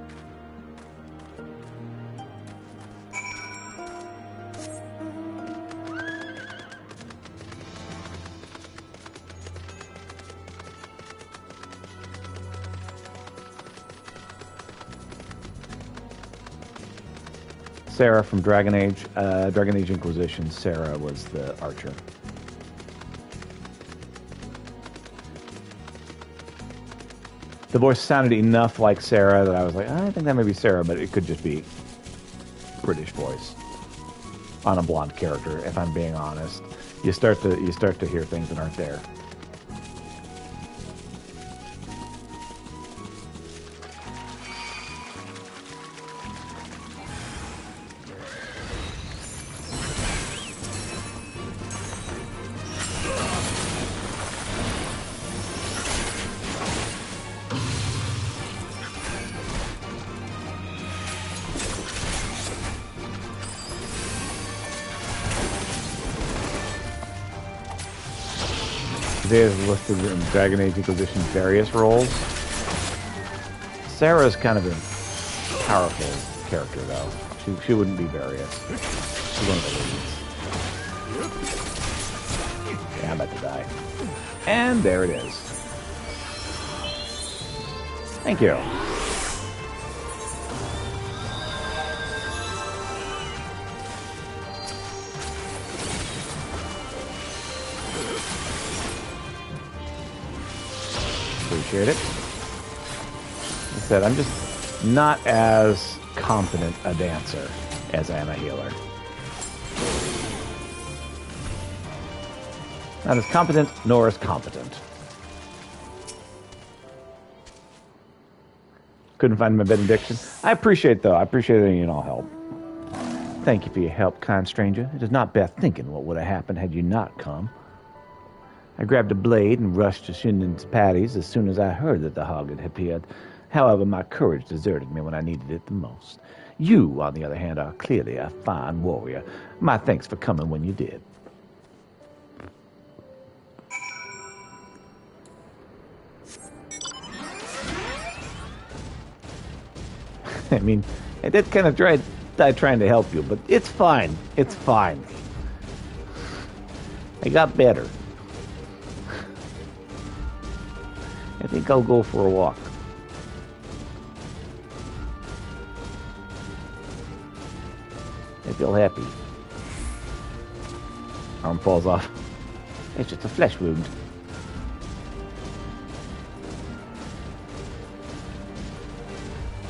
Sarah from Dragon Age Inquisition. Sarah was the archer. The voice sounded enough like Sarah that I was like, I think that may be Sarah, but it could just be British voice on a blonde character. If I'm being honest, you start to hear things that aren't there. Is listed in Dragon Age Inquisition's various roles. Sarah's kind of a powerful character, though. She wouldn't be various. She's one of the leads. Yeah, I'm about to die. And there it is. Thank you. Appreciate it. Like I said, I'm just not as competent a dancer as I am a healer. Not as competent, nor as competent. Couldn't find my benediction. I appreciate, though. I appreciate any and all help. Thank you for your help, kind stranger. It is not bad thinking what would have happened had you not come. I grabbed a blade and rushed to Shinden's patties as soon as I heard that the hog had appeared. However, my courage deserted me when I needed it the most. You, on the other hand, are clearly a fine warrior. My thanks for coming when you did. I mean, I did kind of try trying to help you, but it's fine. It's fine. I got better. I think I'll go for a walk. I feel happy. Arm falls off. It's just a flesh wound.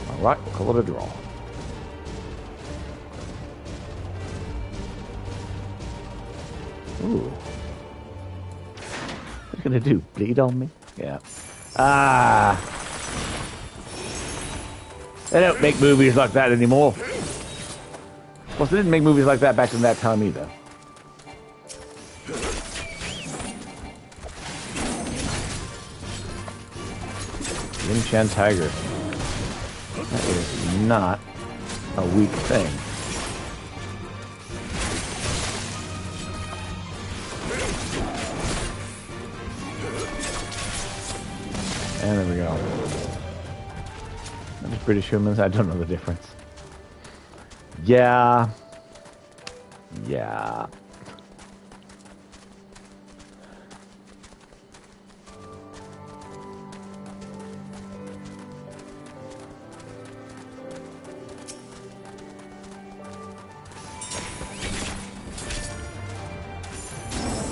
All right, we'll call it a draw. Ooh. What are you gonna do? Bleed on me? Yeah. Ah. They don't make movies like that anymore. Well, they didn't make movies like that back in that time either. Yin Chen Tiger. That is not a weak thing. And there we go. That was British humans. I don't know the difference. Yeah. Yeah.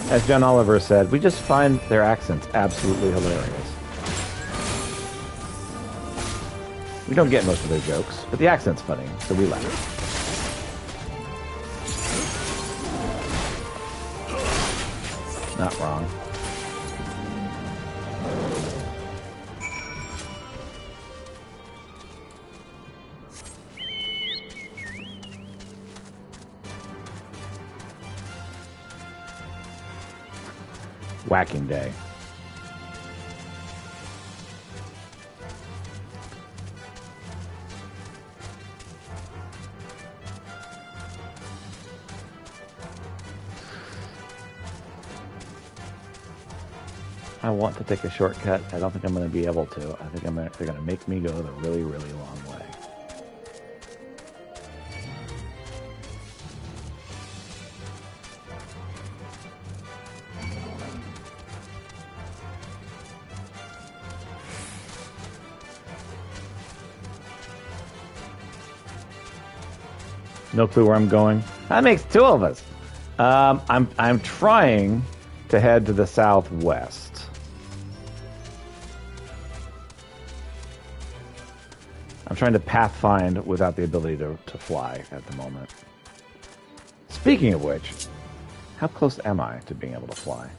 As John Oliver said, we just find their accents absolutely hilarious. We don't get most of their jokes, but the accent's funny, so we laugh. Not wrong. Whacking day. I want to take a shortcut. I don't think I'm going to be able to. I think they're going to make me go the really, really long way. No clue where I'm going. That makes two of us. I'm trying to head to the southwest. I'm trying to pathfind without the ability to fly at the moment. Speaking of which, how close am I to being able to fly?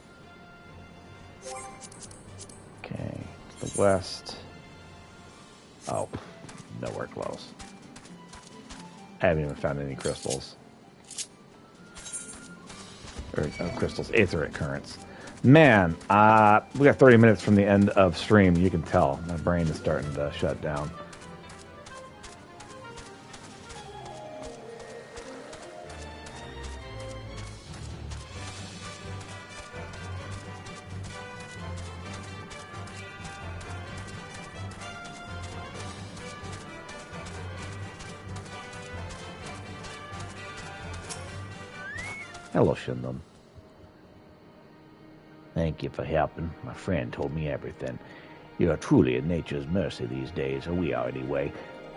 Okay, to the west. Oh, nowhere close. I haven't even found any crystals. Or crystals, aetheric currents. Man, we got 30 minutes from the end of stream. You can tell my brain is starting to shut down. Hello, Shindon. Thank you for helping. My friend told me everything. You are truly at nature's mercy these days, or we are anyway.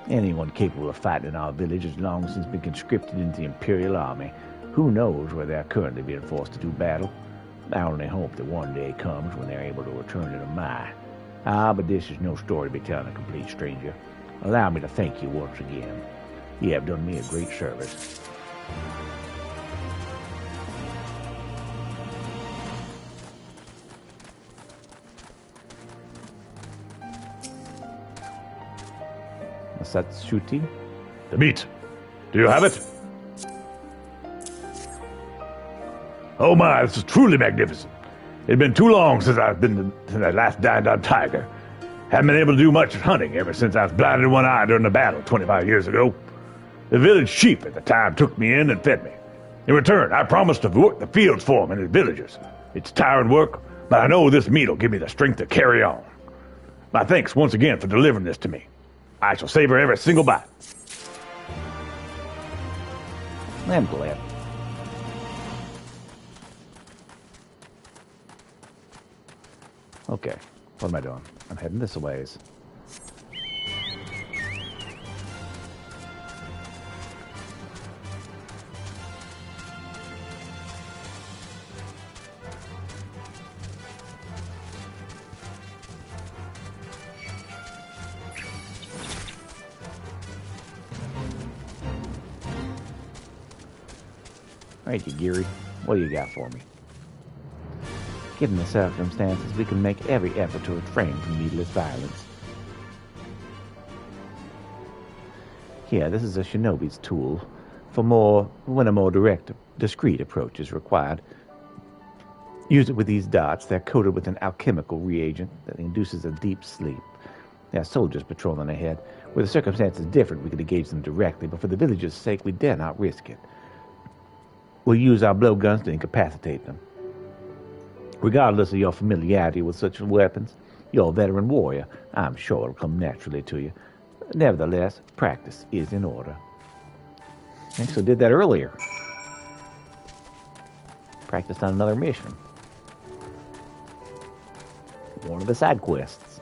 Anyone capable of fighting in our village has long since been conscripted into the Imperial Army. Who knows where they are currently being forced to do battle? I only hope that one day comes when they are able to return to the mine. But this is no story to be telling a complete stranger. Allow me to thank you once again. You have done me a great service. Satsuti? The meat. Do you have it? Oh my, this is truly magnificent. It's been too long since I last dined on tiger. Haven't been able to do much hunting ever since I was blinded in one eye during the battle 25 years ago. The village chief at the time took me in and fed me. In return, I promised to work the fields for him and his villagers. It's tiring work, but I know this meat will give me the strength to carry on. My thanks once again for delivering this to me. I shall savor every single bite. I'm glad. Okay, what am I doing? I'm heading this ways. Right, you Geary. What do you got for me? Given the circumstances, we can make every effort to refrain from needless violence. Here, this is a shinobi's tool for when a more direct, discreet approach is required. Use it with these darts. They're coated with an alchemical reagent that induces a deep sleep. There are soldiers patrolling ahead. Were the circumstances different, we could engage them directly, but for the villagers' sake, we dare not risk it. We'll use our blowguns to incapacitate them. Regardless of your familiarity with such weapons, You're a veteran warrior. I'm sure it'll come naturally to you. Nevertheless, practice is in order. Actually did that earlier. Practiced on another mission. One of the side quests.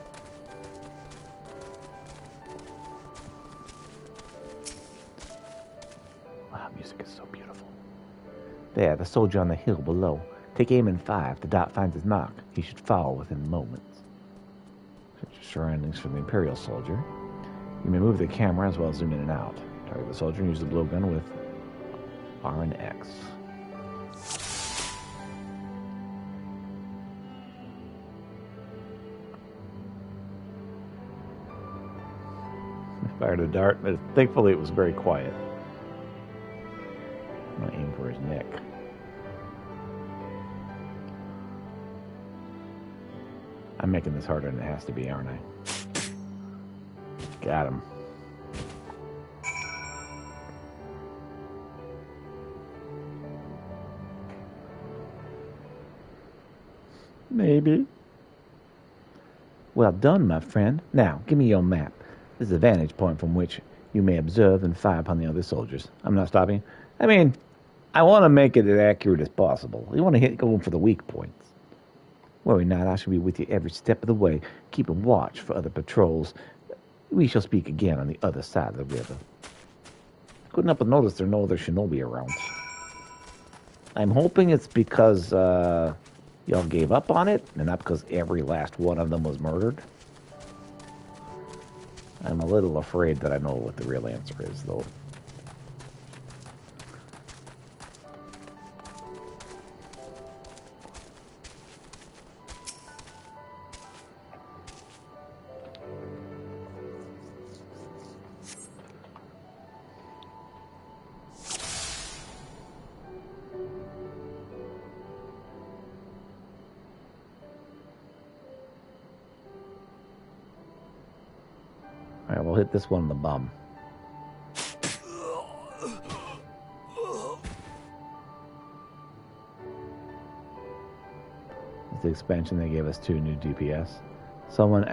Wow, music is so beautiful. There, the soldier on the hill below. Take aim in 5. If the dot finds his mark, he should fall within moments. Search surroundings for the Imperial soldier. You may move the camera as well as zoom in and out. Target the soldier and use the blowgun with R and X. I fired a dart, but thankfully it was very quiet. I'm going to aim for his neck. I'm making this harder than it has to be, aren't I? Got him. Maybe. Well done, my friend. Now, give me your map. This is a vantage point from which you may observe and fire upon the other soldiers. I'm not stopping. I mean, I want to make it as accurate as possible. You want to hit going for the weak points. Worry not, I shall be with you every step of the way, keeping watch for other patrols. We shall speak again on the other side of the river. Couldn't help but notice there are no other shinobi around. I'm hoping it's because y'all gave up on it, and not because every last one of them was murdered. I'm a little afraid that I know what the real answer is, though. Alright, we'll hit this one in the bum. It's the expansion they gave us 2 new DPS. Someone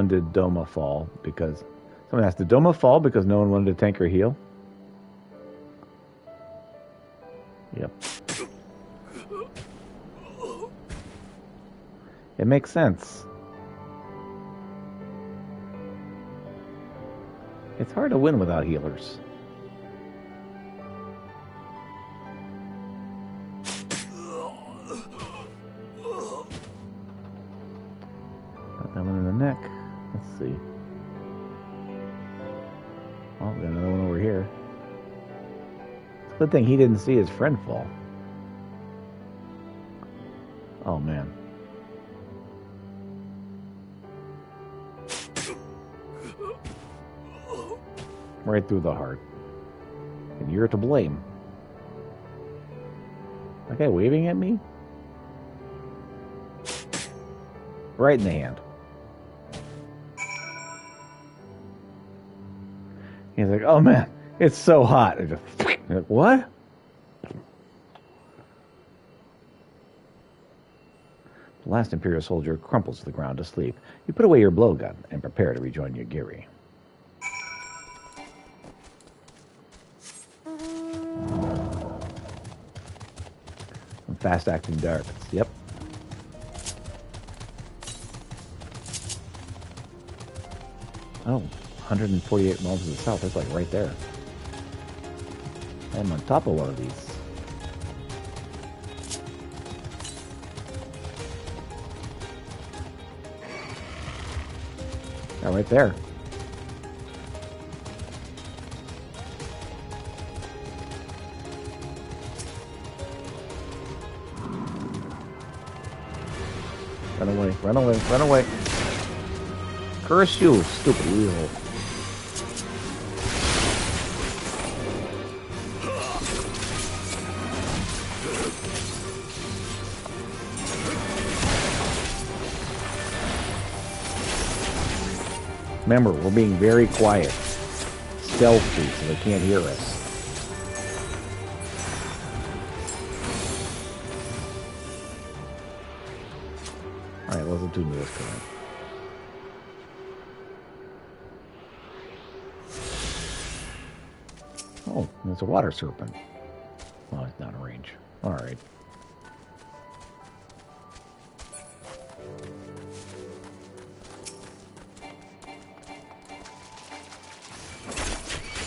did Doma fall because... Someone asked, did Doma fall because no one wanted to tank or heal? Yep. It makes sense. It's hard to win without healers. Got that one in the neck. Let's see. Oh, we got another one over here. It's a good thing he didn't see his friend fall. Oh, man. Right through the heart. And you're to blame. That guy waving at me? Right in the hand. He's like, oh man, it's so hot. And just, like, what? The last Imperial soldier crumples to the ground to sleep. You put away your blowgun and prepare to rejoin your Giri. Fast-acting darts. Yep. Oh, 148 miles to the south. That's like right there. I'm on top of one of these. Oh, right there. Run away, run away, run away. Curse you, stupid weasel. Remember, we're being very quiet. Stealthy, so they can't hear us. Alright, let's attune to this current. Oh, it's a water serpent. Well, it's not a range. Alright.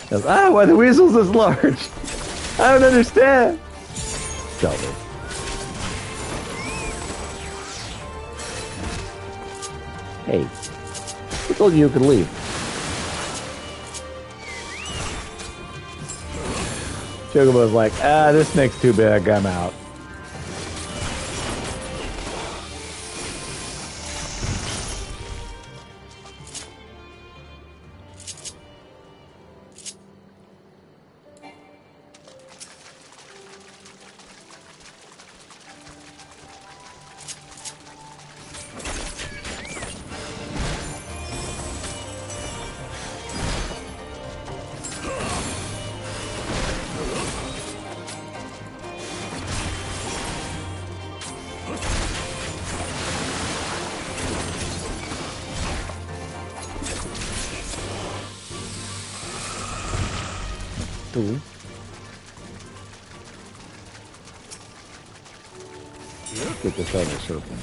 Why are the weasels this large? I don't understand. Shelby. Hey, who told you could leave? Chocobo's like, this snake's too big, I'm out. Two. Get this other serpent.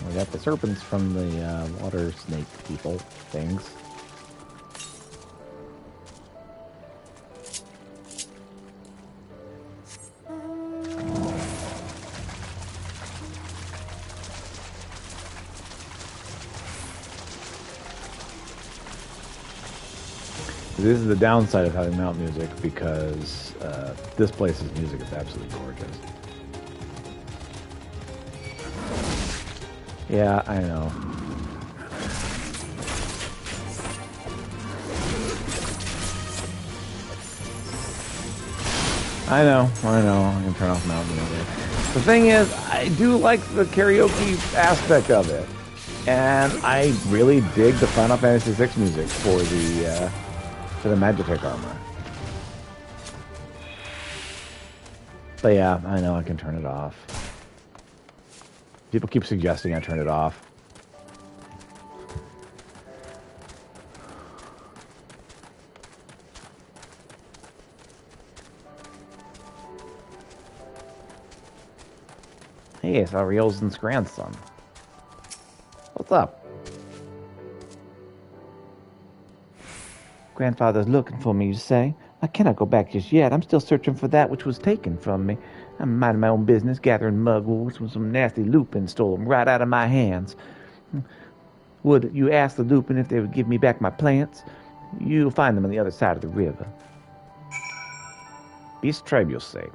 We got the serpents from the water snake people things. This is the downside of having mount music because this place's music is absolutely gorgeous. Yeah, I know. I know. I can turn off mount music. The thing is, I do like the karaoke aspect of it. And I really dig the Final Fantasy VI music for the Magitek armor. But yeah, I know I can turn it off. People keep suggesting I turn it off. Hey, it's Ariel's grandson. What's up? Grandfather's looking for me, you say? I cannot go back just yet. I'm still searching for that which was taken from me. I'm minding my own business, gathering mugworts when some nasty lupin stole them right out of my hands. Would you ask the lupin if they would give me back my plants? You'll find them on the other side of the river. Beast tribe, you'll say.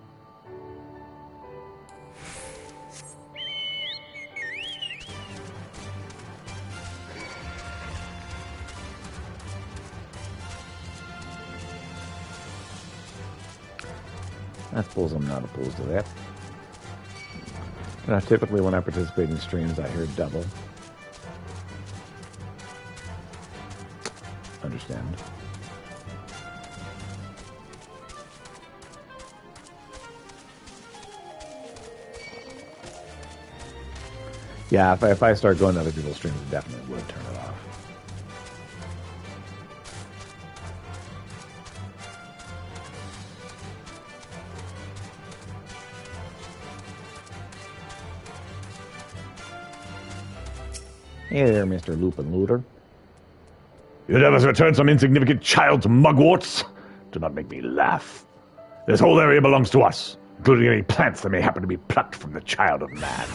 I suppose I'm not opposed to that. Typically when I participate in streams, I hear double. Understand. Yeah, if I start going to other people's streams, I definitely would turn it off. Hey there, Mr. Lupin Looter. You'd have us return some insignificant child to mugworts? Do not make me laugh. This whole area belongs to us, including any plants that may happen to be plucked from the child of man.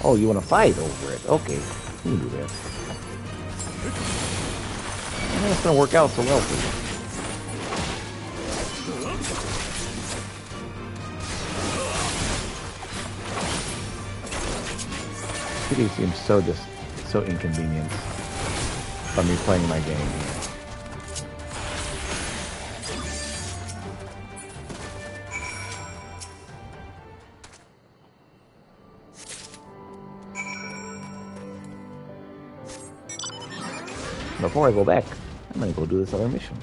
Oh, you want to fight over it? Okay, you can do that. I think it's going to work out so well for you. Kitty seems so inconvenienced by me playing my game here. Before I go back, I'm gonna go do this other mission.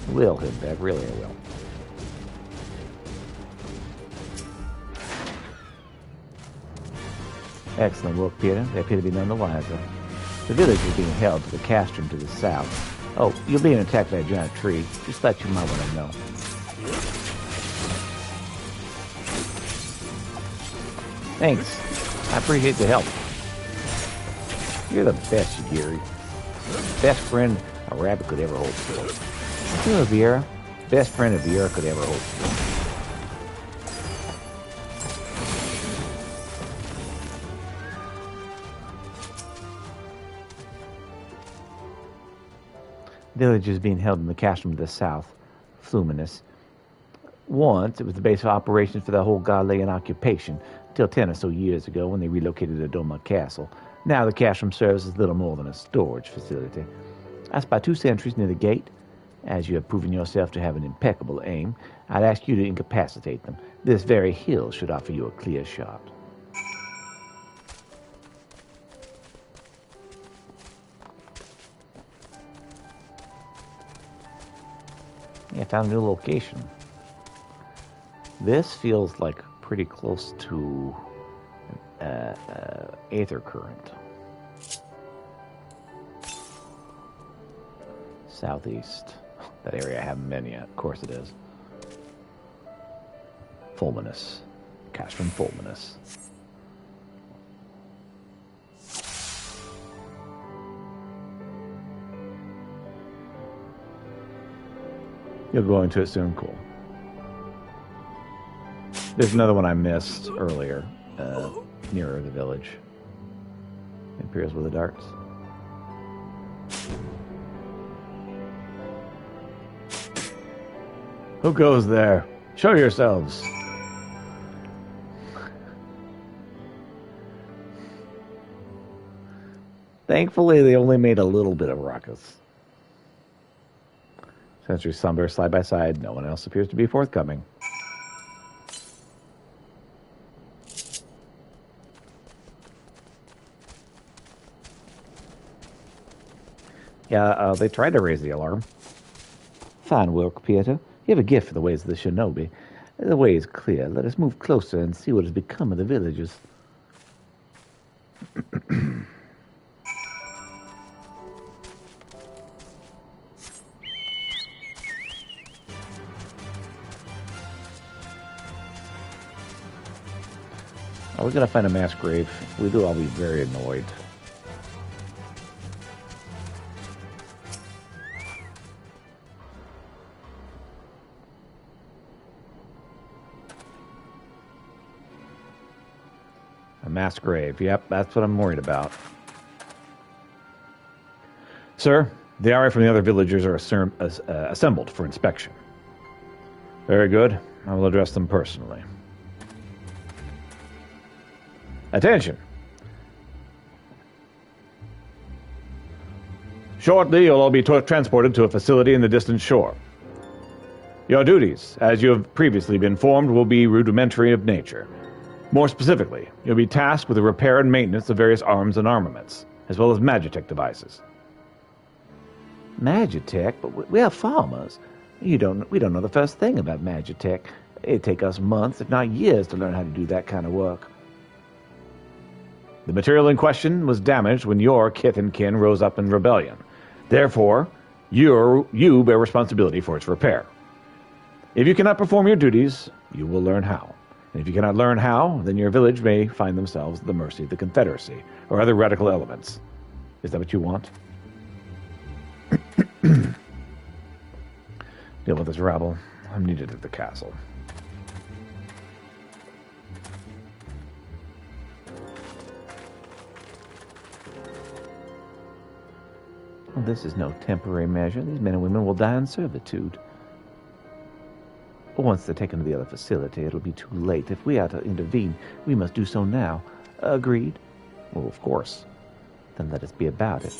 I will head back, really I will. Excellent work, Peter. They appear to be none the wiser. The village is being held to the castrum to the south. Oh, you're being attacked by a giant tree. Just let you might want to know. Thanks. I appreciate the help. You're the best, Gary. Best friend a rabbit could ever hope for. You know, Viera. Best friend a Viera could ever hope for. Village is being held in the castrum to the south, Fluminus. Once, it was the base of operations for the whole Galilean occupation, until 10 or so years ago when they relocated to Doma Castle. Now the castrum serves as little more than a storage facility. I spy 2 sentries near the gate. As you have proven yourself to have an impeccable aim, I'd ask you to incapacitate them. This very hill should offer you a clear shot. Yeah, I found a new location. This feels like pretty close to Aether Current. Southeast. That area I haven't been yet. Of course it is. Fulminus. Castrum Fulminus. You'll go into it soon, cool. There's another one I missed earlier, nearer the village. Imperials with the darts. Who goes there? Show yourselves. Thankfully, they only made a little bit of ruckus. Sentries somber side by side. No one else appears to be forthcoming. Yeah, they tried to raise the alarm. Fine work, Peter. You have a gift for the ways of the shinobi. The way is clear. Let us move closer and see what has become of the villagers. Are we going to find a mass grave? If we do, I'll be very annoyed. A mass grave. Yep, that's what I'm worried about. Sir, the array from the other villagers are assembled for inspection. Very good. I will address them personally. Attention! Shortly, you'll all be transported to a facility in the distant shore. Your duties, as you have previously been informed, will be rudimentary of nature. More specifically, you'll be tasked with the repair and maintenance of various arms and armaments, as well as Magitech devices. Magitech? But we are farmers. We don't know the first thing about Magitech. It'd take us months, if not years, to learn how to do that kind of work. The material in question was damaged when your kith and kin rose up in rebellion. Therefore, you bear responsibility for its repair. If you cannot perform your duties, you will learn how. And if you cannot learn how, then your village may find themselves at the mercy of the Confederacy or other radical elements. Is that what you want? Deal with this rabble. I'm needed at the castle. Well, this is no temporary measure. These men and women will die in servitude. But once they're taken to the other facility, it'll be too late. If we are to intervene, we must do so now. Agreed? Well, of course. Then let us be about it.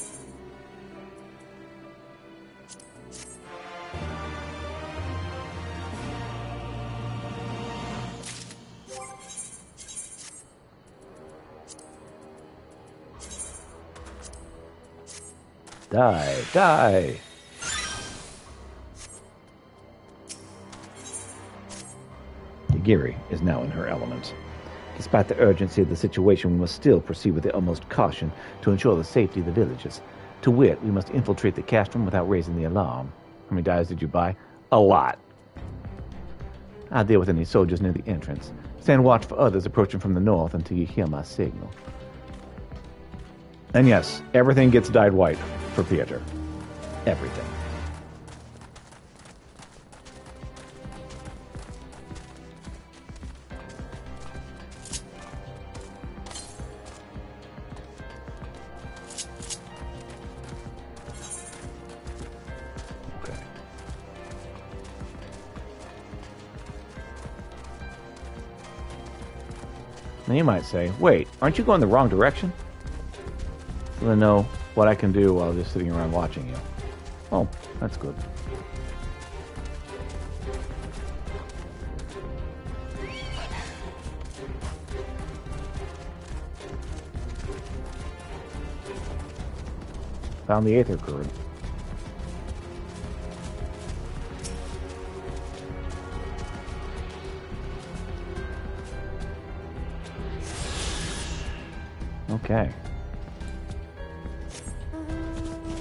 Die, die! Yagiri is now in her element. Despite the urgency of the situation, we must still proceed with the utmost caution to ensure the safety of the villages. To wit, we must infiltrate the castrum without raising the alarm. How many dives did you buy? A lot. I'll deal with any soldiers near the entrance. Stand watch for others approaching from the north until you hear my signal. And yes, everything gets dyed white for theater. Everything. Now you might say, wait, aren't you going the wrong direction? So I know what I can do while just sitting around watching you. Oh, that's good. Found the Aether Current. Okay.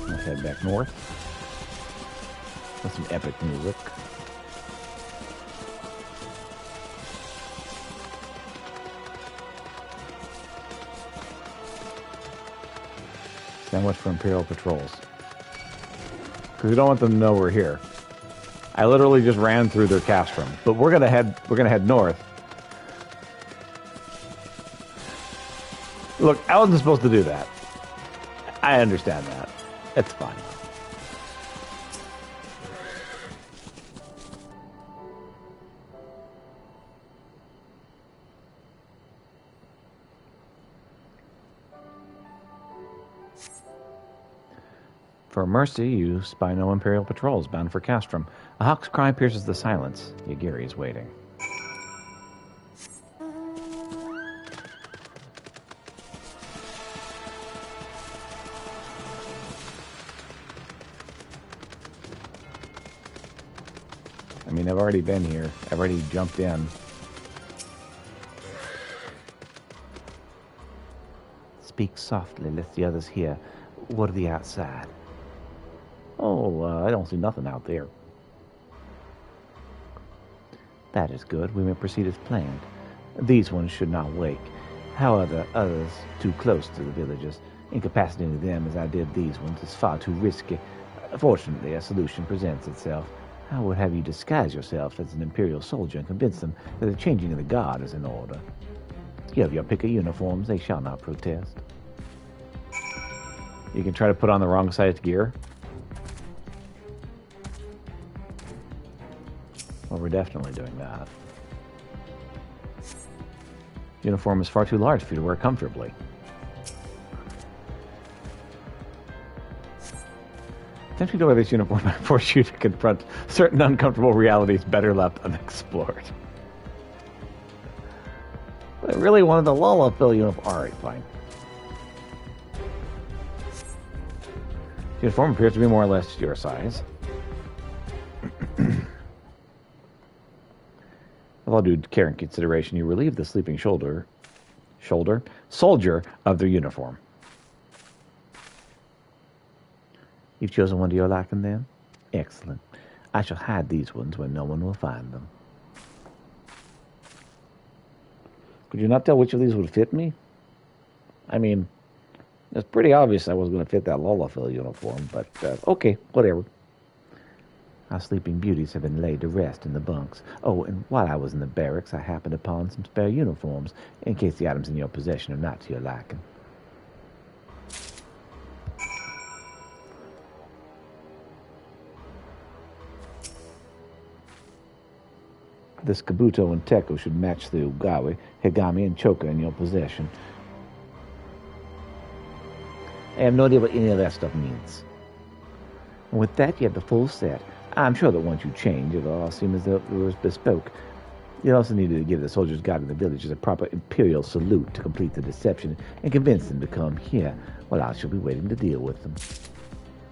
Let's head back north. With some epic music. Sandwich for Imperial patrols. Because we don't want them to know we're here. I literally just ran through their castrum, but we're gonna head north. Look, I wasn't supposed to do that. I understand that. It's fine. For mercy, you spy no Imperial patrols bound for Castrum. A hawk's cry pierces the silence. Yagiri is waiting. I mean, I've already been here. I've already jumped in. Speak softly, let the others hear. What are the outside? Oh, I don't see nothing out there. That is good. We may proceed as planned. These ones should not wake. However, others too close to the villages. Incapacitating them as I did these ones is far too risky. Fortunately, a solution presents itself. I would have you disguise yourself as an Imperial soldier and convince them that the changing of the guard is in order. You have your pick of uniforms. They shall not protest. You can try to put on the wrong sized gear. Well, we're definitely doing that. Uniform is far too large for you to wear comfortably. Attempting to wear this uniform might force you to confront certain uncomfortable realities better left unexplored. I really wanted the Lullafill uniform. Alright, fine. Uniform appears to be more or less your size. With all due care and consideration, you relieve the sleeping soldier of their uniform. You've chosen one to your liking, then? Excellent. I shall hide these ones where no one will find them. Could you not tell which of these would fit me? I mean, it's pretty obvious I was going to fit that Lullafill uniform, but okay, whatever. Our sleeping beauties have been laid to rest in the bunks. Oh, and while I was in the barracks, I happened upon some spare uniforms, in case the items in your possession are not to your liking. This Kabuto and Teko should match the Ugawe, Higami, and Choka in your possession. I have no idea what any of that stuff means. And with that, you have the full set. I'm sure that once you change, it'll all seem as though it was bespoke. You also need to give the soldiers guarding the villages a proper Imperial salute to complete the deception and convince them to come here, while I shall be waiting to deal with them. This Kabuto and Teko should match the Ugawe, Higami, and Choka in your possession. I have no idea what any of that stuff means. And with that, you have the full set. I'm sure that once you change, it'll all seem as though it was bespoke. You also need to give the soldiers guarding the villages a proper Imperial salute to complete the deception and convince them to come here, while I shall be waiting to deal with them.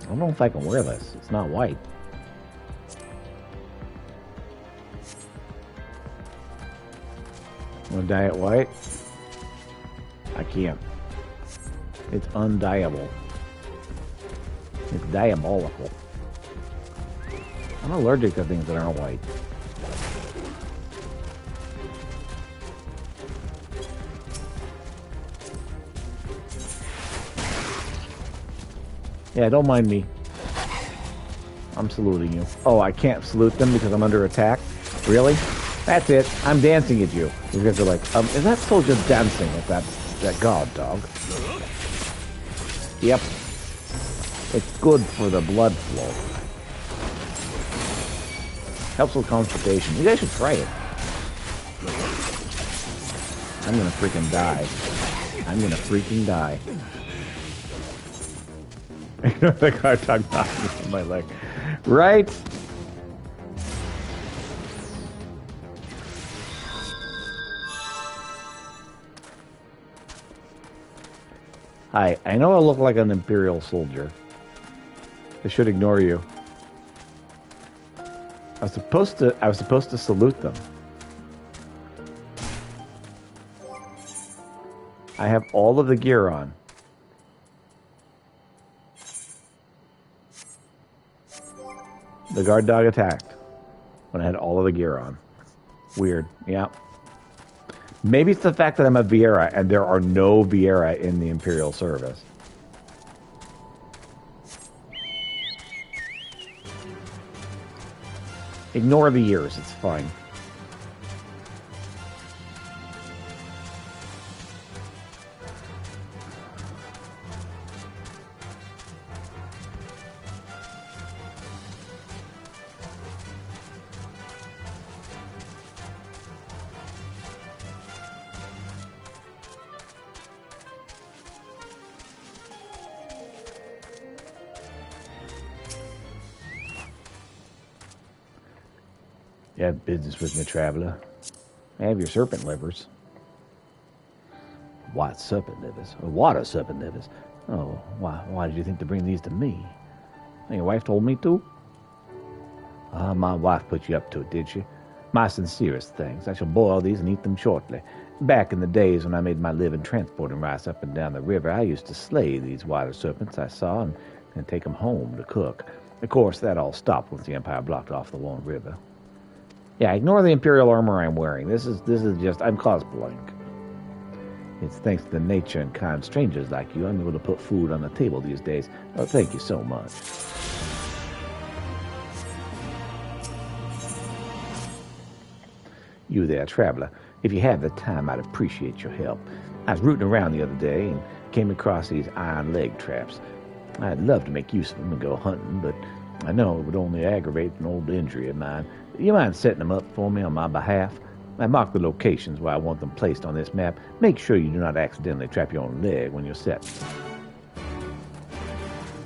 don't know if I can wear this. It's not white. Want to dye it white? I can't. It's undyeable. It's diabolical. I'm allergic to things that aren't white. Yeah, don't mind me. I'm saluting you. Oh, I can't salute them because I'm under attack? Really? That's it. I'm dancing at you. You guys are like, is that soldier dancing with that guard dog? Yep. It's good for the blood flow. Helps with constipation. You guys should try it. I'm gonna freaking die. I'm gonna freaking die. The guard dog knocked me in my leg. Right? Hi, I know I look like an Imperial soldier. I should ignore you. I was supposed to salute them. I have all of the gear on. The guard dog attacked when I had all of the gear on. Weird. Yeah. Maybe it's the fact that I'm a Vieira and there are no Vieira in the Imperial service. Ignore the years, it's fine. You have business with me, traveler. I have your serpent livers. White serpent livers? Or water serpent livers? Oh, why did you think to bring these to me? Your wife told me to? My wife put you up to it, did she? My sincerest thanks. I shall boil these and eat them shortly. Back in the days when I made my living transporting rice up and down the river, I used to slay these water serpents I saw and take them home to cook. Of course, that all stopped once the Empire blocked off the Warm River. Yeah, ignore the Imperial armor I'm wearing. This is just, I'm cosplaying. It's thanks to the nature and kind strangers like you I'm able to put food on the table these days. Oh, thank you so much. You there, traveler. If you have the time, I'd appreciate your help. I was rooting around the other day and came across these iron leg traps. I'd love to make use of them and go hunting, but I know it would only aggravate an old injury of mine. You mind setting them up for me on my behalf? I mark the locations where I want them placed on this map. Make sure you do not accidentally trap your own leg when you're set.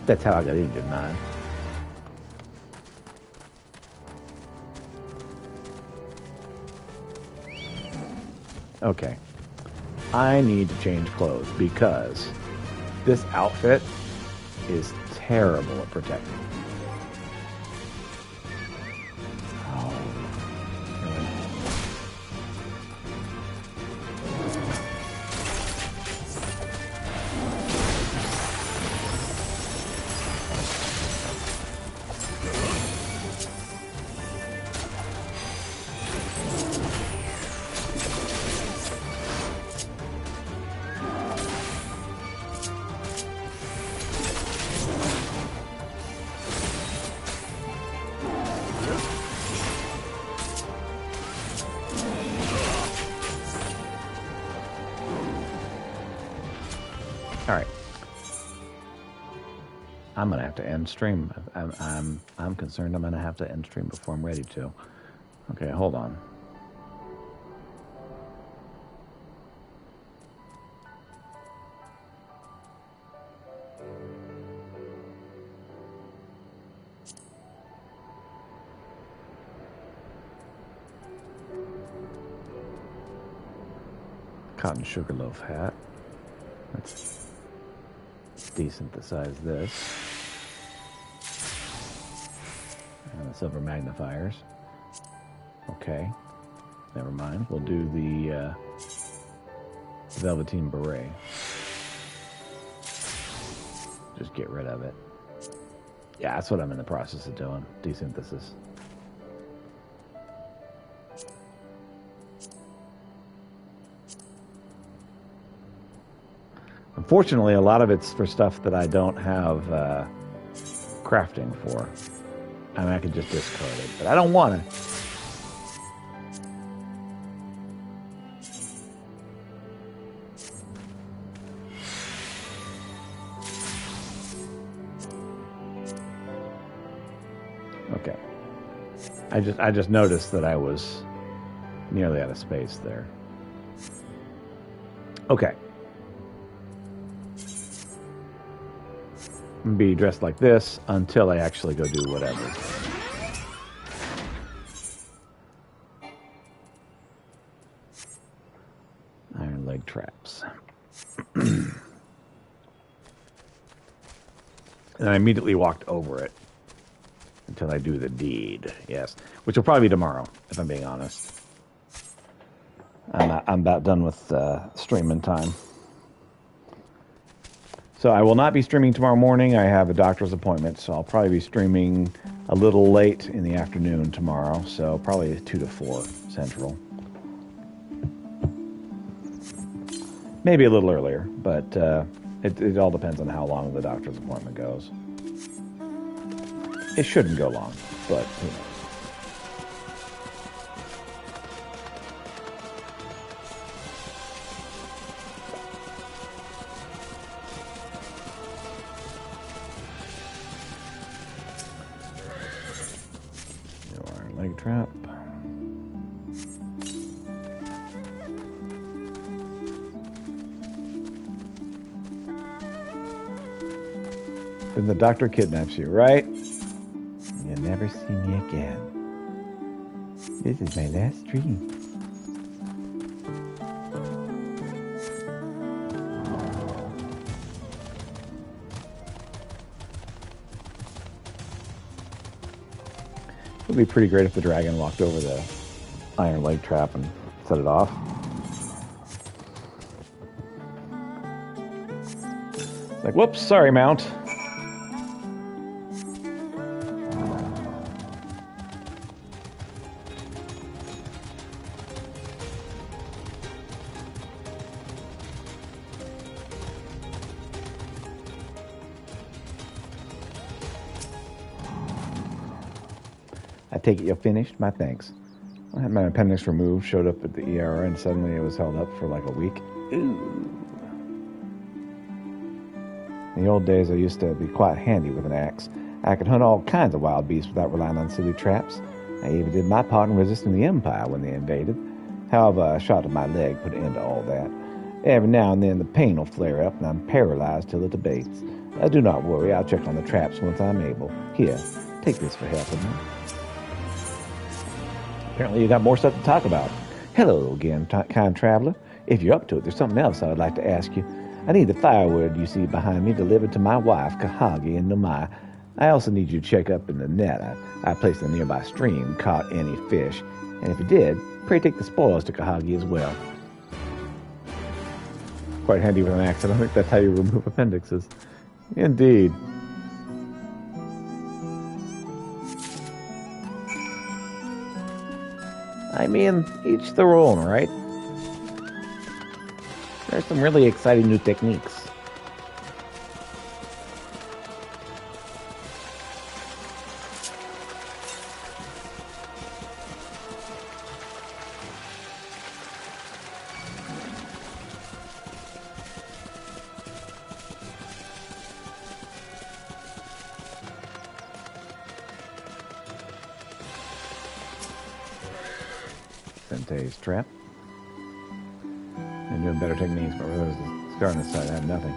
That's how I got injured, man. Okay. I need to change clothes because this outfit is terrible at protecting. I'm gonna have to end stream. I'm concerned I'm gonna have to end stream before I'm ready to. Okay, hold on. Cotton sugarloaf hat. Let's desynthesize this. silver magnifiers. Okay. Never mind. We'll do the Velveteen Beret. Just get rid of it. Yeah, that's what I'm in the process of doing. Desynthesis. Unfortunately, a lot of it's for stuff that I don't have crafting for. I mean, I could just discard it, but I don't want to. Okay. I just noticed that I was nearly out of space there. Okay. Be dressed like this until I actually go do whatever. Iron leg traps. And I immediately walked over it until I do the deed. Yes, which will probably be tomorrow, if I'm being honest. I'm about done with streaming time. So I will not be streaming tomorrow morning. I have a doctor's appointment, so I'll probably be streaming a little late in the afternoon tomorrow, so probably 2 to 4 Central. Maybe a little earlier, but it all depends on how long the doctor's appointment goes. It shouldn't go long, but who knows. Leg trap. Then the doctor kidnaps you, right? You'll never see me again. This is my last dream. It would be pretty great if the dragon walked over the iron leg trap and set it off. It's like, whoops, sorry, Mount. I take it you're finished? My thanks. I had my appendix removed, showed up at the ER, and suddenly it was held up for like a week. Ooh. In the old days, I used to be quite handy with an axe. I could hunt all kinds of wild beasts without relying on silly traps. I even did my part in resisting the Empire when they invaded. However, a shot to my leg put an end to all that. Every now and then the pain will flare up, and I'm paralyzed till it abates. Do not worry, I'll check on the traps once I'm able. Here, take this for helping me. Apparently you got more stuff to talk about. Hello again, kind traveler. If you're up to it, there's something else I would like to ask you. I need the firewood you see behind me delivered to my wife, Kahagi, in Nomai. I also need you to check up in the net I placed in a nearby stream, caught any fish. And if you did, pray take the spoils to Kahagi as well. Quite handy with an axe. I don't think that's how you remove appendixes. Indeed. I mean, each their own, right? There's some really exciting new techniques. Sentei's trap. And doing better techniques, but there's a scar on the side. I have nothing.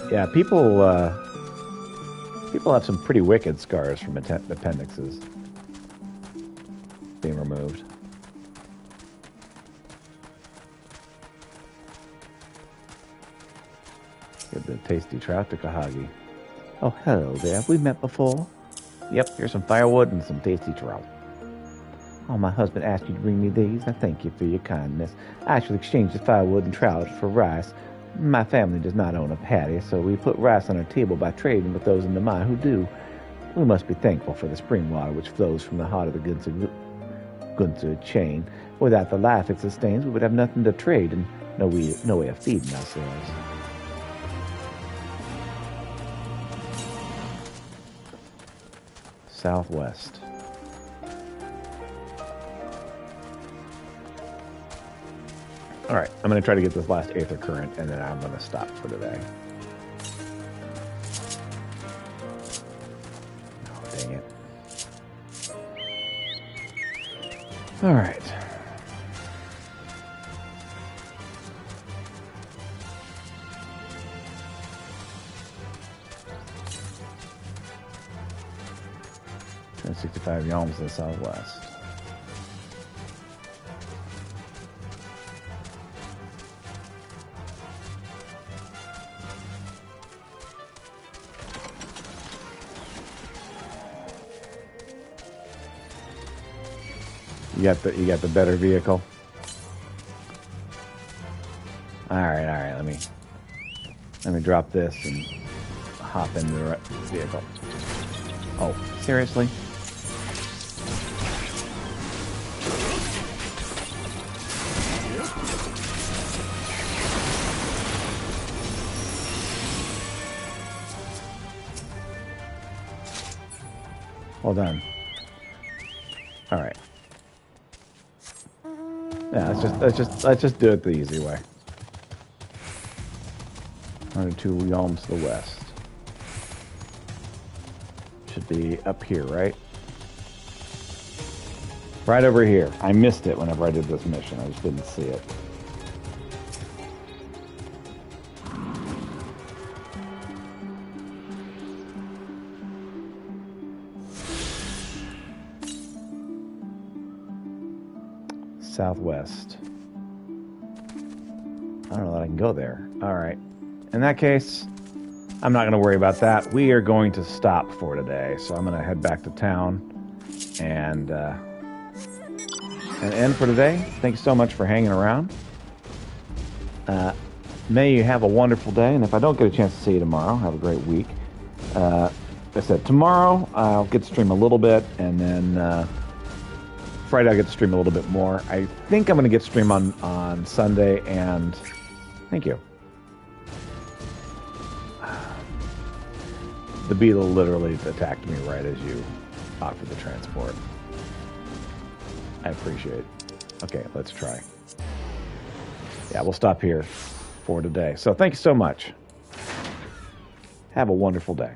Yeah, people have some pretty wicked scars from appendixes being removed. Get the tasty trout to Kahagi. Oh, hello there. Have we met before? Yep, here's some firewood and some tasty trout. Oh, my husband asked you to bring me these. I thank you for your kindness. I actually exchanged the firewood and trout for rice. My family does not own a patty, so we put rice on our table by trading with those in the mine who do. We must be thankful for the spring water which flows from the heart of the Gunzer chain. Without the life it sustains, we would have nothing to trade and no way of feeding ourselves. Southwest. All right, I'm going to try to get this last Aether Current, and then I'm going to stop for today. Oh, dang it. All right. And 65 yalms to the southwest. You got the better vehicle. All right. Let me drop this and hop into the vehicle. Oh, seriously? Hold on. All right. Yeah, let's just do it the easy way. 102 yalms to the west. Should be up here, right? Right over here. I missed it whenever I did this mission. I just didn't see it. Southwest. I don't know that I can go there. All right. In that case, I'm not going to worry about that. We are going to stop for today. So I'm going to head back to town and end for today. Thanks so much for hanging around. May you have a wonderful day. And if I don't get a chance to see you tomorrow, have a great week. I said tomorrow I'll get to stream a little bit, and then Friday I'll get to stream a little bit more. I think I'm going to get to stream on Sunday, and thank you. The beetle literally attacked me right as you offered the transport. I appreciate it. Okay, let's try. Yeah, we'll stop here for today. So thank you so much. Have a wonderful day.